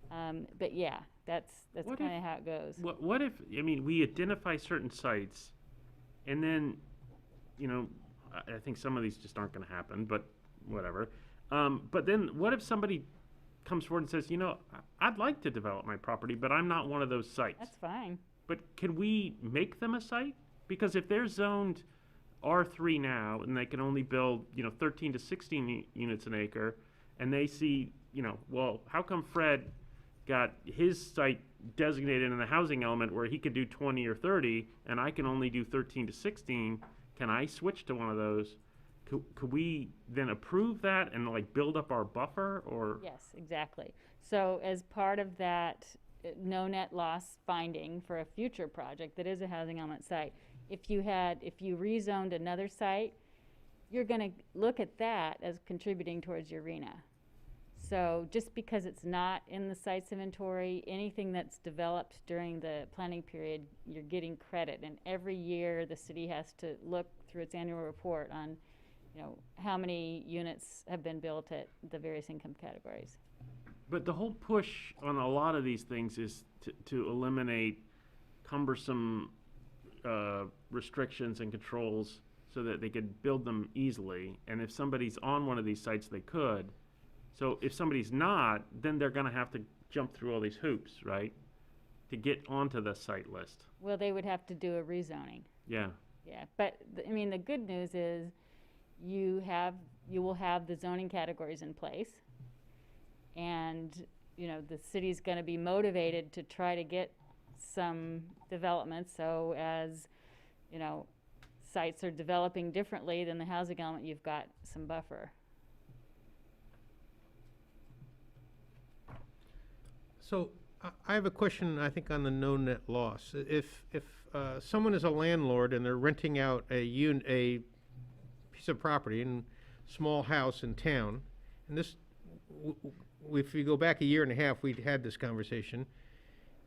But yeah, that's kind of how it goes. What if, I mean, we identify certain sites, and then, you know, I think some of these just aren't going to happen, but whatever. But then what if somebody comes forward and says, you know, I'd like to develop my property, but I'm not one of those sites. That's fine. But can we make them a site? Because if they're zoned R3 now, and they can only build, you know, 13 to 16 units an acre, and they see, you know, well, how come Fred got his site designated in the housing element where he could do 20 or 30, and I can only do 13 to 16? Can I switch to one of those? Could we then approve that and like build up our buffer, or? Yes, exactly. So as part of that no net loss finding for a future project that is a housing element site, if you rezoned another site, you're going to look at that as contributing towards your RENA. So just because it's not in the site's inventory, anything that's developed during the planning period, you're getting credit. And every year the city has to look through its annual report on, you know, how many units have been built at the various income categories. But the whole push on a lot of these things is to eliminate cumbersome restrictions and controls so that they could build them easily. And if somebody's on one of these sites, they could. So if somebody's not, then they're going to have to jump through all these hoops, right, to get onto the site list. Well, they would have to do a rezoning. Yeah. Yeah, but I mean, the good news is you will have the zoning categories in place, and you know the city's going to be motivated to try to get some development. So as you know, sites are developing differently than the housing element, you've got some buffer. So I have a question, I think, on the no net loss. If someone is a landlord and they're renting out a piece of property in a small house in town, and this, if you go back a year and a half, we'd had this conversation,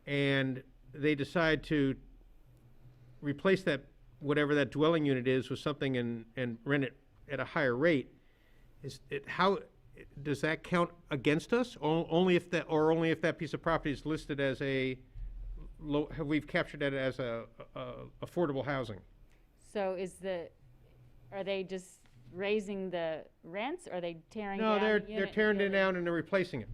and they decide to replace that, whatever that dwelling unit is, with something and rent it at a higher rate, how does that count against us? Only if that piece of property is listed as a low, we've captured that as a affordable housing? So are they just raising the rents, or are they tearing No, down the unit? they're tearing it down and they're replacing it.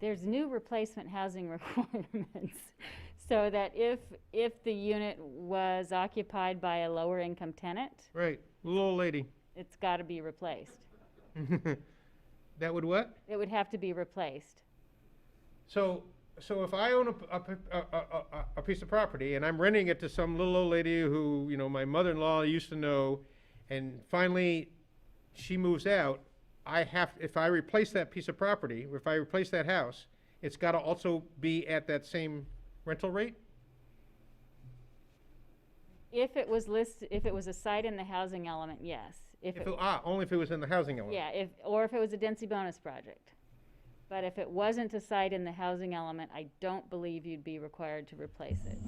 There's new replacement housing requirements, so that if the unit was occupied by a lower income tenant, Right, little old lady. it's got to be replaced. That would what? It would have to be replaced. So if I own a piece of property and I'm renting it to some little old lady who, my mother-in-law used to know, and finally she moves out, if I replace that piece of property, or if I replace that house, it's got to also be at that same rental rate? If it was a site in the housing element, yes. Only if it was in the housing element. Yeah, or if it was a density bonus project. But if it wasn't a site in the housing element, I don't believe you'd be required to replace it.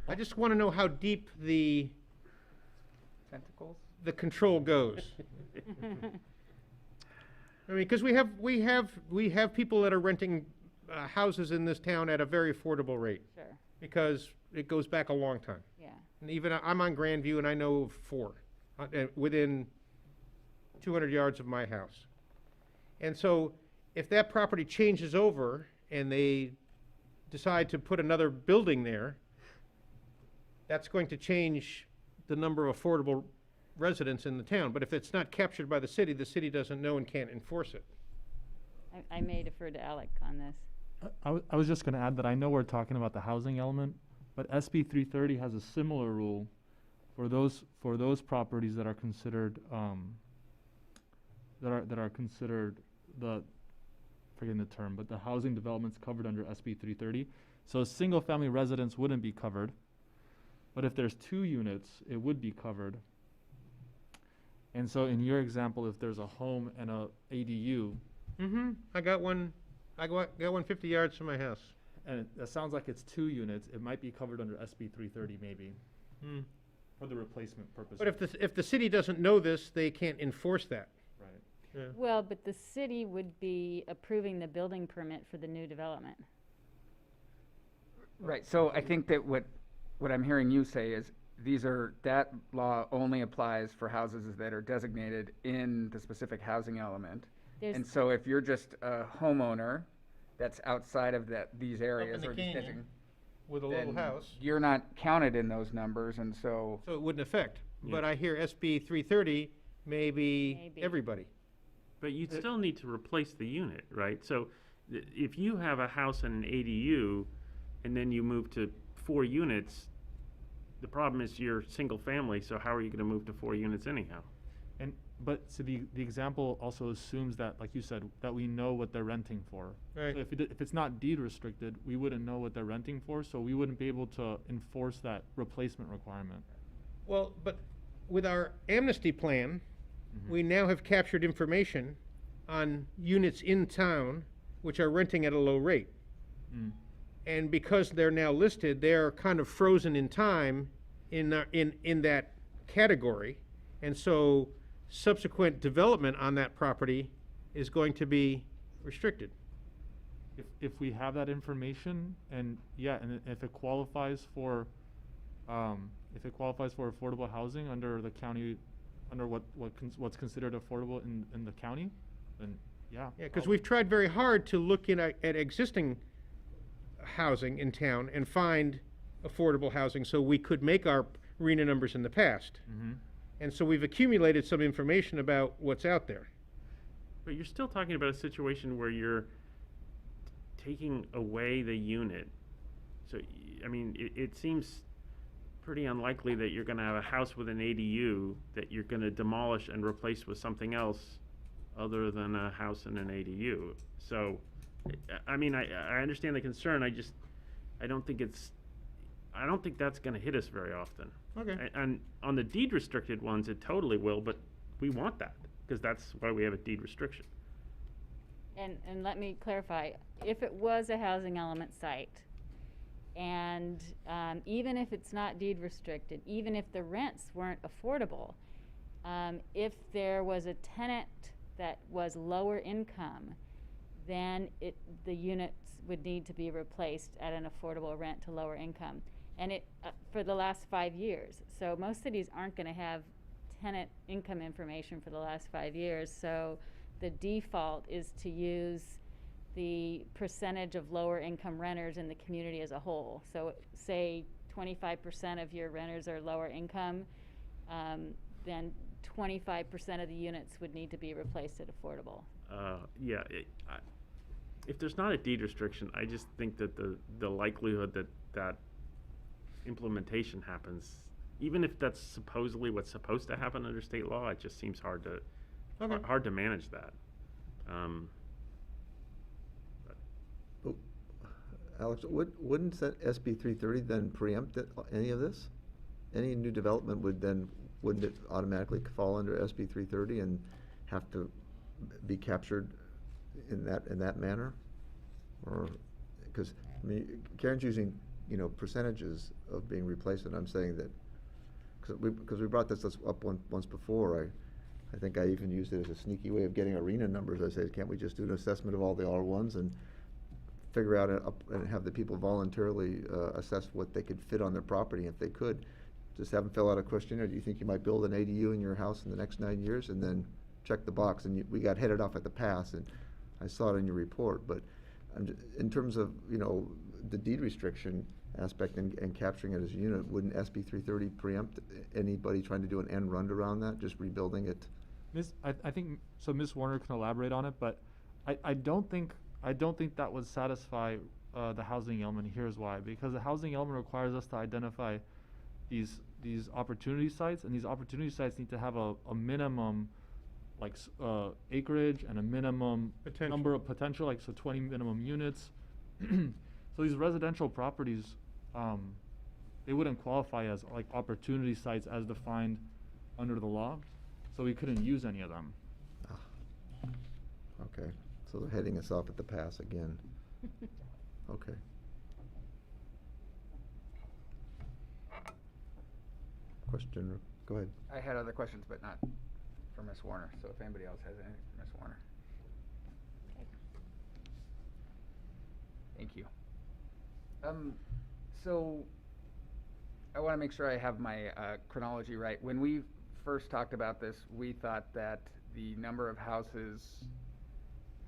I just want to know how deep the Tentacles? the control goes. I mean, because we have people that are renting houses in this town at a very affordable rate. Sure. Because it goes back a long time. Yeah. And even I'm on Grandview, and I know of 4 within 200 yards of my house. And so, if that property changes over and they decide to put another building there, that's going to change the number of affordable residents in the town. But if it's not captured by the city doesn't know and can't enforce it. I may defer to Alec on this. I was just going to add that I know we're talking about the housing element, but SB 330 has a similar rule for those properties that are considered forgetting the term, but the housing developments covered under SB 330. So single family residence wouldn't be covered, but if there's 2 units, it would be covered. And so in your example, if there's a home and a ADU, I got one 50 yards from my house. and it sounds like it's 2 units, it might be covered under SB 330 maybe, for the replacement purpose. But if the city doesn't know this, they can't enforce that. Right. Yeah. Well, but the city would be approving the building permit for the new development. Right, so I think that what I'm hearing you say is that law only applies for houses that are designated in the specific housing element. And so if you're just a homeowner that's outside of these areas, the or just canyon with a little then house, you're not counted in those numbers, and so. so it wouldn't affect. Yeah. But I hear SB 330 may be everybody. But you'd still need to replace the unit, right? So if you have a house and an ADU, and then you move to 4 units, the problem is you're single family, so how are you gonna move to 4 units anyhow? But so the example also assumes that, like you said, that we know what they're renting for. Right. So if it's not deed restricted, we wouldn't know what they're renting for, so we wouldn't be able to enforce that replacement requirement. Well, but with our amnesty plan, we now have captured information on units in town which are renting at a low rate. And because they're now listed, they're kind of frozen in time in that category. And so subsequent development on that property is going to be restricted. If we have that information, and if it qualifies for affordable housing under the county, under what's considered affordable in the county, then yeah. Yeah, because we've tried very hard to look at existing housing in town and find affordable housing so we could make our RENA numbers in the past. And so we've accumulated some information about what's out there. But you're still talking about a situation where you're taking away the unit. So, I mean, it seems pretty unlikely that you're gonna have a house with an ADU that you're gonna demolish and replace with something else other than a house and an ADU. So, I mean, I understand the concern, I don't think that's gonna hit us very often. Okay. And on the deed restricted ones, it totally will, but we want that, because that's why we have a deed restriction. And let me clarify, if it was a housing element site, and even if it's not deed restricted, even if the rents weren't affordable, if there was a tenant that was lower income, then the units would need to be replaced at an affordable rent to lower income. And for the last 5 years. So most cities aren't gonna have tenant income information for the last 5 years. So the default is to use the percentage of lower income renters in the community as a whole. So say 25% of your renters are lower income, then 25% of the units would need to be replaced at affordable. Yeah, if there's not a deed restriction, I just think that the likelihood that implementation happens, even if that's supposedly what's supposed to happen under state law, it just seems hard to manage that. Alex, wouldn't SB 330 then preempt any of this? Any new development wouldn't it automatically fall under SB 330 and have to be captured in that manner? Or, because, I mean, Karen's using, percentages of being replaced, and I'm saying that, because we brought this up once before, I think I even used it as a sneaky way of getting arena numbers. I said, can't we just do an assessment of all the R1s and figure out and have the people voluntarily assess what they could fit on their property if they could? Just have them fill out a questionnaire. Do you think you might build an ADU in your house in the next 9 years? And then check the box. And we got headed off at the pass, and I saw it in your report. But in terms of, the deed restriction aspect and capturing it as a unit, wouldn't SB 330 preempt anybody trying to do an end run around that, just rebuilding it? I think, so Ms. Warner can elaborate on it, but I don't think that would satisfy the housing element. Here's why. Because the housing element requires us to identify these opportunity sites, and these opportunity sites need to have a minimum acreage and a minimum number of potential, so 20 minimum units. So these residential properties, they wouldn't qualify as opportunity sites as defined under the law, so we couldn't use any of them. Okay, so they're heading us off at the pass again. Okay. Question, go ahead. I had other questions, but not for Ms. Warner, so if anybody else has anything for Ms. Warner. Thank you. So I want to make sure I have my chronology right. When we first talked about this, we thought that the number of houses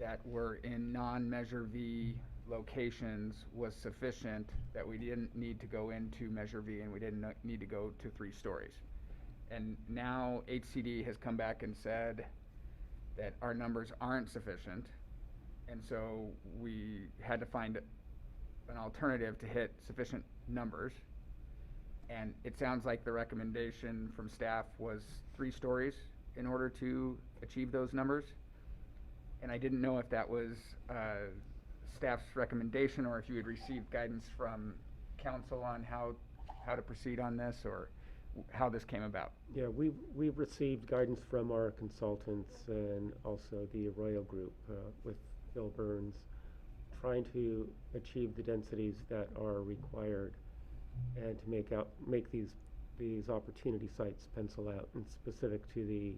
that were in non-Measure V locations was sufficient, that we didn't need to go into Measure V and we didn't need to go to 3 stories. And now HCD has come back and said that our numbers aren't sufficient, and so we had to find an alternative to hit sufficient numbers. And it sounds like the recommendation from staff was 3 stories in order to achieve those numbers. And I didn't know if that was staff's recommendation, or if you had received guidance from council on how to proceed on this, or how this came about. Yeah, we've received guidance from our consultants and also the Arroyo Group with Bill Burns, trying to achieve the densities that are required and to make these opportunity sites pencil out, and specific to the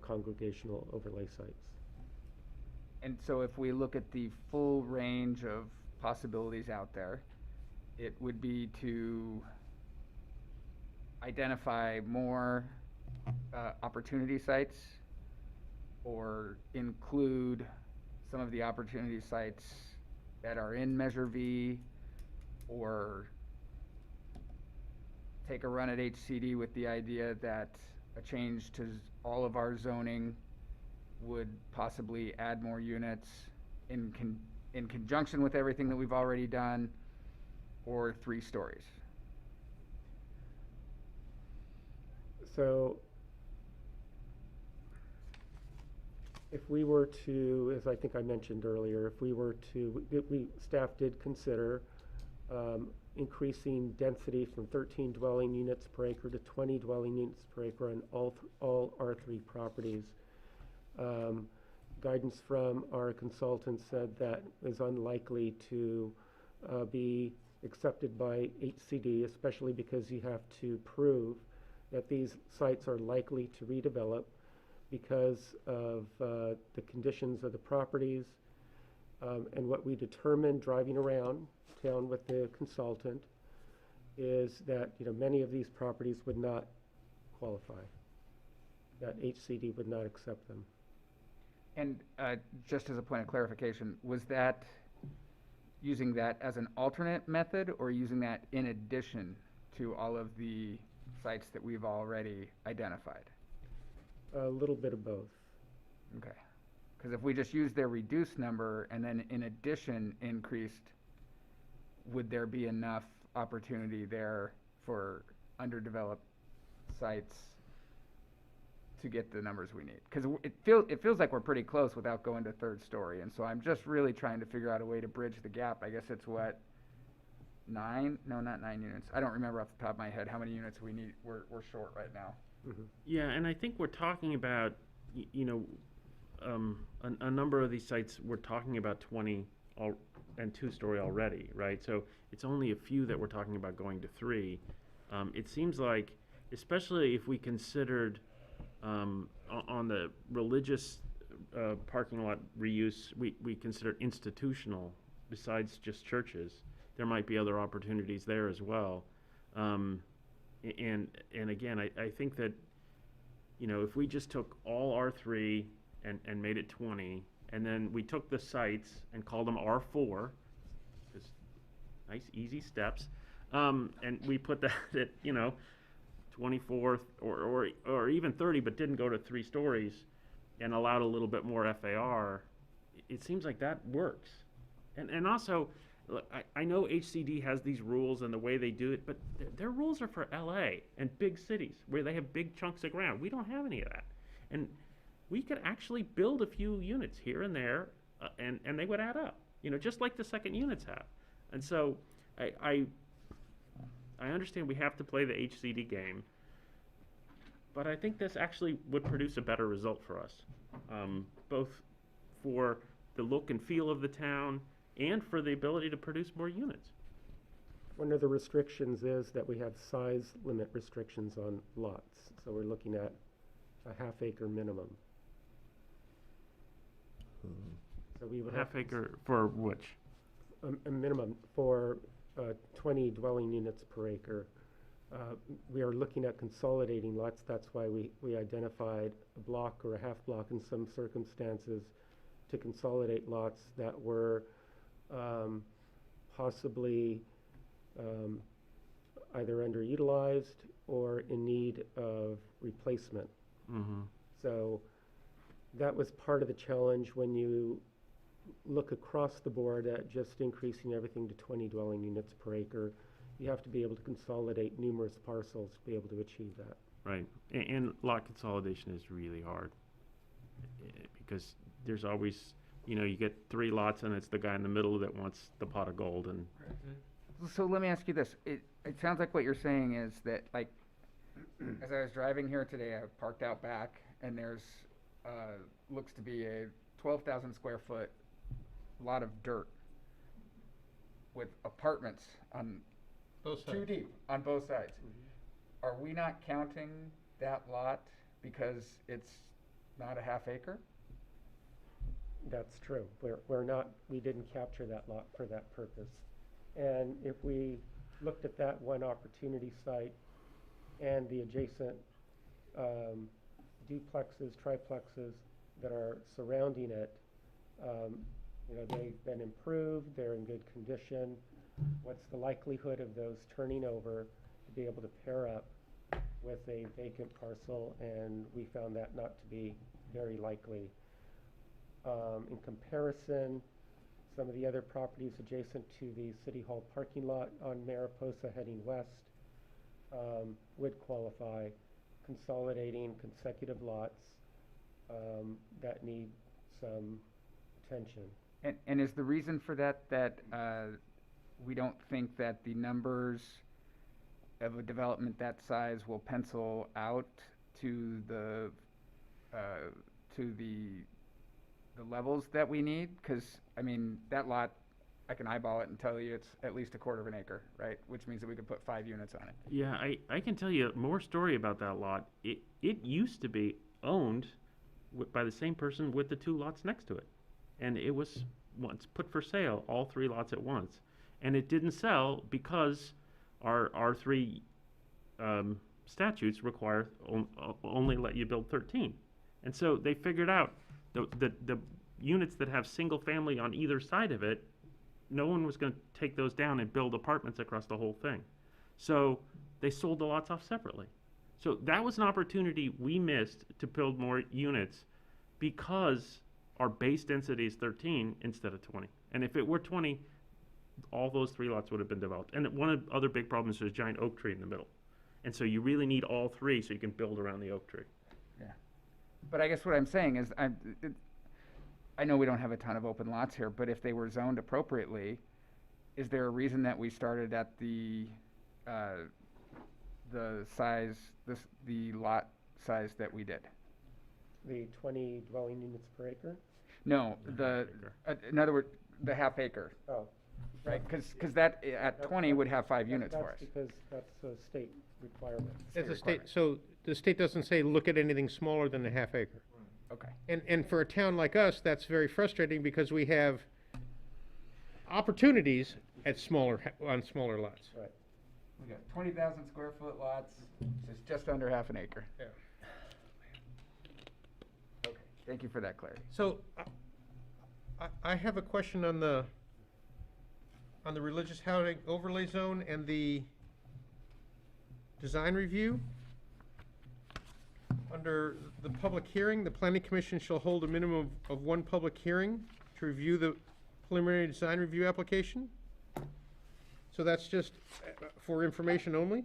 congregational overlay sites. And so if we look at the full range of possibilities out there, it would be to identify more opportunity sites, or include some of the opportunity sites that are in Measure V, or take a run at HCD with the idea that a change to all of our zoning would possibly add more units in conjunction with everything that we've already done, or 3 stories. So if we were to, as I think I mentioned earlier, if we were to, staff did consider increasing density from 13 dwelling units per acre to 20 dwelling units per acre on all R3 properties. Guidance from our consultant said that is unlikely to be accepted by HCD, especially because you have to prove that these sites are likely to redevelop because of the conditions of the properties. And what we determined driving around town with the consultant is that many of these properties would not qualify, that HCD would not accept them. And just as a point of clarification, was that using that as an alternate method or using that in addition to all of the sites that we've already identified? A little bit of both. Okay. Because if we just use their reduced number and then in addition increased, would there be enough opportunity there for underdeveloped sites to get the numbers we need? Because it feels like we're pretty close without going to third story, and so I'm just really trying to figure out a way to bridge the gap. I guess it's what, 9? No, not 9 units. I don't remember off the top of my head how many units we need. We're short right now. Mm-hmm. Yeah, and I think we're talking about, a number of these sites, we're talking about 20 and 2-story already, right? So it's only a few that we're talking about going to 3. It seems like, especially if we considered on the religious parking lot reuse, we consider institutional besides just churches. There might be other opportunities there as well. And again, I think that, if we just took all R3 and made it 20, and then we took the sites and called them R4, just nice, easy steps, and we put that at, 24 or even 30, but didn't go to 3 stories and allowed a little bit more FAR, it seems like that works. And also, look, I know HCD has these rules and the way they do it, but their rules are for LA and big cities where they have big chunks of ground. We don't have any of that. And we could actually build a few units here and there, and they would add up, just like the second units have. And so I understand we have to play the HCD game, but I think this actually would produce a better result for us, both for the look and feel of the town and for the ability to produce more units. One of the restrictions is that we have size limit restrictions on lots. So we're looking at a half-acre minimum. So we would have Half-acre for which? a minimum for 20 dwelling units per acre. We are looking at consolidating lots. That's why we identified a block or a half block in some circumstances to consolidate lots that were possibly either underutilized or in need of replacement. Mm-hmm. So that was part of the challenge when you look across the board at just increasing everything to 20 dwelling units per acre. You have to be able to consolidate numerous parcels to be able to achieve that. Right, and lot consolidation is really hard because there's always, you get 3 lots and it's the guy in the middle that wants the pot of gold. And So let me ask you this. It sounds like what you're saying is that, like, as I was driving here today, I parked out back, and there's looks to be a 12,000 square foot lot of dirt with apartments on Both sides. 2 deep on both sides. Mm-hmm. Are we not counting that lot because it's not a half acre? That's true. We didn't capture that lot for that purpose. And if we looked at that one opportunity site and the adjacent duplexes, triplexes that are surrounding it, they've been improved, they're in good condition. What's the likelihood of those turning over to be able to pair up with a vacant parcel? And we found that not to be very likely. In comparison, some of the other properties adjacent to the City Hall parking lot on Mariposa heading west would qualify. consolidating consecutive lots that need some attention. And is the reason for that we don't think that the numbers of a development that size will pencil out to the levels that we need? Because, I mean, that lot, I can eyeball it and tell you it's at least 1/4 of an acre, right? Which means that we could put 5 units on it. Yeah, I can tell you more story about that lot. It used to be owned by the same person with the 2 lots next to it. And it was once put for sale, all 3 lots at once. And it didn't sell because our R3 statutes require only let you build 13. And so they figured out the units that have single family on either side of it, no one was going to take those down and build apartments across the whole thing. So they sold the lots off separately. So that was an opportunity we missed to build more units because our base density is 13 instead of 20. And if it were 20, all those 3 lots would have been developed. And one of the other big problems is there's a giant oak tree in the middle. And so you really need all 3 so you can build around the oak tree. Yeah. But I guess what I'm saying is, I know we don't have a ton of open lots here, but if they were zoned appropriately, is there a reason that we started at the size, the lot size that we did? The 20 dwelling units per acre? No, in other words, the half acre. Oh. Right, because that at 20 would have 5 units for us. That's because that's a state requirement. It's a state, so the state doesn't say look at anything smaller than a half acre. Okay. And for a town like us, that's very frustrating because we have opportunities at on smaller lots. Right. We got 20,000 square foot lots, which is just under half an acre. Yeah. Okay, thank you for that clarity. So, I have a question on the religious housing overlay zone and the design review. Under the public hearing, the planning commission shall hold a minimum of 1 public hearing to review the preliminary design review application. So that's just for information only?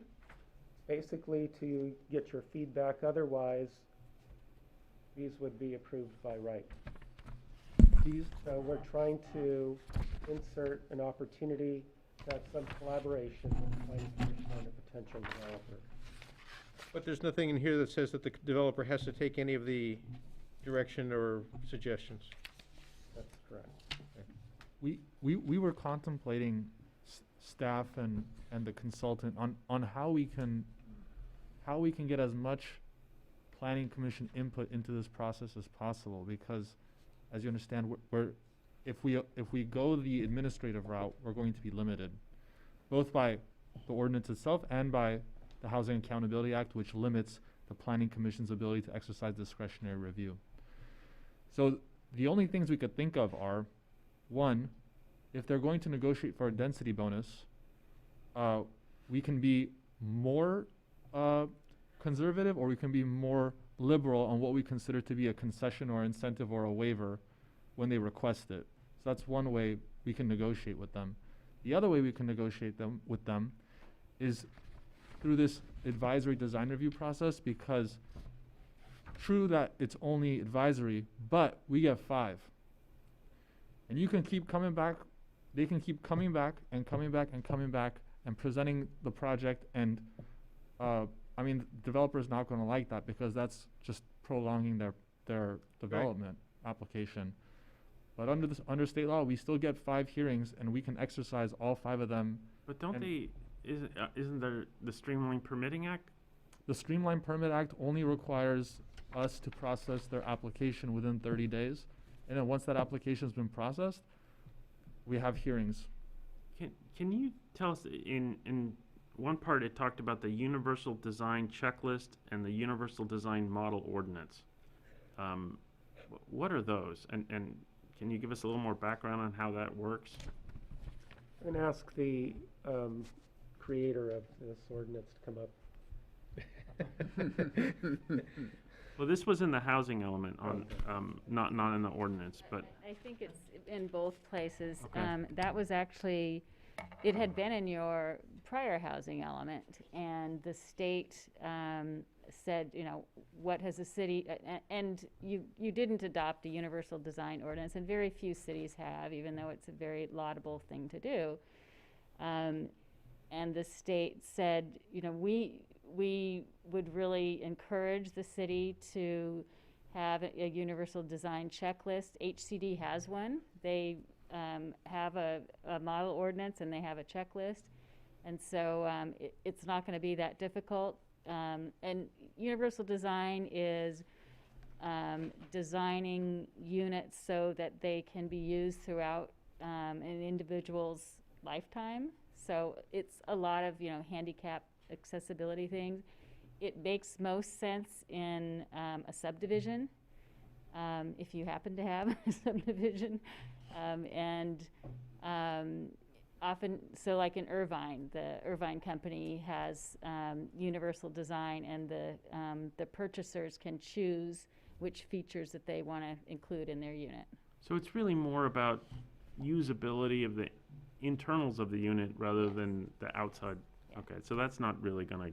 Basically to get your feedback, otherwise these would be approved by right. So we're trying to insert an opportunity to have some collaboration with the planning commission and a potential developer. But there's nothing in here that says that the developer has to take any of the direction or suggestions. That's correct. We were contemplating staff and the consultant on how we can get as much planning commission input into this process as possible, because as you understand, if we go the administrative route, we're going to be limited, both by the ordinance itself and by the Housing Accountability Act, which limits the planning commission's ability to exercise discretionary review. So the only things we could think of are, 1, if they're going to negotiate for a density bonus, we can be more conservative, or we can be more liberal on what we consider to be a concession or incentive or a waiver when they request it. So that's one way we can negotiate with them. The other way we can negotiate with them is through this advisory design review process, because true that it's only advisory, but we get 5. And you can keep coming back, they can keep coming back and coming back and coming back and presenting the project, and I mean, the developer's not going to like that, because that's just prolonging their development application. But under state law, we still get 5 hearings, and we can exercise all 5 of them. But isn't there the Streamlined Permitting Act? The Streamlined Permit Act only requires us to process their application within 30 days. And then once that application's been processed, we have hearings. Can you tell us, in one part it talked about the Universal Design Checklist and the Universal Design Model Ordinance. What are those? And can you give us a little more background on how that works? I'm going to ask the creator of this ordinance to come up. Well, this was in the housing element, on not in the ordinance, but I think it's in both places. Okay. That was actually, it had been in your prior housing element. And the state said, you know, what has the city, and you didn't adopt a universal design ordinance, and very few cities have, even though it's a very laudable thing to do. And the state said, you know, we would really encourage the city to have a universal design checklist. HCD has one. They have a model ordinance and they have a checklist. And so it's not going to be that difficult. And universal design is designing units so that they can be used throughout an individual's lifetime. So it's a lot of, you know, handicap accessibility things. It makes most sense in a subdivision, if you happen to have a subdivision. Often, so like in Irvine, the Irvine company has universal design, and the purchasers can choose which features that they want to include in their unit. So it's really more about usability of the internals of the unit rather than the outside. Okay, so that's not really going to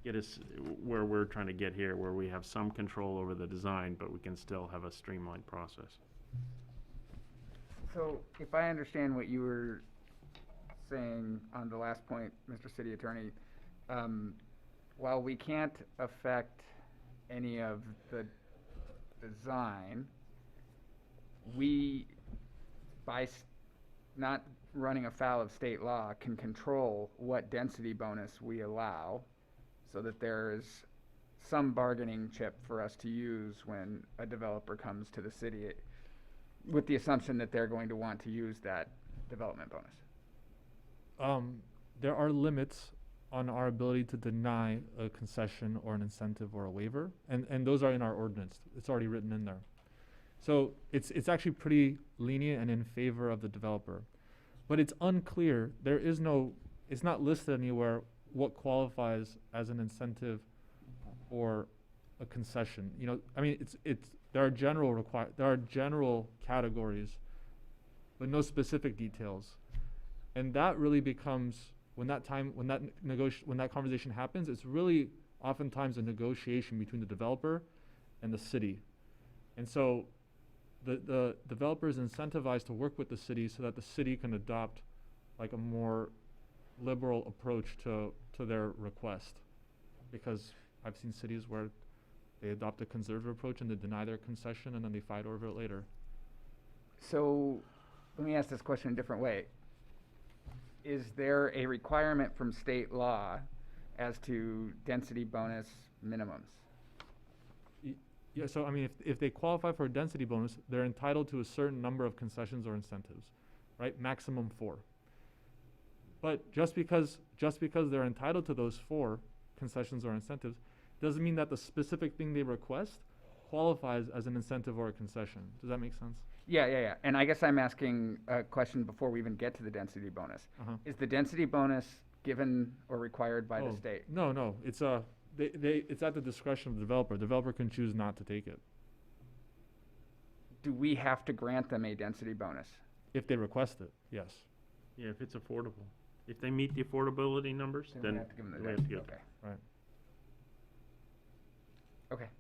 get us where we're trying to get here, where we have some control over the design, but we can still have a streamlined process. So if I understand what you were saying on the last point, Mr. City Attorney, while we can't affect any of the design, we, by not running afoul of state law, can control what density bonus we allow, so that there's some bargaining chip for us to use when a developer comes to the city, with the assumption that they're going to want to use that development bonus. There are limits on our ability to deny a concession or an incentive or a waiver, and those are in our ordinance. It's already written in there. So it's actually pretty lenient and in favor of the developer. But it's unclear. There is no, it's not listed anywhere what qualifies as an incentive or a concession. You know, I mean, there are general categories, but no specific details. And that really becomes, when that conversation happens, it's really oftentimes a negotiation between the developer and the city. And so the developer is incentivized to work with the city so that the city can adopt like a more liberal approach to their request. Because I've seen cities where they adopt a conservative approach and they deny their concession and then they fight over it later. So let me ask this question a different way. Is there a requirement from state law as to density bonus minimums? Yeah, so I mean, if they qualify for a density bonus, they're entitled to a certain number of concessions or incentives, right? Maximum 4. But just because they're entitled to those 4 concessions or incentives, doesn't mean that the specific thing they request qualifies as an incentive or a concession. Does that make sense? Yeah. And I guess I'm asking a question before we even get to the density bonus. Is the density bonus given or required by the state? No. It's it's at the discretion of the developer. The developer can choose not to take it. Do we have to grant them a density bonus? If they request it, yes. Yeah, if it's affordable. If they meet the affordability numbers, then we have to give them the we have to give. Okay. Right. Okay.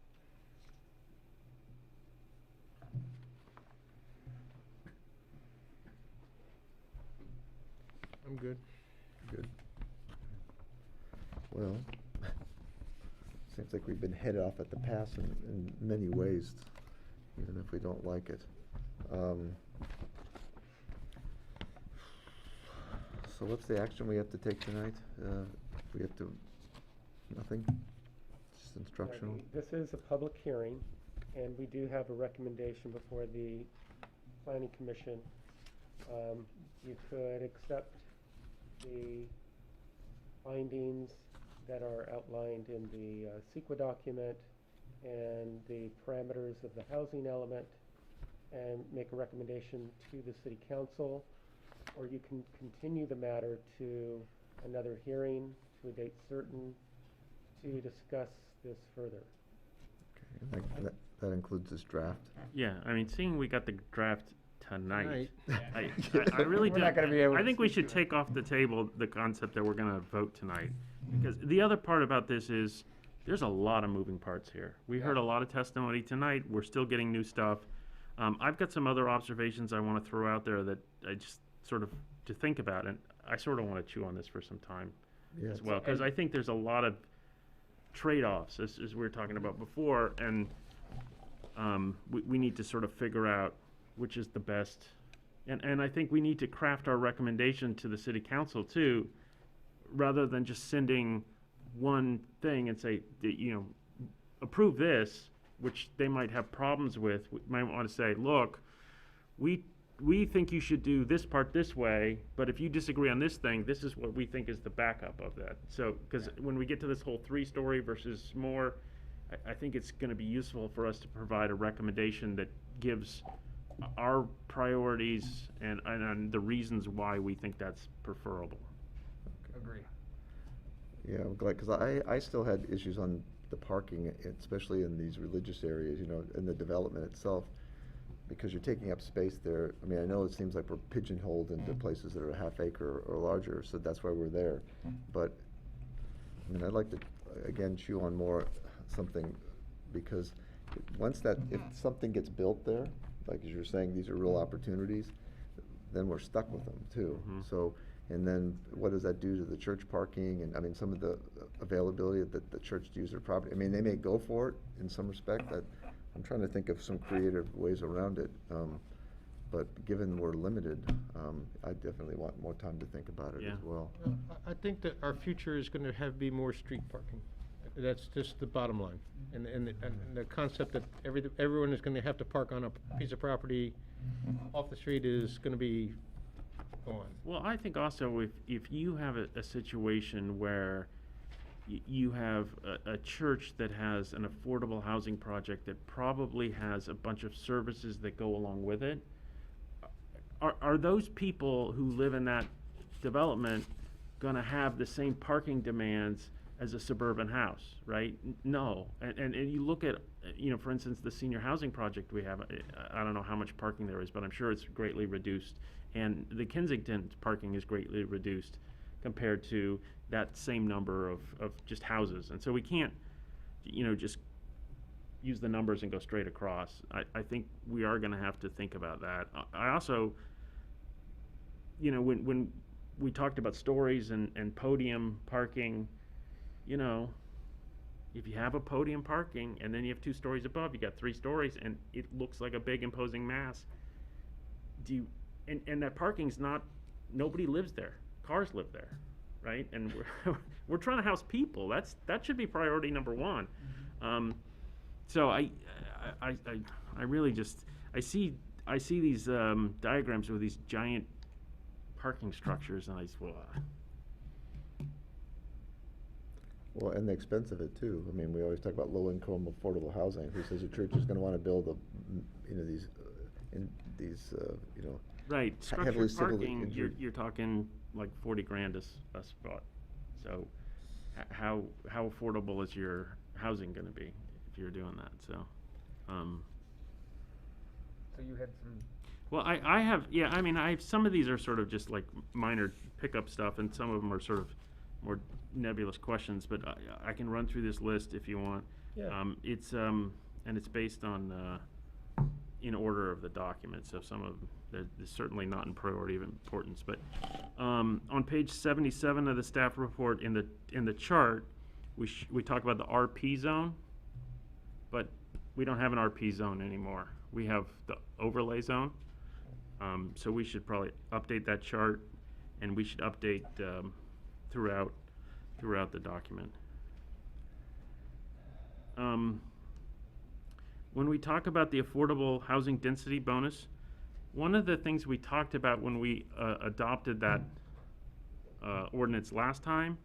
I'm good. Good. Well, seems like we've been headed off at the pass in many ways, even if we don't like it. So what's the action we have to take tonight? We have to, nothing? Just instructional? This is a public hearing, and we do have a recommendation before the Planning Commission. You could accept the findings that are outlined in the CEQA document and the parameters of the housing element and make a recommendation to the City Council, or you can continue the matter to another hearing to a date certain to discuss this further. Okay, that includes this draft? Yeah, I mean, seeing we got the draft tonight. Tonight. I really We're do. not gonna be able I to think we speak should to it. take off the table the concept that we're gonna vote tonight. Because the other part about this is, there's a lot of moving parts here. We heard a lot of testimony tonight. We're still getting new stuff. I've got some other observations I want to throw out there that I just sort of to think about, and I sort of want to chew on this for some time Yeah, as well, because I think there's a lot of trade-offs, as we were talking about before, and we need to sort of figure out which is the best. And I think we need to craft our recommendation to the city council too, rather than just sending one thing and say, you know, approve this, which they might have problems with. We might want to say, look, we think you should do this part this way, but if you disagree on this thing, this is what we think is the backup of that. So, because when we get to this whole 3-story versus more, I think it's going to be useful for us to provide a recommendation that gives our priorities and the reasons why we think that's preferable. Agree. Yeah, I'm glad, because I still had issues on the parking, especially in these religious areas, you know, in the development itself, because you're taking up space there. I mean, I know it seems like we're pigeonholed into places that are a half acre or larger, so that's why we're there. But, I mean, I'd like to, again, chew on more something, because if something gets built there, like as you're saying, these are real opportunities, then we're stuck with them too. So, and then what does that do to the church parking? And I mean, some of the availability that the church use their property. I mean, they may go for it in some respect. I'm trying to think of some creative ways around it. But given we're limited, I definitely want more time to think about it as well. I think that our future is gonna be more street parking. That's just the bottom line. And the concept that everyone is gonna have to park on a piece of property off the street is gonna be gone. Well, I think also if you have a situation where you have a church that has an affordable housing project that probably has a bunch of services that go along with it, are those people who live in that development gonna have the same parking demands as a suburban house, right? No. And you look at, you know, for instance, the senior housing project we have, I don't know how much parking there is, but I'm sure it's greatly reduced. And the Kensington parking is greatly reduced compared to that same number of just houses. And so we can't, you know, just use the numbers and go straight across. I think we are gonna have to think about that. I also, you know, when we talked about stories and podium parking, you know, if you have a podium parking and then you have 2 stories above, you got 3 stories and it looks like a big imposing mass. And that parking's not, nobody lives there. Cars live there, right? And we're trying to house people. That should be priority number 1. So I really just, I see these diagrams with these giant parking structures, and I just, Well, and the expense of it too. I mean, we always talk about low-income affordable housing. Who says a church is going to want to build these right, heavily structured civil parking, engineered- you're talking like 40 grand a spot. So how affordable is your housing gonna be if you're doing that? So, So you had some. well, I have, yeah, I mean, some of these are sort of just like minor pickup stuff, and some of them are sort of more nebulous questions, but I can run through this list if you want. Yeah. And it's based on, in order of the document, so some of them, they're certainly not in priority of importance, but, on page 77 of the staff report, in the chart, we talk about the RP zone, but we don't have an RP zone anymore. We have the overlay zone. So we should probably update that chart, and we should update, throughout the document. When we talk about the affordable housing density bonus, one of the things we talked about when we adopted that ordinance last time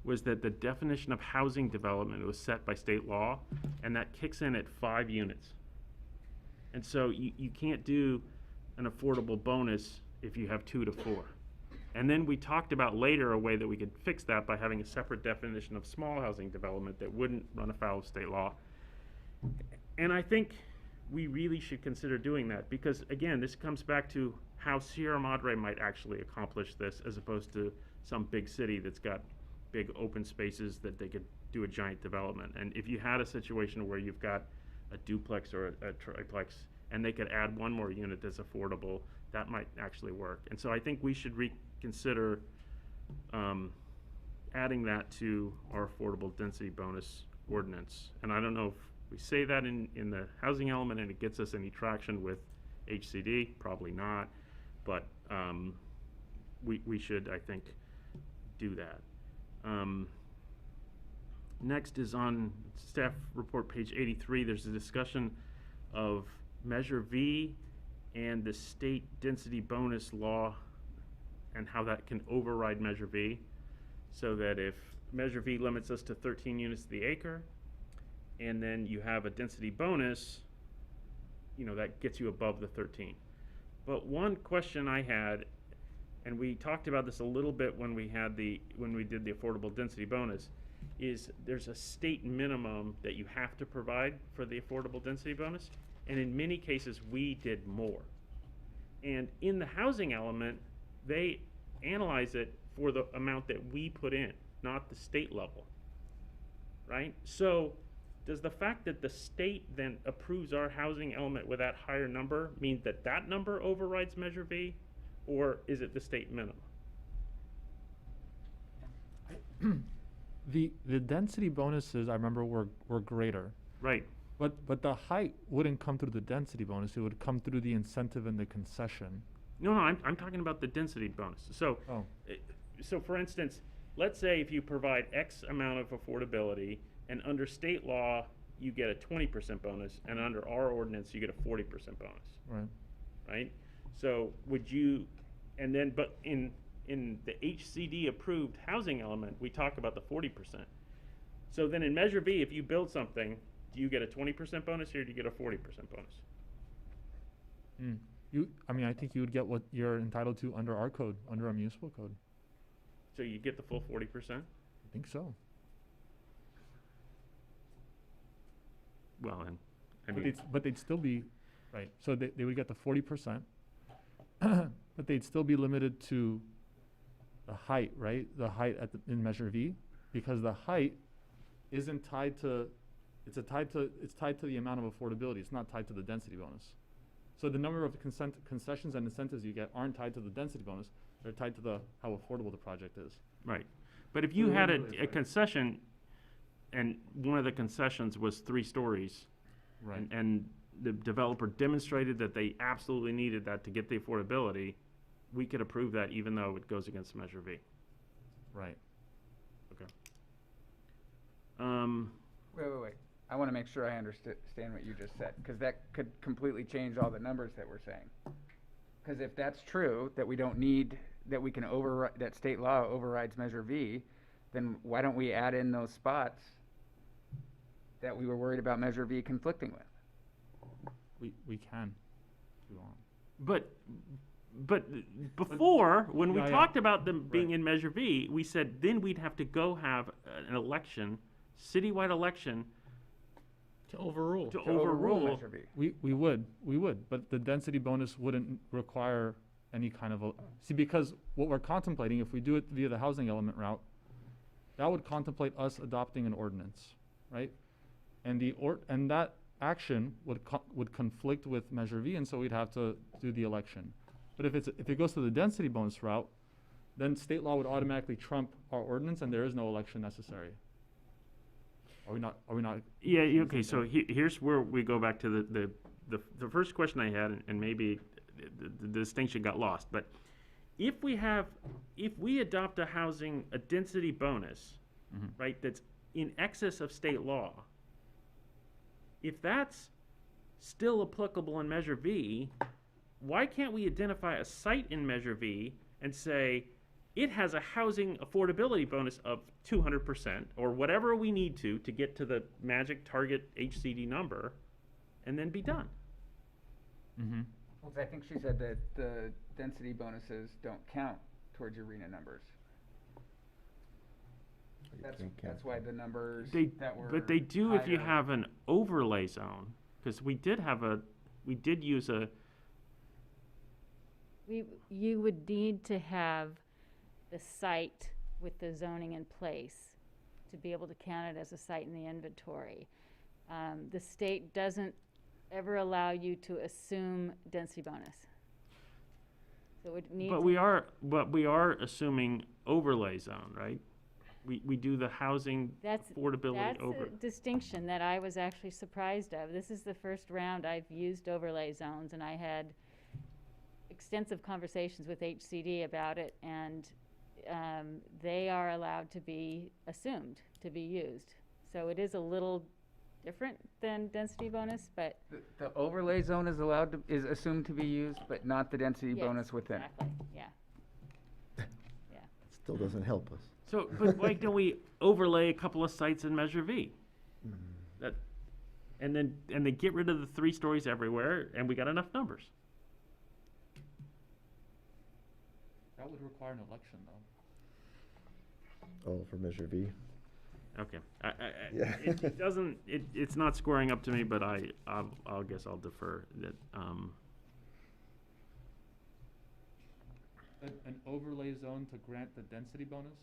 was that the definition of housing development was set by state law, and that kicks in at 5 units. And so you can't do an affordable bonus if you have 2 to 4. And then we talked about later a way that we could fix that by having a separate definition of small housing development that wouldn't run afoul of state law. And I think we really should consider doing that, because again, this comes back to how Sierra Madre might actually accomplish this, as opposed to some big city that's got big open spaces that they could do a giant development. And if you had a situation where you've got a duplex or a triplex, and they could add one more unit that's affordable, that might actually work. And so I think we should reconsider adding that to our affordable density bonus ordinance. And I don't know if we say that in the housing element and it gets us any traction with HCD, probably not, but we should, I think, do that. Next is on staff report page 83. There's a discussion of Measure V and the state density bonus law and how that can override Measure V, so that if Measure V limits us to 13 units to the acre, and then you have a density bonus, you know, that gets you above the 13. But one question I had, and we talked about this a little bit when we did the affordable density bonus, is there's a state minimum that you have to provide for the affordable density bonus, and in many cases we did more. And in the housing element, they analyze it for the amount that we put in, not the state level, right? So does the fact that the state then approves our housing element with that higher number mean that that number overrides Measure V, or is it the state minimum? The density bonuses, I remember, were greater. Right. But the height wouldn't come through the density bonus. It would come through the incentive and the concession. No, I'm talking about the density bonus. So, so for instance, let's say if you provide X amount of affordability, and under state law you get a 20% bonus, and under our ordinance you get a 40% bonus. Right. Right. So would you, and then but in the HCD approved housing element we talk about the 40%. So then in Measure V, if you build something, do you get a 20% bonus or do you get a 40% bonus? I think you would get what you're entitled to under our code, under our municipal code. So you get the full 40%? I think so. Well, and I But mean, they'd still be, right, so they would get the 40%, but they'd still be limited to the height, right? The height in Measure V, because the height isn't tied to, it's tied to the amount of affordability. It's not tied to the density bonus. So the number of concessions and incentives you get aren't tied to the density bonus. They're tied to how affordable the project is. right. But if you had a concession, and one of the concessions was 3 stories, Right. and the developer demonstrated that they absolutely needed that to get the affordability, we could approve that even though it goes against Measure V. Right. Okay. Wait. I want to make sure I understand what you just said, because that could completely change all the numbers that we're saying. Because if that's true, that we don't need, that we can override, that state law overrides Measure V, then why don't we add in those spots that we were worried about Measure V conflicting with? We can, if you want. But before, when we Yeah, talked about them being in Measure V, we said then we'd have to go have an election, citywide election, To overrule. to overrule. Measure V. We would, but the density bonus wouldn't require any kind of see, because what we're contemplating, if we do it via the housing element route, that would contemplate us adopting an ordinance, right? And and that action would conflict with Measure V, and so we'd have to do the election. But if it goes to the density bonus route, then state law would automatically trump our ordinance, and there is no election necessary. Are we not? Yeah, okay, so here's where we go back to the first question I had, and maybe the distinction got lost, but if we adopt a density bonus, right, that's in excess of state law, if that's still applicable in Measure V, why can't we identify a site in Measure V and say, it has a housing affordability bonus of 200%, or whatever we need to get to the magic target HCD number, and then be done? Well, I think she said that the density bonuses don't count towards your RENA numbers. That's why the numbers that were But they do if you higher- have an overlay zone. Because we did use a, You would need to have the site with the zoning in place to be able to count it as a site in the inventory. The state doesn't ever allow you to assume density bonus. So it would need but we are assuming overlay zone, right? We do the housing affordability That's over. a distinction that I was actually surprised of. This is the first round I've used overlay zones, and I had extensive conversations with HCD about it, and they are allowed to be assumed to be used. So it is a little different than density bonus, but The overlay zone is assumed to be used, but not the density yes, bonus within. exactly, yeah. Yeah. Still doesn't help us. So, but why don't we overlay a couple of sites in Measure V? That, and then get rid of the 3 stories everywhere, and we got enough numbers. That would require an election, though. Oh, for Measure V? Okay. Yeah. It doesn't, it's not scoring up to me, but I'll guess I'll defer that. An overlay zone to grant the density bonus?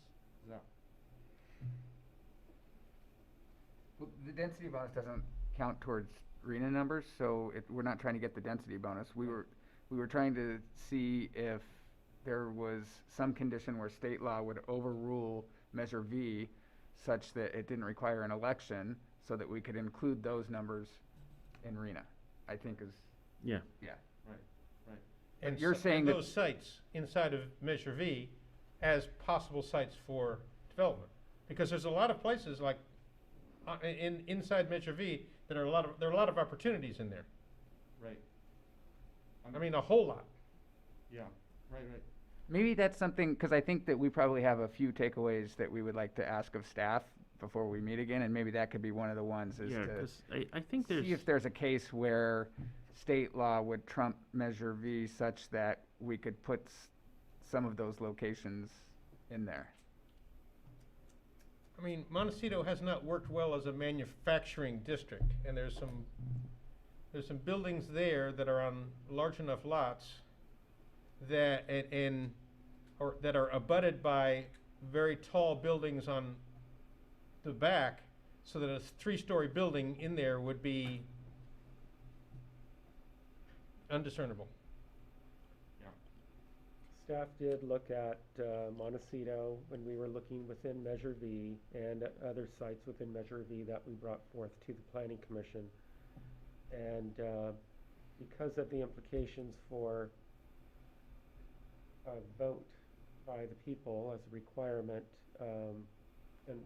Is that? Well, the density bonus doesn't count towards RENA numbers, so we're not trying to get the density bonus. We were trying to see if there was some condition where state law would overrule Measure V such that it didn't require an election, so that we could include those numbers in RENA, I think is. Yeah. Yeah. Right. And you're saying that those sites inside of Measure V as possible sites for development, because there's a lot of places like inside Measure V that there are a lot of opportunities in there. Right. I mean, a whole lot. Yeah, right. maybe that's something, because I think that we probably have a few takeaways that we would like to ask of staff before we meet again, and maybe that could be one of the ones, is Yeah, to 'cause I think there's. see if there's a case where state law would trump Measure V such that we could put some of those locations in there. I mean, Montecito has not worked well as a manufacturing district, and there's some buildings there that are on large enough lots that or that are abutted by very tall buildings on the back, so that a 3-story building in there would be undiscernible. Staff did look at Montecito when we were looking within Measure V, and at other sites within Measure V that we brought forth to the Planning Commission. And because of the implications for a vote by the people as a requirement, and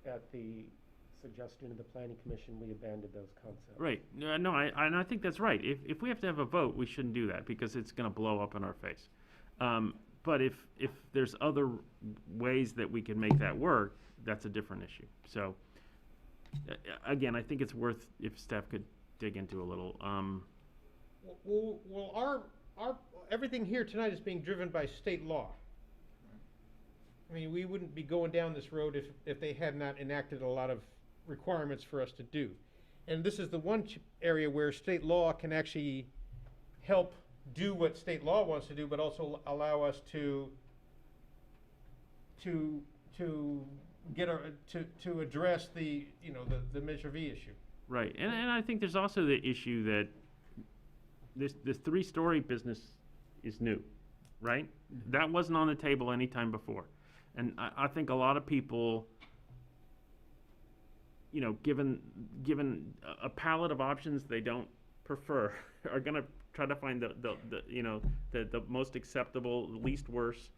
at the suggestion of the Planning Commission, we abandoned those concepts. Right. No, I think that's right. If we have to have a vote, we shouldn't do that, because it's going to blow up in our face. But if there's other ways that we can make that work, that's a different issue. So, again, I think it's worth if staff could dig into a little. Well, our everything here tonight is being driven by state law. I mean, we wouldn't be going down this road if they had not enacted a lot of requirements for us to do. And this is the one area where state law can actually help do what state law wants to do, but also allow us to get to address the Measure V issue. Right, and I think there's also the issue that this 3-story business is new, right? Mm-hmm. That wasn't on the table any time before. And I think a lot of people, given a palette of options they don't prefer, are gonna try to find the most acceptable, least worse.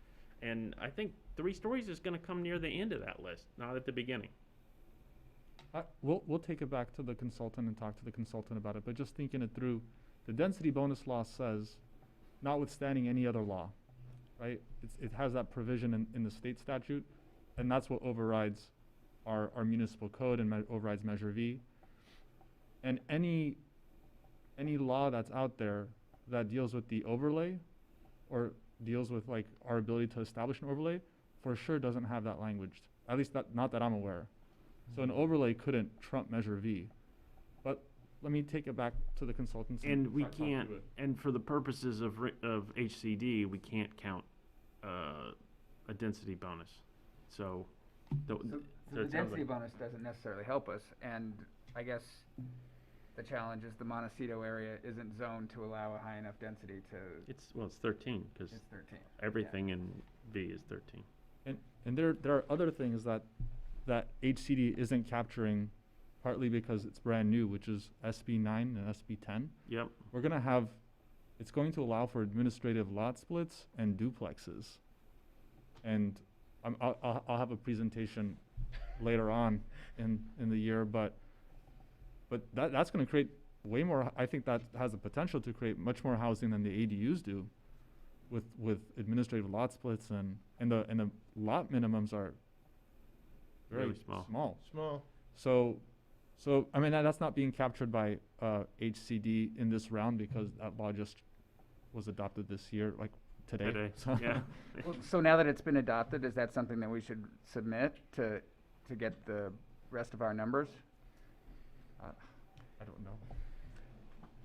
And I think 3 stories is gonna come near the end of that list, not at the beginning. We'll take it back to the consultant and talk to the consultant about it, but just thinking it through, the density bonus law says, notwithstanding any other law, right? It has that provision in the state statute, and that's what overrides our municipal code and overrides Measure V. And any law that's out there that deals with the overlay, or deals with like our ability to establish an overlay, for sure doesn't have that language. At least not that I'm aware. So an overlay couldn't trump Measure V. But let me take it back to the consultants. And we talk through can't, it. and for the purposes of HCD, we can't count a density bonus. So, So the density bonus doesn't necessarily help us, and I guess the challenge is the Montecito area isn't zoned to allow a high enough density to. It's 13 because It's 13. everything in V is 13. And there are other things that HCD isn't capturing, partly because it's brand new, which is SB 9 and SB 10. Yep. We're gonna have, it's going to allow for administrative lot splits and duplexes. And I'll have a presentation later on in the year, but that's gonna create way more. I think that has the potential to create much more housing than the ADUs do, with administrative lot splits and the lot minimums are very Really small. Small. So I mean that's not being captured by HCD in this round because that law just was adopted this year, like today. So Yeah. Well, so now that it's been adopted, is that something that we should submit to get the rest of our numbers? I don't know.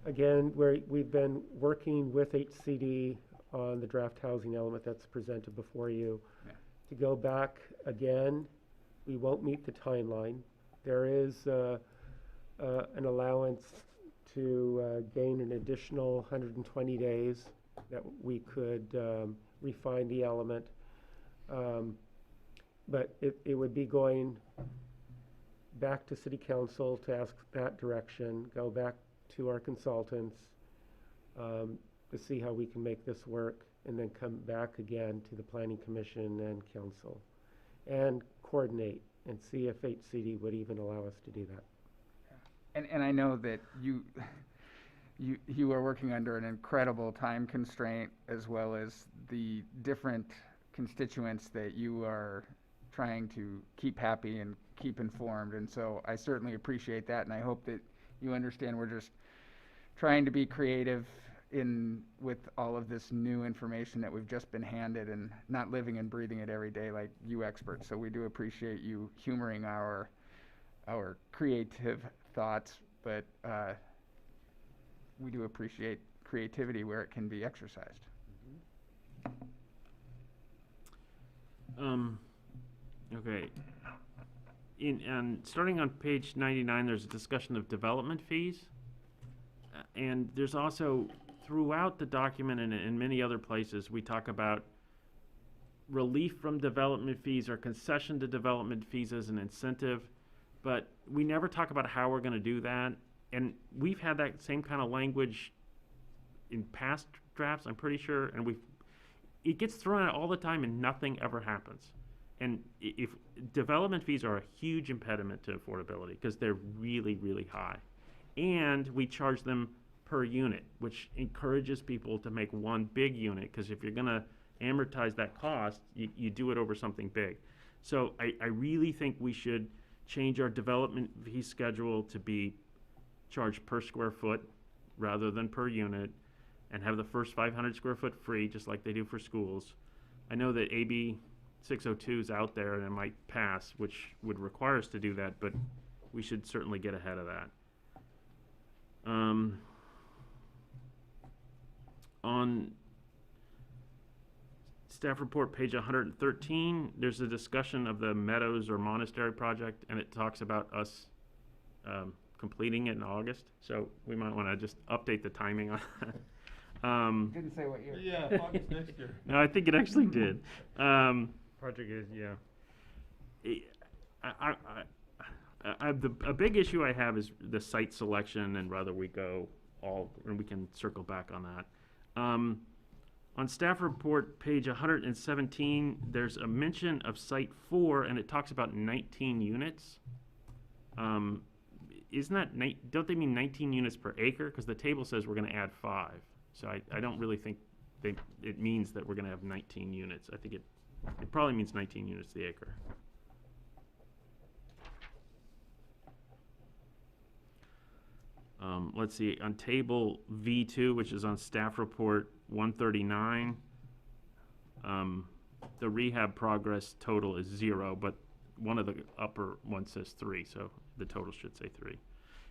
Again, we've been working with HCD on the draft housing element that's presented before you. Yeah. To go back again, we won't meet the timeline. There is an allowance to gain an additional 120 days that we could refine the element. But it would be going back to City Council to ask that direction, go back to our consultants to see how we can make this work, and then come back again to the Planning Commission and Council and coordinate and see if HCD would even allow us to do that. And I know that you are working under an incredible time constraint, as well as the different constituents that you are trying to keep happy and keep informed. And so I certainly appreciate that, and I hope that you understand we're just trying to be creative with all of this new information that we've just been handed, and not living and breathing it every day like you experts. So we do appreciate you humoring our creative thoughts, but we do appreciate creativity where it can be exercised. Okay. And starting on page 99, there's a discussion of development fees. And there's also, throughout the document and in many other places, we talk about relief from development fees or concession to development fees as an incentive, but we never talk about how we're going to do that. And we've had that same kind of language in past drafts, I'm pretty sure, and it gets thrown out all the time and nothing ever happens. And if development fees are a huge impediment to affordability because they're really, really high. And we charge them per unit, which encourages people to make one big unit, because if you're going to amortize that cost, you do it over something big. So I really think we should change our development fee schedule to be charged per square foot rather than per unit, and have the first 500 square foot free, just like they do for schools. I know that AB 602 is out there and it might pass, which would require us to do that, but we should certainly get ahead of that. On staff report, page 113, there's a discussion of the Meadows or Monastery project, and it talks about us completing it in August. So we might want to just update the timing on that. Didn't say what year. Yeah, August next year. No, I think it actually did. Project is, yeah. A big issue I have is the site selection and whether we go and we can circle back on that. On staff report, page 117, there's a mention of site 4, and it talks about 19 units. Isn't that, don't they mean 19 units per acre? Because the table says we're going to add 5. So I don't really think it means that we're going to have 19 units. I think it probably means 19 units to the acre. Let's see, on table V2, which is on staff report 139, the rehab progress total is 0, but one of the upper ones says 3, so the total should say 3.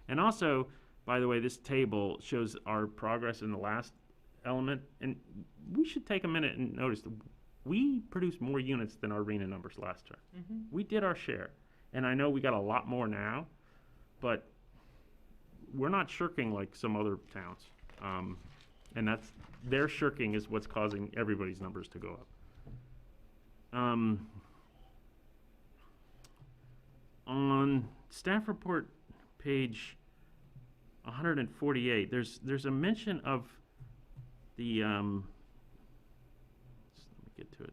And also, by the way, this table shows our progress in the last element, and we should take a minute and notice that we produced more units than our arena numbers last term. We did our share, and I know we got a lot more now, but we're not shirking like some other towns. And that's, their shirking is what's causing everybody's numbers to go up. On staff report page 148, there's a mention of the, let me get to it.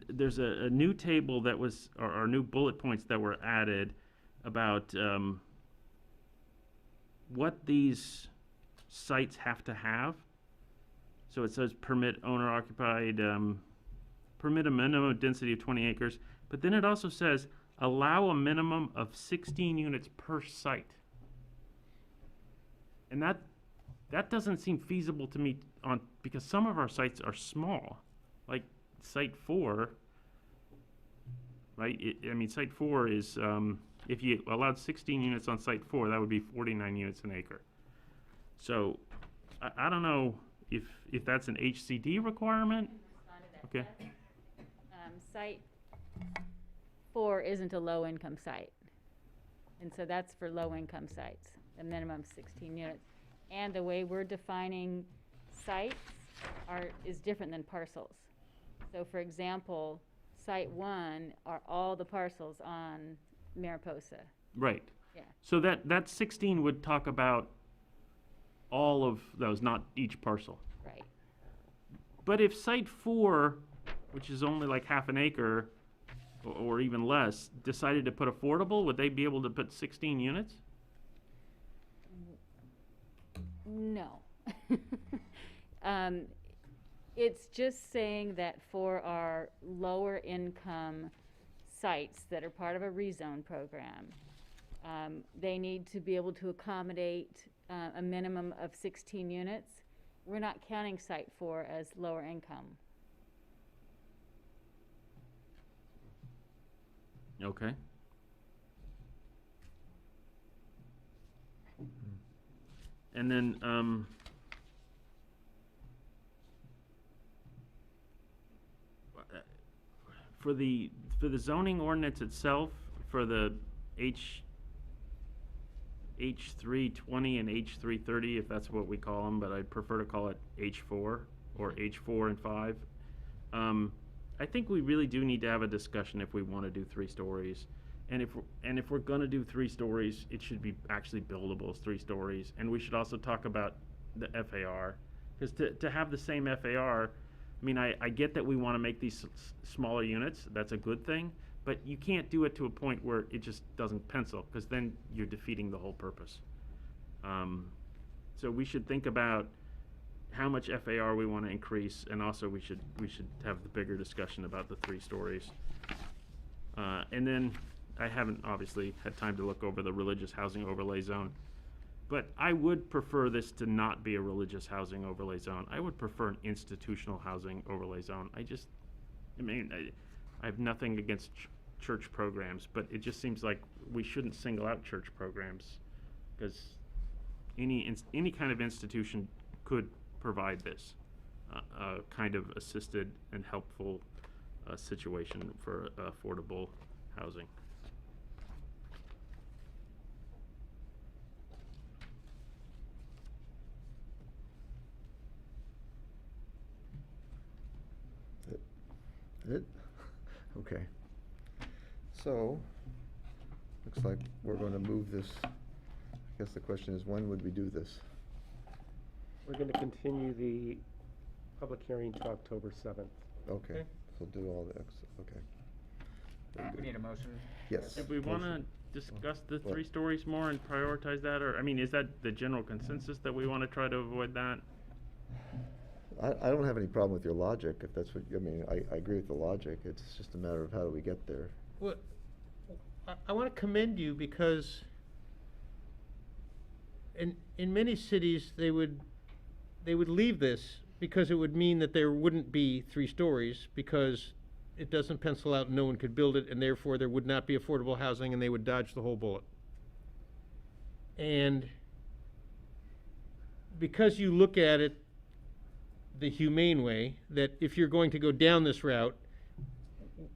There's a new table that was, or new bullet points that were added about what these sites have to have. So it says permit owner occupied, permit a minimum density of 20 acres, but then it also says allow a minimum of 16 units per site. And that doesn't seem feasible to me because some of our sites are small, like site 4, right? I mean, site 4 is, if you allowed 16 units on site 4, that would be 49 units an acre. So I don't know if that's an HCD requirement. Okay. Site 4 isn't a low-income site. And so that's for low-income sites, a minimum of 16 units. And the way we're defining sites is different than parcels. So for example, site 1 are all the parcels on Mariposa. Right. Yeah. So that 16 would talk about all of those, not each parcel. Right. But if site 4, which is only like half an acre or even less, decided to put affordable, would they be able to put 16 units? No. It's just saying that for our lower income sites that are part of a rezone program, they need to be able to accommodate a minimum of 16 units. We're not counting site 4 as lower income. Okay. And then, for the zoning ordinance itself, for the H320 and H330, if that's what we call them, but I'd prefer to call it H4 or H4 and 5. I think we really do need to have a discussion if we want to do 3 stories. And if we're going to do 3 stories, it should be actually buildable as 3 stories. And we should also talk about the FAR. Because to have the same FAR, I mean, I get that we want to make these smaller units. That's a good thing. But you can't do it to a point where it just doesn't pencil, because then you're defeating the whole purpose. So we should think about how much FAR we want to increase, and also we should have the bigger discussion about the 3 stories. And then I haven't obviously had time to look over the religious housing overlay zone, but I would prefer this to not be a religious housing overlay zone. I would prefer an institutional housing overlay zone. I mean, I have nothing against church programs, but it just seems like we shouldn't single out church programs, because any kind of institution could provide this kind of assisted and helpful situation for affordable housing. It? Okay. So, looks like we're going to move this. I guess the question is, when would we do this? We're going to continue the public hearing to October 7th. Okay, so do all the, okay. Very We good. need a motion. Yes. If we want to discuss the 3 stories more and prioritize that, or, I mean, is that the general consensus that we want to try to avoid that? I don't have any problem with your logic, if that's what, I mean, I agree with the logic. It's just a matter of how do we get there. Well, I want to commend you because in many cities, they would leave this because it would mean that there wouldn't be 3 stories because it doesn't pencil out and no one could build it, and therefore there would not be affordable housing and they would dodge the whole bullet. And because you look at it the humane way, that if you're going to go down this route,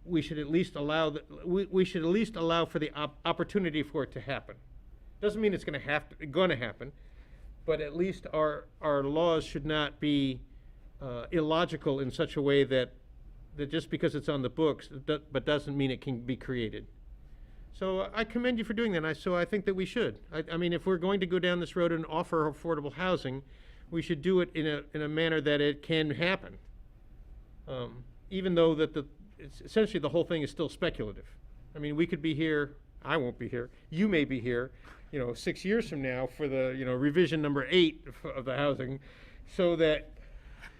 we should at least allow we should at least allow for the opportunity for it to happen. Doesn't mean it's going to happen, but at least our laws should not be illogical in such a way that just because it's on the books, but doesn't mean it can be created. So I commend you for doing that. So I think that we should. I mean, if we're going to go down this road and offer affordable housing, we should do it in a manner that it can happen. Even though that it's essentially the whole thing is still speculative. I mean, we could be here. I won't be here. You may be here, 6 years from now for the, revision number 8 of the housing, so that,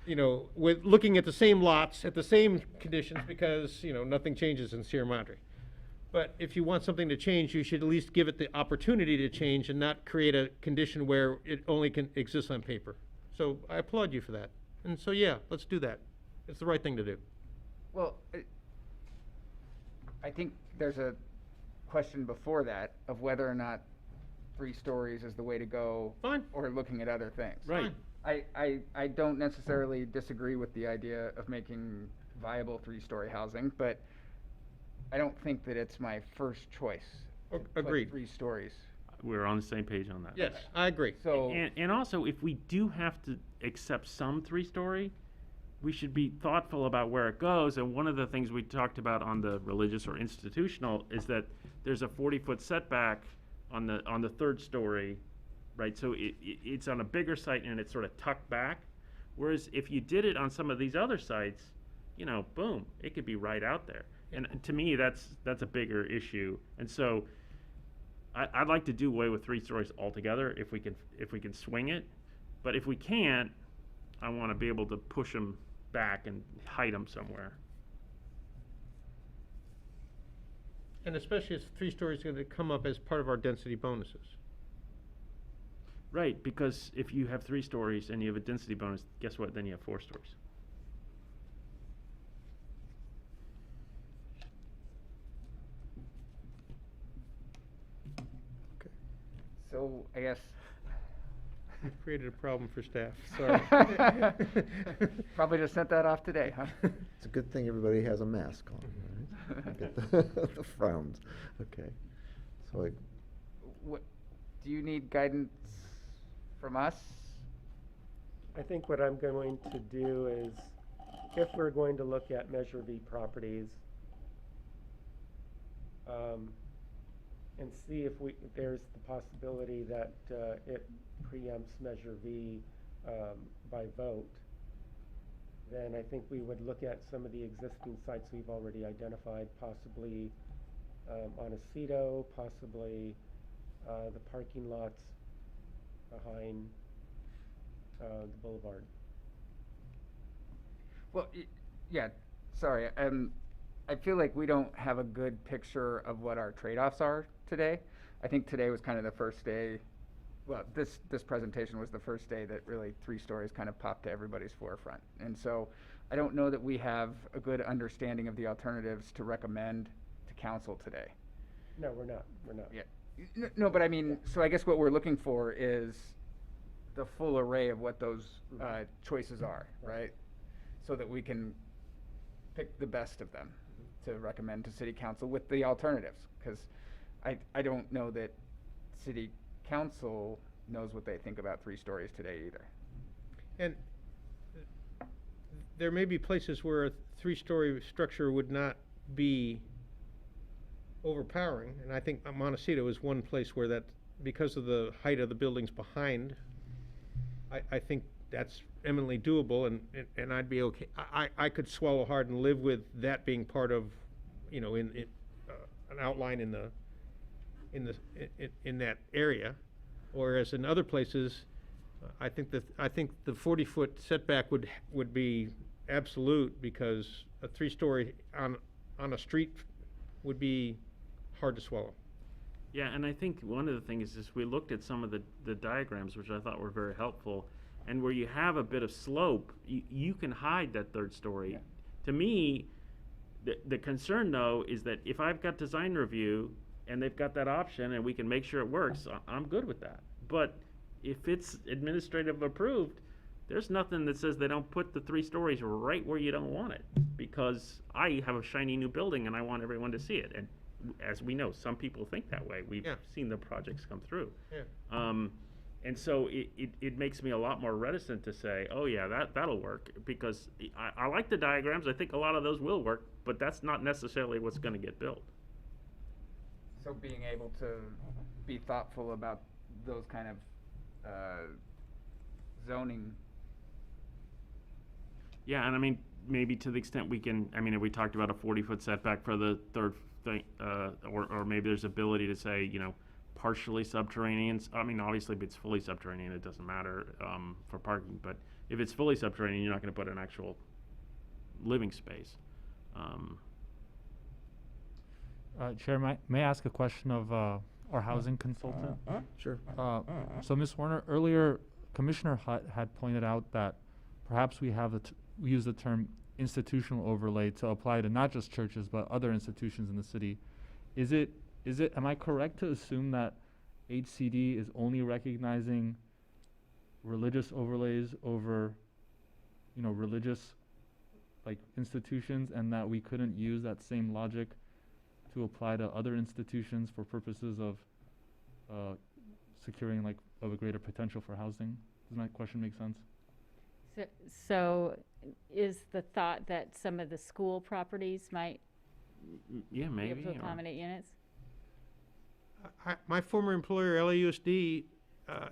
with looking at the same lots at the same conditions, because nothing changes in Sierra Madre. But if you want something to change, you should at least give it the opportunity to change and not create a condition where it only can exist on paper. So I applaud you for that. And so, yeah, let's do that. It's the right thing to do. Well, I think there's a question before that of whether or not 3 stories is the way to go. Fine. Or looking at other things. Right. I don't necessarily disagree with the idea of making viable 3-story housing, but I don't think that it's my first choice. Agreed. 3 stories. We're on the same page on that. Yes, I agree. So and also, if we do have to accept some 3-story, we should be thoughtful about where it goes. And one of the things we talked about on the religious or institutional is that there's a 40-foot setback on the 3rd story, right? So it's on a bigger site and it's sort of tucked back. Whereas if you did it on some of these other sites, boom, it could be right out there. And to me, that's a bigger issue. And so I'd like to do away with 3 stories altogether if we can swing it. But if we can't, I want to be able to push them back and hide them somewhere. And especially if 3 stories are going to come up as part of our density bonuses. Right, because if you have 3 stories and you have a density bonus, guess what? Then you have 4 stories. So I guess You've created a problem for staff. Sorry. probably just sent that off today, huh? It's a good thing everybody has a mask on, right? Get the frowns. Okay. So What, do you need guidance from us? I think what I'm going to do is, if we're going to look at Measure V properties, and see if there's the possibility that it preempts Measure V by vote, then I think we would look at some of the existing sites we've already identified, possibly Montecito, possibly the parking lots behind the boulevard. Well, yeah, sorry. I feel like we don't have a good picture of what our trade-offs are today. I think today was kind of the first day, well, this presentation was the first day that really 3 stories kind of popped to everybody's forefront. And so I don't know that we have a good understanding of the alternatives to recommend to council today. No, we're not. Yeah. No, but I mean, so I guess what we're looking for is the full array of what those choices are, right? So that we can pick the best of them to recommend to city council with the alternatives, because I don't know that city council knows what they think about 3 stories today either. And there may be places where a 3-story structure would not be overpowering, and I think Montecito is one place where that, because of the height of the buildings behind, I think that's eminently doable, and I'd be okay. I could swallow hard and live with that being part of, in an outline in that area, whereas in other places, I think the 40-foot setback would be absolute, because a 3-story on a street would be hard to swallow. Yeah, and I think one of the things is we looked at some of the diagrams, which I thought were very helpful, and where you have a bit of slope, you can hide that 3rd story. Yeah. To me, the concern, though, is that if I've got design review and they've got that option, and we can make sure it works, I'm good with that. But if it's administrative approved, there's nothing that says they don't put the 3 stories right where you don't want it, because I have a shiny new building and I want everyone to see it. And as we know, some people think that way. We've seen the projects come through. And so it makes me a lot more reticent to say, oh yeah, that'll work, because I like the diagrams. I think a lot of those will work, but that's not necessarily what's going to get built. So being able to be thoughtful about those kind of zoning. Yeah, and I mean, maybe to the extent we can, I mean, we talked about a 40-foot setback for the third thing, or maybe there's ability to say, you know, partially subterranean. I mean, obviously, if it's fully subterranean, it doesn't matter for parking. But if it's fully subterranean, you're not going to put an actual living space. Chair, may I ask a question of our housing consultant? Sure. So, Ms. Warner, earlier, Commissioner Hutt had pointed out that perhaps we have we use the term institutional overlay to apply to not just churches but other institutions in the city. Am I correct to assume that HCD is only recognizing religious overlays over, you know, religious like institutions, and that we couldn't use that same logic to apply to other institutions for purposes of securing like of a greater potential for housing? Does my question make sense? So is the thought that some of the school properties might be able to accommodate units? My former employer, LAUSD,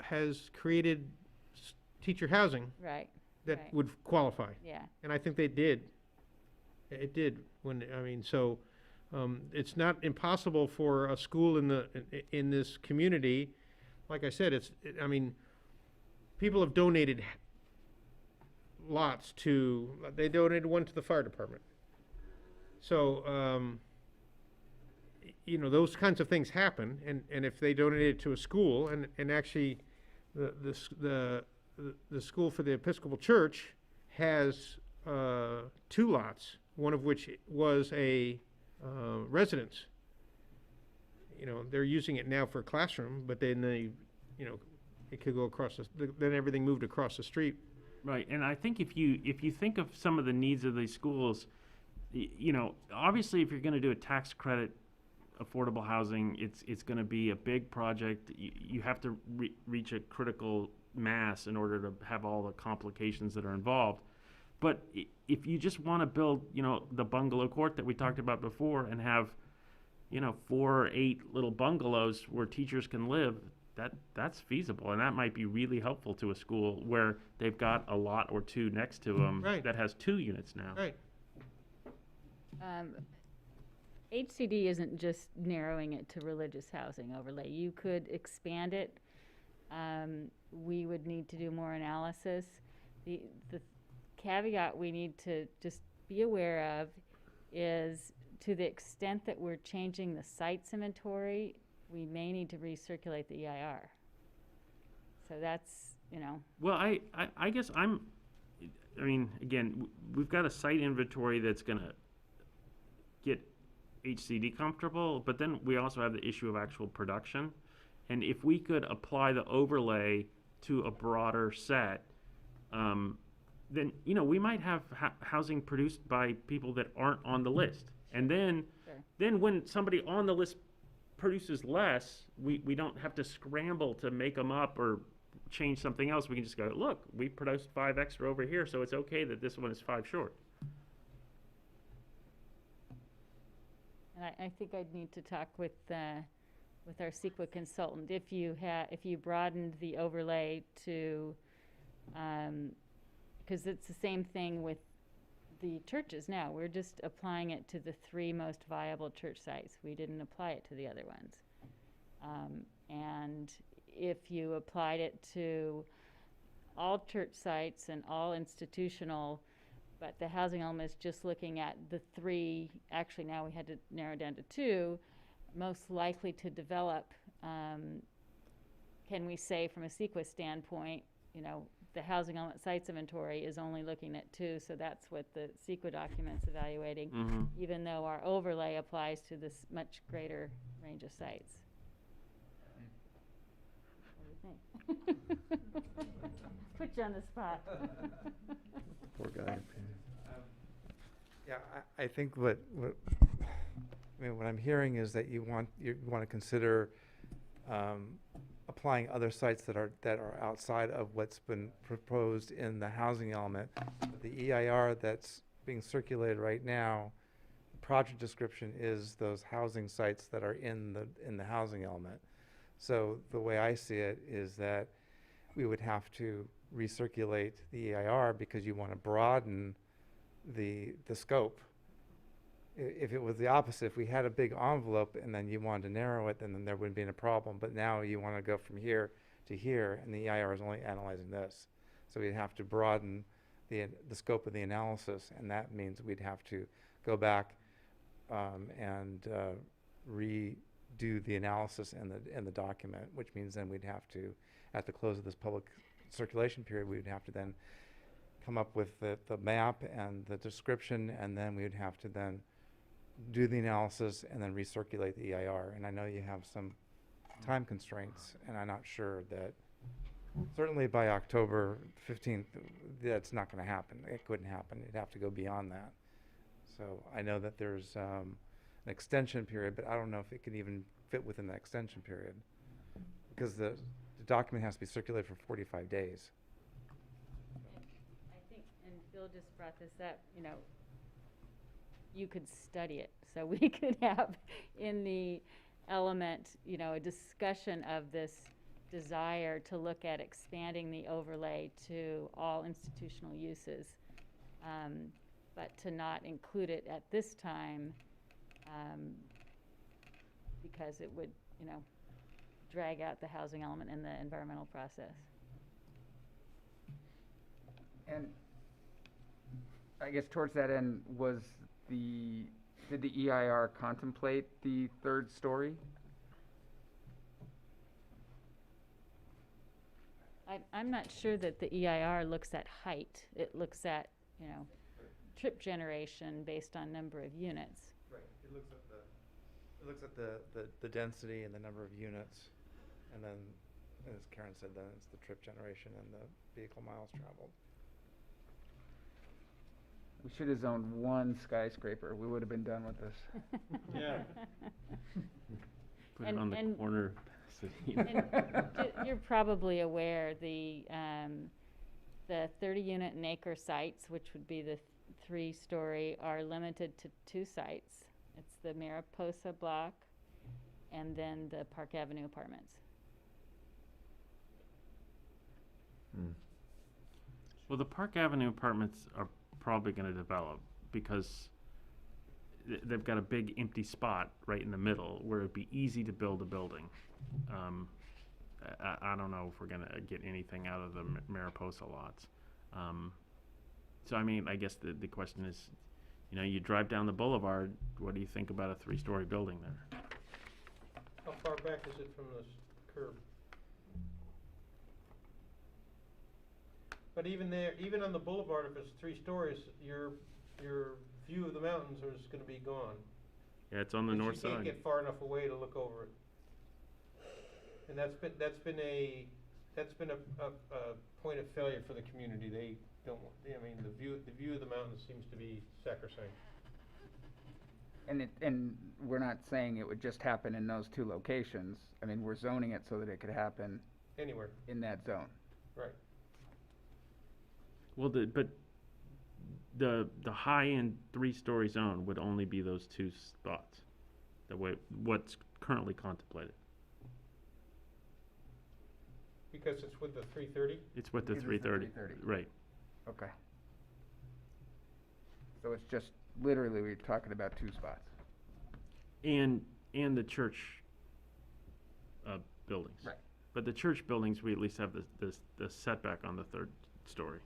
has created teacher housing that would qualify. Yeah. And I think they did. It did so it's not impossible for a school in this community. Like I said, people have donated lots they donated one to the fire department. So, those kinds of things happen, and if they donate it to a school, and actually the school for the Episcopal Church has 2 lots, one of which was a residence. They're using it now for a classroom, but then it could go across then everything moved across the street. Right, and I think if you think of some of the needs of these schools, obviously if you're going to do a tax credit affordable housing, it's going to be a big project. You have to reach a critical mass in order to have all the complications that are involved. But if you just want to build, the bungalow court that we talked about before, and have, 4 or 8 little bungalows where teachers can live, that's feasible, and that might be really helpful to a school where they've got a lot or 2 next to them that has 2 units now. Right. HCD isn't just narrowing it to religious housing overlay. You could expand it. We would need to do more analysis. The caveat we need to just be aware of is, to the extent that we're changing the sites inventory, we may need to recirculate the EIR. So that's, Well, I guess again, we've got a site inventory that's going to get HCD comfortable, but then we also have the issue of actual production. And if we could apply the overlay to a broader set, then, we might have housing produced by people that aren't on the list. And then when somebody on the list produces less, we don't have to scramble to make them up or change something else. We can just go, look, we produced 5 extra over here, so it's okay that this one is 5 short. and I think I'd need to talk with our CEQA consultant. If you broadened the overlay to, because it's the same thing with the churches now. We're just applying it to the 3 most viable church sites. We didn't apply it to the other ones. And if you applied it to all church sites and all institutional, but the housing element is just looking at the 3, actually now we had to narrow down to 2, most likely to develop, can we say from a CEQA standpoint, the housing element sites inventory is only looking at 2, so that's what the CEQA document's evaluating, even though our overlay applies to this much greater range of sites. What do you think? Put you on the spot. Poor guy. Yeah, I think what I'm hearing is that you want to consider applying other sites that are outside of what's been proposed in the housing element. The EIR that's being circulated right now, the project description is those housing sites that are in the housing element. So the way I see it is that we would have to recirculate the EIR because you want to broaden the scope. If it was the opposite, if we had a big envelope and then you wanted to narrow it, then there wouldn't be a problem. But now you want to go from here to here, and the EIR is only analyzing this. So we'd have to broaden the scope of the analysis, and that means we'd have to go back and redo the analysis in the document, which means then we'd have to, at the close of this public circulation period, we'd have to then come up with the map and the description, and then we would have to then do the analysis and then recirculate the EIR. And I know you have some time constraints, and I'm not sure that, certainly by October 15th, that's not going to happen. It couldn't happen. It'd have to go beyond that. So I know that there's an extension period, but I don't know if it could even fit within the extension period, because the document has to be circulated for 45 days. I think, and Bill just brought this up, you could study it. So we could have in the element, a discussion of this desire to look at expanding the overlay to all institutional uses, but to not include it at this time because it would, drag out the housing element in the environmental process. And I guess towards that end, did the EIR contemplate the third story? I'm not sure that the EIR looks at height. It looks at, trip generation based on number of units. Right. It looks at the density and the number of units, and then, as Karen said, then it's the trip generation and the vehicle miles traveled. We should have zoned one skyscraper. We would have been done with this. Yeah. Put it on the corner of the city. And you're probably aware the 30-unit and acre sites, which would be the 3-story, are limited to 2 sites. It's the Mariposa block and then the Park Avenue apartments. Well, the Park Avenue apartments are probably going to develop because they've got a big empty spot right in the middle where it'd be easy to build a building. I don't know if we're going to get anything out of the Mariposa lots. So, I mean, I guess the question is, you drive down the boulevard, what do you think about a 3-story building there? How far back is it from the curb? But even there, even on the boulevard, if it's 3 stories, your view of the mountains is going to be gone. Yeah, it's on the north side. You can't get far enough away to look over it. And that's been a point of failure for the community. They don't. The view of the mountains seems to be sacrosanct. And we're not saying it would just happen in those 2 locations. I mean, we're zoning it so that it could happen anywhere in that zone. Right. Well, but the high-end 3-story zone would only be those 2 spots. The way what's currently contemplated. Because it's with the 330? It's with the 330. Right. Okay. So it's just literally we're talking about 2 spots. And the church buildings. Right. But the church buildings, we at least have the setback on the 3rd story.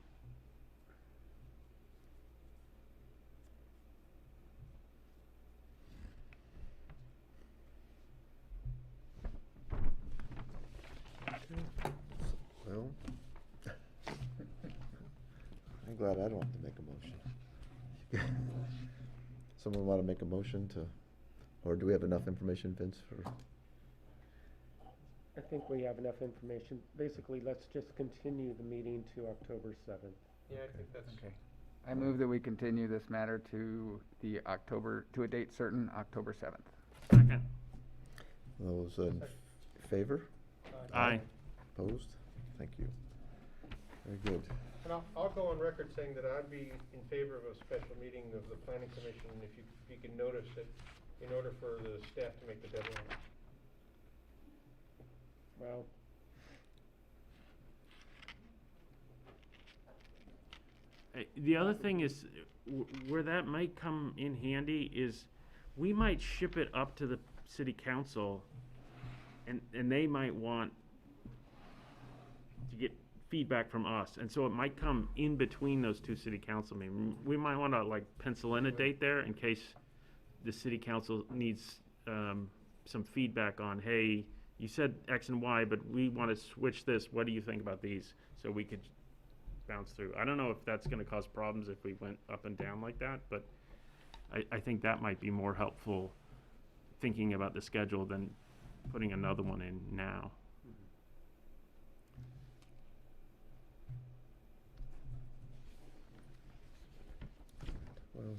Well, I'm glad I don't have to make a motion. Someone want to make a motion to Or do we have enough information, Vince, for? I think we have enough information. Basically, let's just continue the meeting to October 7th. Yeah, I think that's. Okay. I move that we continue this matter to to a date certain, October 7th. Second. Those in favor? Aye. Opposed? Thank you. Very good. And I'll go on record saying that I'd be in favor of a special meeting of the planning commission if you can notice it in order for the staff to make the deadline. Well, The other thing is, where that might come in handy is, we might ship it up to the city council, and they might want to get feedback from us, and so it might come in between those two city council meetings. We might want to like pencil in a date there in case the city council needs some feedback on, hey, you said X and Y, but we want to switch this. What do you think about these? So we could bounce through. I don't know if that's going to cause problems if we went up and down like that, but I think that might be more helpful thinking about the schedule than putting another one in now. Well,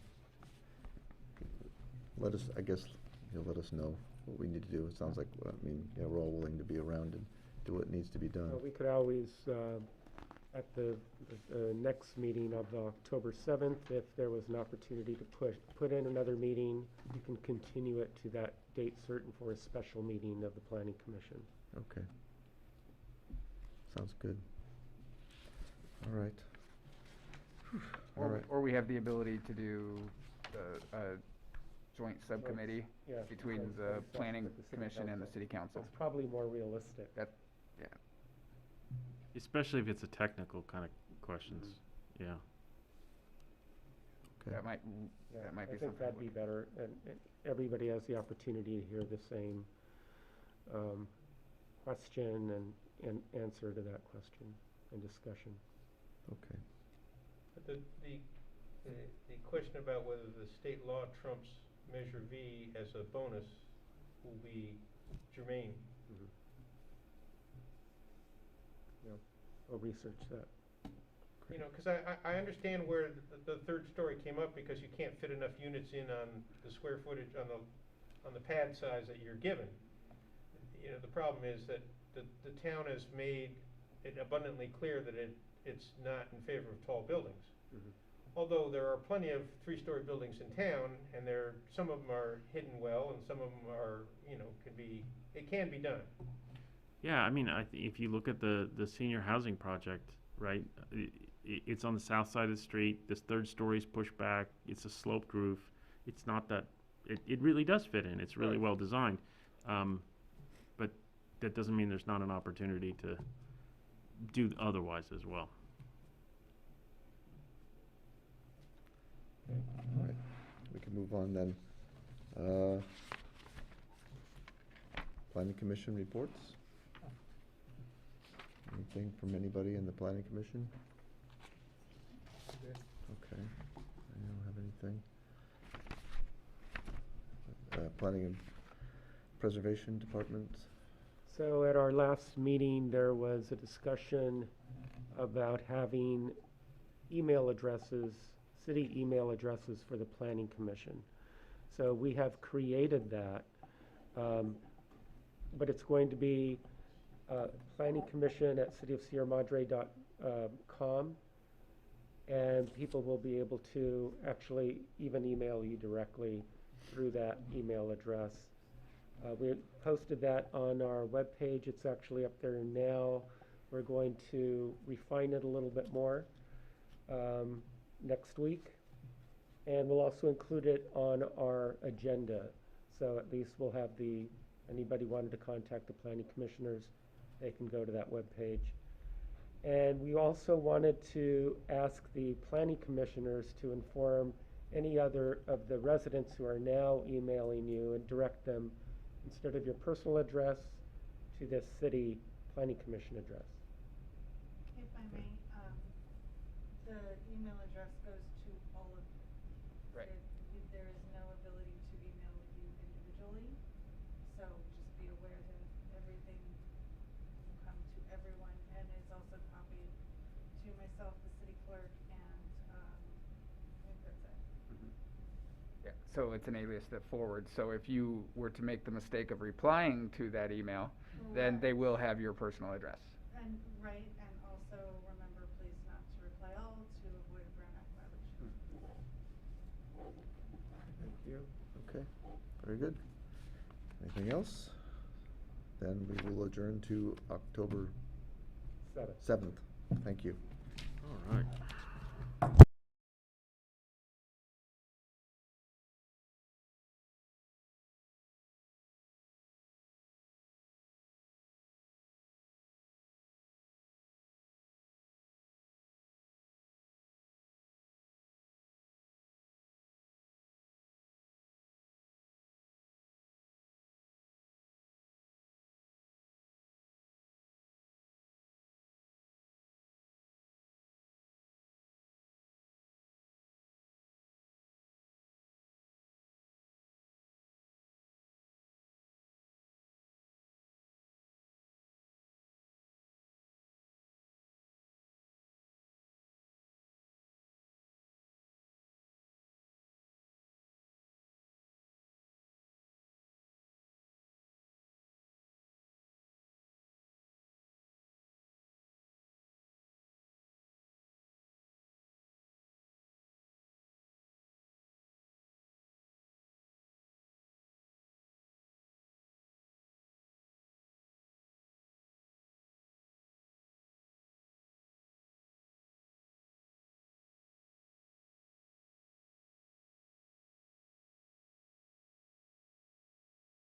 let us, I guess, you'll let us know what we need to do. It sounds like, I mean, you know, we're all willing to be around and do what needs to be done. we could always, at the next meeting of October 7th, if there was an opportunity to put in another meeting, you can continue it to that date certain for a special meeting of the Planning Commission. Okay. Sounds good. All right. All right. Or we have the ability to do a joint subcommittee Yeah, between joint the session planning with the city commission and the council. city council. That's probably more realistic. Yeah. Especially if it's a technical kind of questions, yeah. Okay. That might Yeah, be I think something. that'd be better, and everybody has the opportunity to hear the same question and answer to that question and discussion. Okay. But the question about whether the state law trumps Measure V as a bonus will be germane. Yeah, we'll research that. You know, because I understand where the third story came up, because you can't fit enough units in on the square footage on the pad size that you're given. You know, the problem is that the town has made it abundantly clear that it's not in favor of tall buildings. Although there are plenty of three-story buildings in town, and some of them are hidden well, and some of them are, you know, it can be done. Yeah, I mean, if you look at the senior housing project, right, it's on the south side of the street, this third story is pushed back, it's a sloped roof, it's not that, it really does fit in, it's really well designed. But that doesn't mean there's not an opportunity to do otherwise as well. All right, we can move on then. Planning Commission reports? Anything from anybody in the Planning Commission? Okay, I don't have anything. Planning and Preservation Department? So at our last meeting, there was a discussion about having email addresses, city email addresses for the Planning Commission. So we have created that, but it's going to be Planning Commission at cityofsierramadre.com, and people will be able to actually even email you directly through that email address. We posted that on our webpage. It's actually up there now. We're going to refine it a little bit more next week, and we'll also include it on our agenda. So at least we'll have anybody wanted to contact the planning commissioners, they can go to that webpage. And we also wanted to ask the planning commissioners to inform any other of the residents who are now emailing you and direct them, instead of your personal address, to this city planning commission address. If I may, the email address goes to all of you. Right. There is no ability to email you individually. myself, the city clerk, and, I think that's it. Yeah, so it's an alias that forwards. So if you were to make the mistake of replying to that email, then they will have your personal address. And, right, and also remember, please not to reply all to avoid a Brown Act violation. Thank you. Okay, very good. Anything else? Then we will adjourn to October 7th. Thank you. All right.